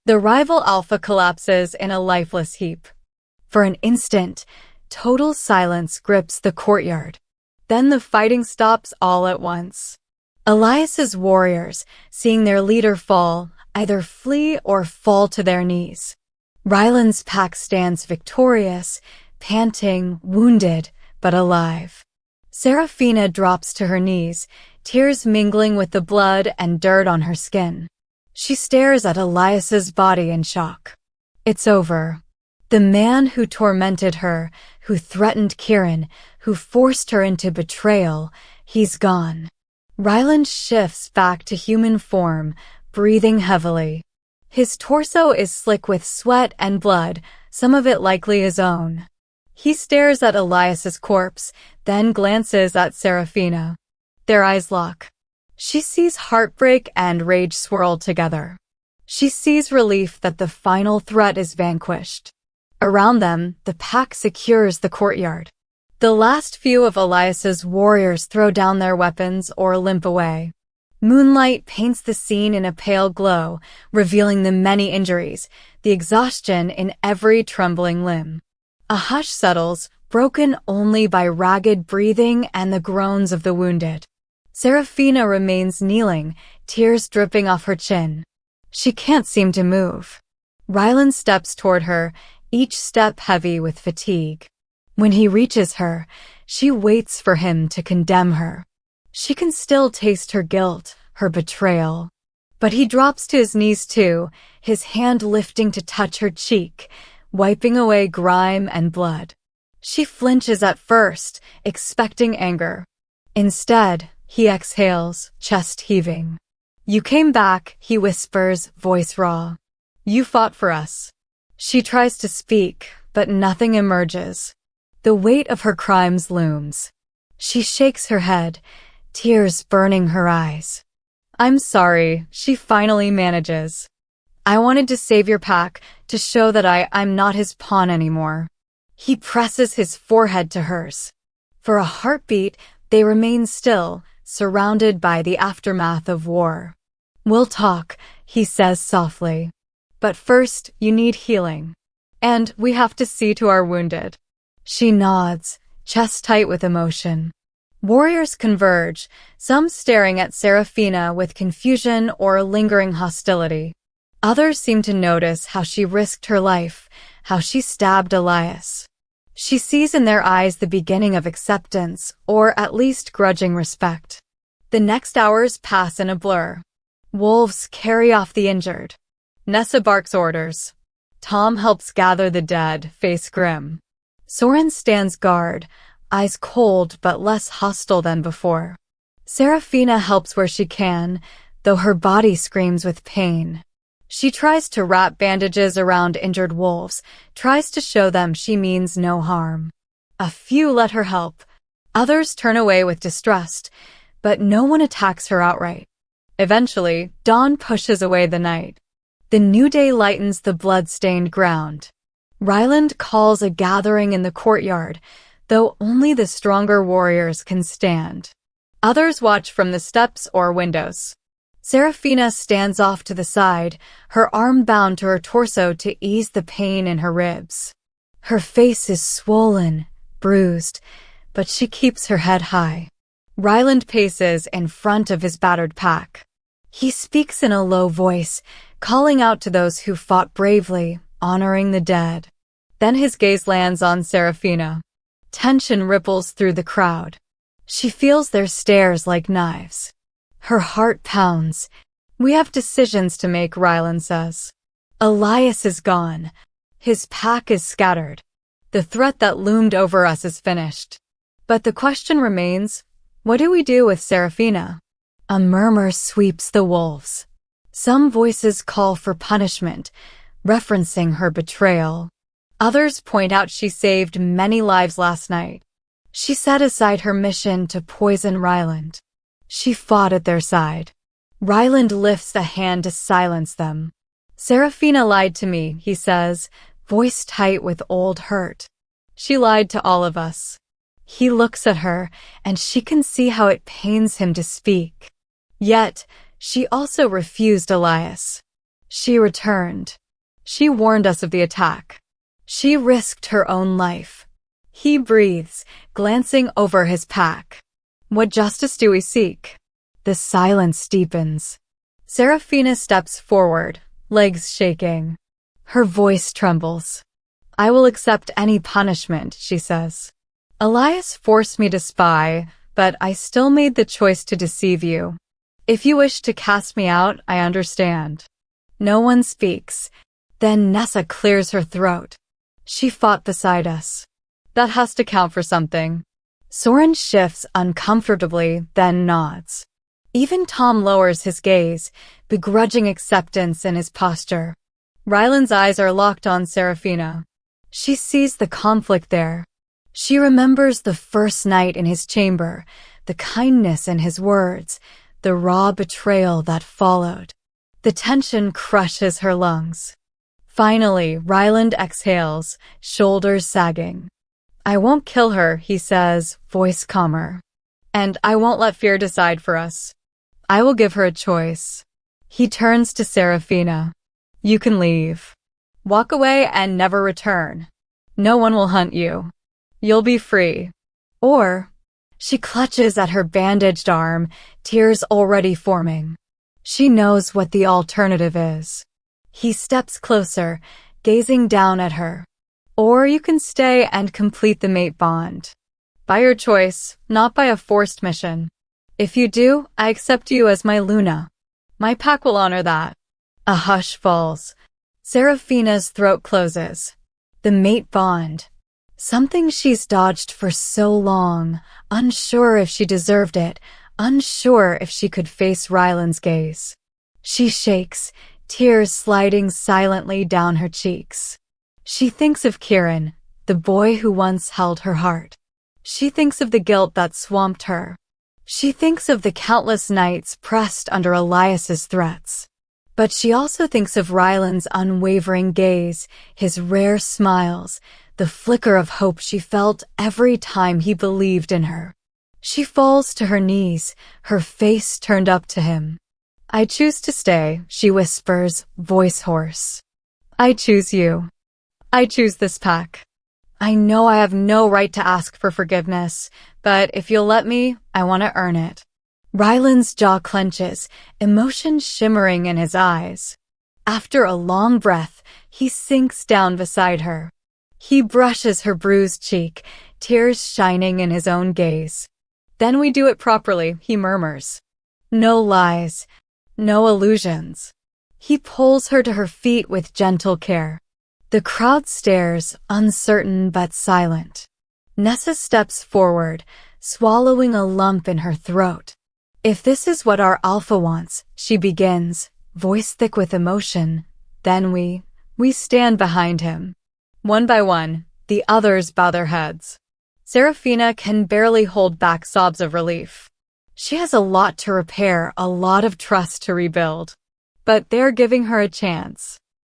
The rival alpha collapses in a lifeless heap. For an instant, total silence grips the courtyard. Then the fighting stops all at once. Elias's warriors, seeing their leader fall, either flee or fall to their knees. Ryland's pack stands victorious, panting, wounded, but alive. Seraphina drops to her knees, tears mingling with the blood and dirt on her skin. She stares at Elias's body in shock. It's over. The man who tormented her, who threatened Kieran, who forced her into betrayal, he's gone. Ryland shifts back to human form, breathing heavily. His torso is slick with sweat and blood, some of it likely his own. He stares at Elias's corpse, then glances at Seraphina. Their eyes lock. She sees heartbreak and rage swirl together. She sees relief that the final threat is vanquished. Around them, the pack secures the courtyard. The last few of Elias's warriors throw down their weapons or limp away. Moonlight paints the scene in a pale glow, revealing the many injuries, the exhaustion in every trembling limb. A hush settles, broken only by ragged breathing and the groans of the wounded. Seraphina remains kneeling, tears dripping off her chin. She can't seem to move. Ryland steps toward her, each step heavy with fatigue. When he reaches her, she waits for him to condemn her. She can still taste her guilt, her betrayal. But he drops to his knees too, his hand lifting to touch her cheek, wiping away grime and blood. She flinches at first, expecting anger. Instead, he exhales, chest heaving. You came back, he whispers, voice raw. You fought for us. She tries to speak, but nothing emerges. The weight of her crimes looms. She shakes her head, tears burning her eyes. I'm sorry, she finally manages. I wanted to save your pack, to show that I'm not his pawn anymore. He presses his forehead to hers. For a heartbeat, they remain still, surrounded by the aftermath of war. We'll talk, he says softly. But first, you need healing. And we have to see to our wounded. She nods, chest tight with emotion. Warriors converge, some staring at Seraphina with confusion or lingering hostility. Others seem to notice how she risked her life, how she stabbed Elias. She sees in their eyes the beginning of acceptance, or at least grudging respect. The next hours pass in a blur. Wolves carry off the injured. Nessa barks orders. Tom helps gather the dead, face grim. Soren stands guard, eyes cold but less hostile than before. Seraphina helps where she can, though her body screams with pain. She tries to wrap bandages around injured wolves, tries to show them she means no harm. A few let her help. Others turn away with distrust, but no one attacks her outright. Eventually, dawn pushes away the night. The new day lightens the blood-stained ground. Ryland calls a gathering in the courtyard, though only the stronger warriors can stand. Others watch from the steps or windows. Seraphina stands off to the side, her arm bound to her torso to ease the pain in her ribs. Her face is swollen, bruised, but she keeps her head high. Ryland paces in front of his battered pack. He speaks in a low voice, calling out to those who fought bravely, honoring the dead. Then his gaze lands on Seraphina. Tension ripples through the crowd. She feels their stares like knives. Her heart pounds. We have decisions to make, Ryland says. Elias is gone. His pack is scattered. The threat that loomed over us is finished. But the question remains, what do we do with Seraphina? A murmur sweeps the wolves. Some voices call for punishment, referencing her betrayal. Others point out she saved many lives last night. She set aside her mission to poison Ryland. She fought at their side. Ryland lifts a hand to silence them. Seraphina lied to me, he says, voice tight with old hurt. She lied to all of us. He looks at her, and she can see how it pains him to speak. Yet, she also refused Elias. She returned. She warned us of the attack. She risked her own life. He breathes, glancing over his pack. What justice do we seek? The silence deepens. Seraphina steps forward, legs shaking. Her voice trembles. I will accept any punishment, she says. Elias forced me to spy, but I still made the choice to deceive you. If you wish to cast me out, I understand. No one speaks. Then Nessa clears her throat. She fought beside us. That has to count for something. Soren shifts uncomfortably, then nods. Even Tom lowers his gaze, begrudging acceptance in his posture. Ryland's eyes are locked on Seraphina. She sees the conflict there. She remembers the first night in his chamber, the kindness in his words, the raw betrayal that followed. The tension crushes her lungs. Finally, Ryland exhales, shoulders sagging. I won't kill her, he says, voice calmer. And I won't let fear decide for us. I will give her a choice. He turns to Seraphina. You can leave. Walk away and never return. No one will hunt you. You'll be free. Or, she clutches at her bandaged arm, tears already forming. She knows what the alternative is. He steps closer, gazing down at her. Or you can stay and complete the mate bond. By your choice, not by a forced mission. If you do, I accept you as my Luna. My pack will honor that. A hush falls. Seraphina's throat closes. The mate bond. Something she's dodged for so long, unsure if she deserved it, unsure if she could face Ryland's gaze. She shakes, tears sliding silently down her cheeks. She thinks of Kieran, the boy who once held her heart. She thinks of the guilt that swamped her. She thinks of the countless nights pressed under Elias's threats. But she also thinks of Ryland's unwavering gaze, his rare smiles, the flicker of hope she felt every time he believed in her. She falls to her knees, her face turned up to him. I choose to stay, she whispers, voice hoarse. I choose you. I choose this pack. I know I have no right to ask for forgiveness, but if you'll let me, I want to earn it. Ryland's jaw clenches, emotion shimmering in his eyes. After a long breath, he sinks down beside her. He brushes her bruised cheek, tears shining in his own gaze. Then we do it properly, he murmurs. No lies, no illusions. He pulls her to her feet with gentle care. The crowd stares, uncertain but silent. Nessa steps forward, swallowing a lump in her throat. If this is what our Alpha wants, she begins, voice thick with emotion, then we stand behind him. One by one, the others bow their heads. Seraphina can barely hold back sobs of relief. She has a lot to repair, a lot of trust to rebuild. But they're giving her a chance.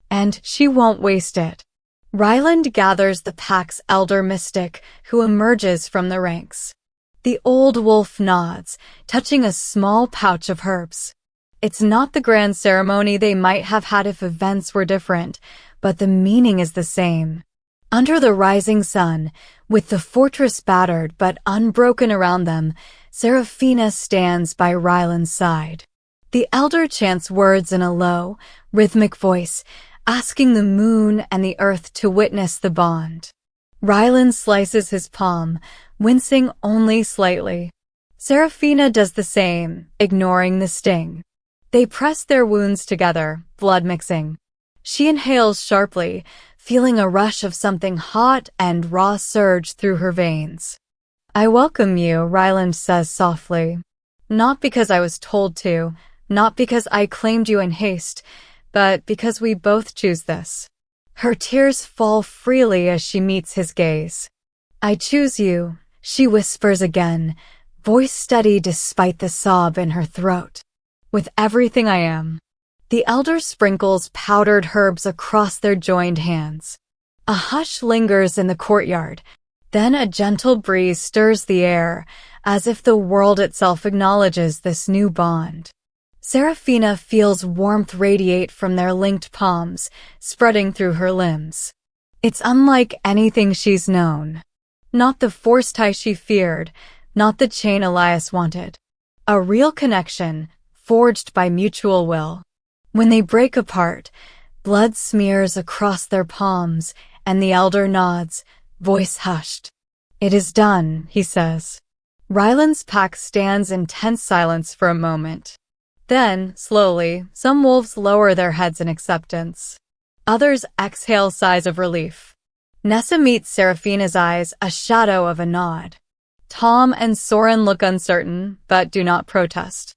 And she won't waste it. Ryland gathers the pack's elder mystic, who emerges from the ranks. The old wolf nods, touching a small pouch of herbs. It's not the grand ceremony they might have had if events were different, but the meaning is the same. Under the rising sun, with the fortress battered but unbroken around them, Seraphina stands by Ryland's side. The elder chants words in a low, rhythmic voice, asking the moon and the earth to witness the bond. Ryland slices his palm, wincing only slightly. Seraphina does the same, ignoring the sting. They press their wounds together, blood mixing. She inhales sharply, feeling a rush of something hot and raw surge through her veins. I welcome you, Ryland says softly. Not because I was told to, not because I claimed you in haste, but because we both choose this. Her tears fall freely as she meets his gaze. I choose you, she whispers again, voice steady despite the sob in her throat. With everything I am. The elder sprinkles powdered herbs across their joined hands. A hush lingers in the courtyard. Then a gentle breeze stirs the air, as if the world itself acknowledges this new bond. Seraphina feels warmth radiate from their linked palms, spreading through her limbs. It's unlike anything she's known. Not the force tie she feared, not the chain Elias wanted. A real connection, forged by mutual will. When they break apart, blood smears across their palms, and the elder nods, voice hushed. It is done, he says. Ryland's pack stands in tense silence for a moment. Then, slowly, some wolves lower their heads in acceptance. Others exhale sighs of relief. Nessa meets Seraphina's eyes, a shadow of a nod. Tom and Soren look uncertain, but do not protest.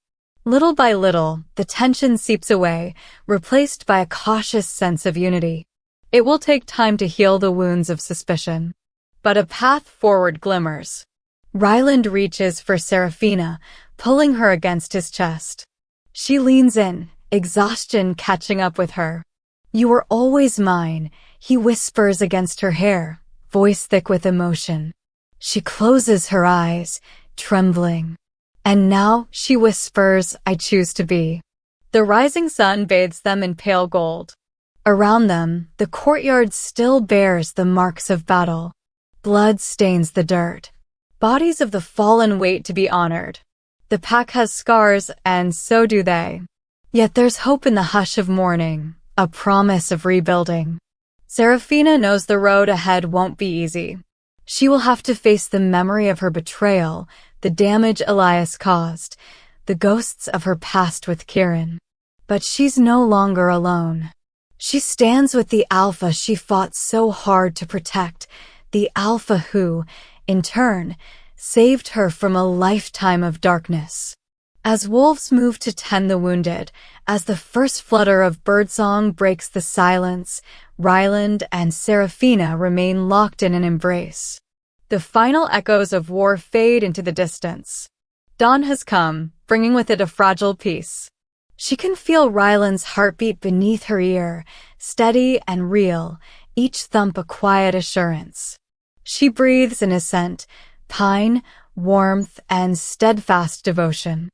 Little by little, the tension seeps away, replaced by a cautious sense of unity. It will take time to heal the wounds of suspicion. But a path forward glimmers. Ryland reaches for Seraphina, pulling her against his chest. She leans in, exhaustion catching up with her. "You were always mine," he whispers against her hair, voice thick with emotion. She closes her eyes, trembling. "And now," she whispers, "I choose to be." The rising sun bathes them in pale gold. Around them, the courtyard still bears the marks of battle. Blood stains the dirt. Bodies of the fallen wait to be honored. The pack has scars, and so do they. Yet there's hope in the hush of mourning, a promise of rebuilding. Seraphina knows the road ahead won't be easy. She will have to face the memory of her betrayal, the damage Elias caused, the ghosts of her past with Kieran. But she's no longer alone. She stands with the Alpha she fought so hard to protect, the Alpha who, in turn, saved her from a lifetime of darkness. As wolves move to tend the wounded, as the first flutter of birdsong breaks the silence, Ryland and Seraphina remain locked in an embrace. The final echoes of war fade into the distance. Dawn has come, bringing with it a fragile peace. She can feel Ryland's heartbeat beneath her ear, steady and real, each thump a quiet assurance. She breathes in assent, pine, warmth, and steadfast devotion.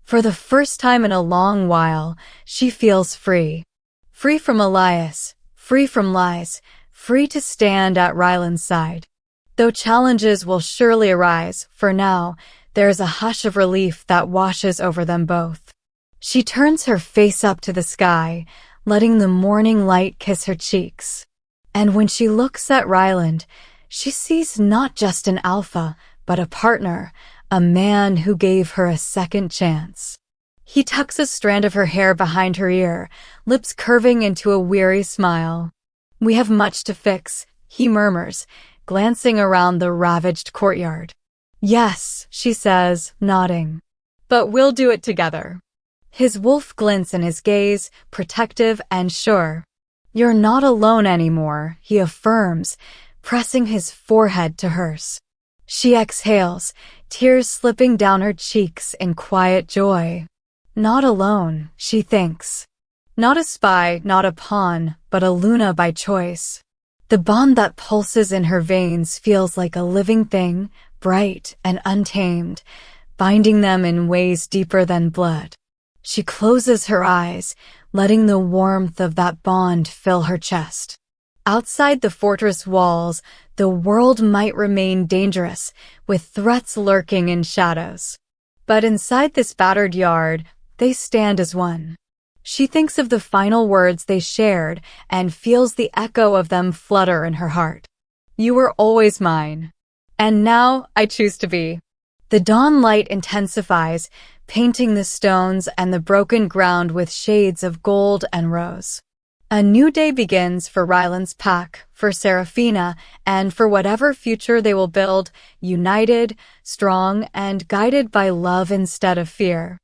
For the first time in a long while, she feels free. Free from Elias, free from lies, free to stand at Ryland's side. Though challenges will surely arise, for now, there is a hush of relief that washes over them both. She turns her face up to the sky, letting the morning light kiss her cheeks. And when she looks at Ryland, she sees not just an Alpha, but a partner, a man who gave her a second chance. He tucks a strand of her hair behind her ear, lips curving into a weary smile. "We have much to fix," he murmurs, glancing around the ravaged courtyard. "Yes," she says, nodding. "But we'll do it together." His wolf glints in his gaze, protective and sure. "You're not alone anymore," he affirms, pressing his forehead to hers. She exhales, tears slipping down her cheeks in quiet joy. Not alone, she thinks. Not a spy, not a pawn, but a Luna by choice. The bond that pulses in her veins feels like a living thing, bright and untamed, binding them in ways deeper than blood. She closes her eyes, letting the warmth of that bond fill her chest. Outside the fortress walls, the world might remain dangerous, with threats lurking in shadows. But inside this battered yard, they stand as one. She thinks of the final words they shared and feels the echo of them flutter in her heart. "You were always mine. And now I choose to be." The dawn light intensifies, painting the stones and the broken ground with shades of gold and rose. A new day begins for Ryland's pack, for Seraphina, and for whatever future they will build, united, strong, and guided by love instead of fear.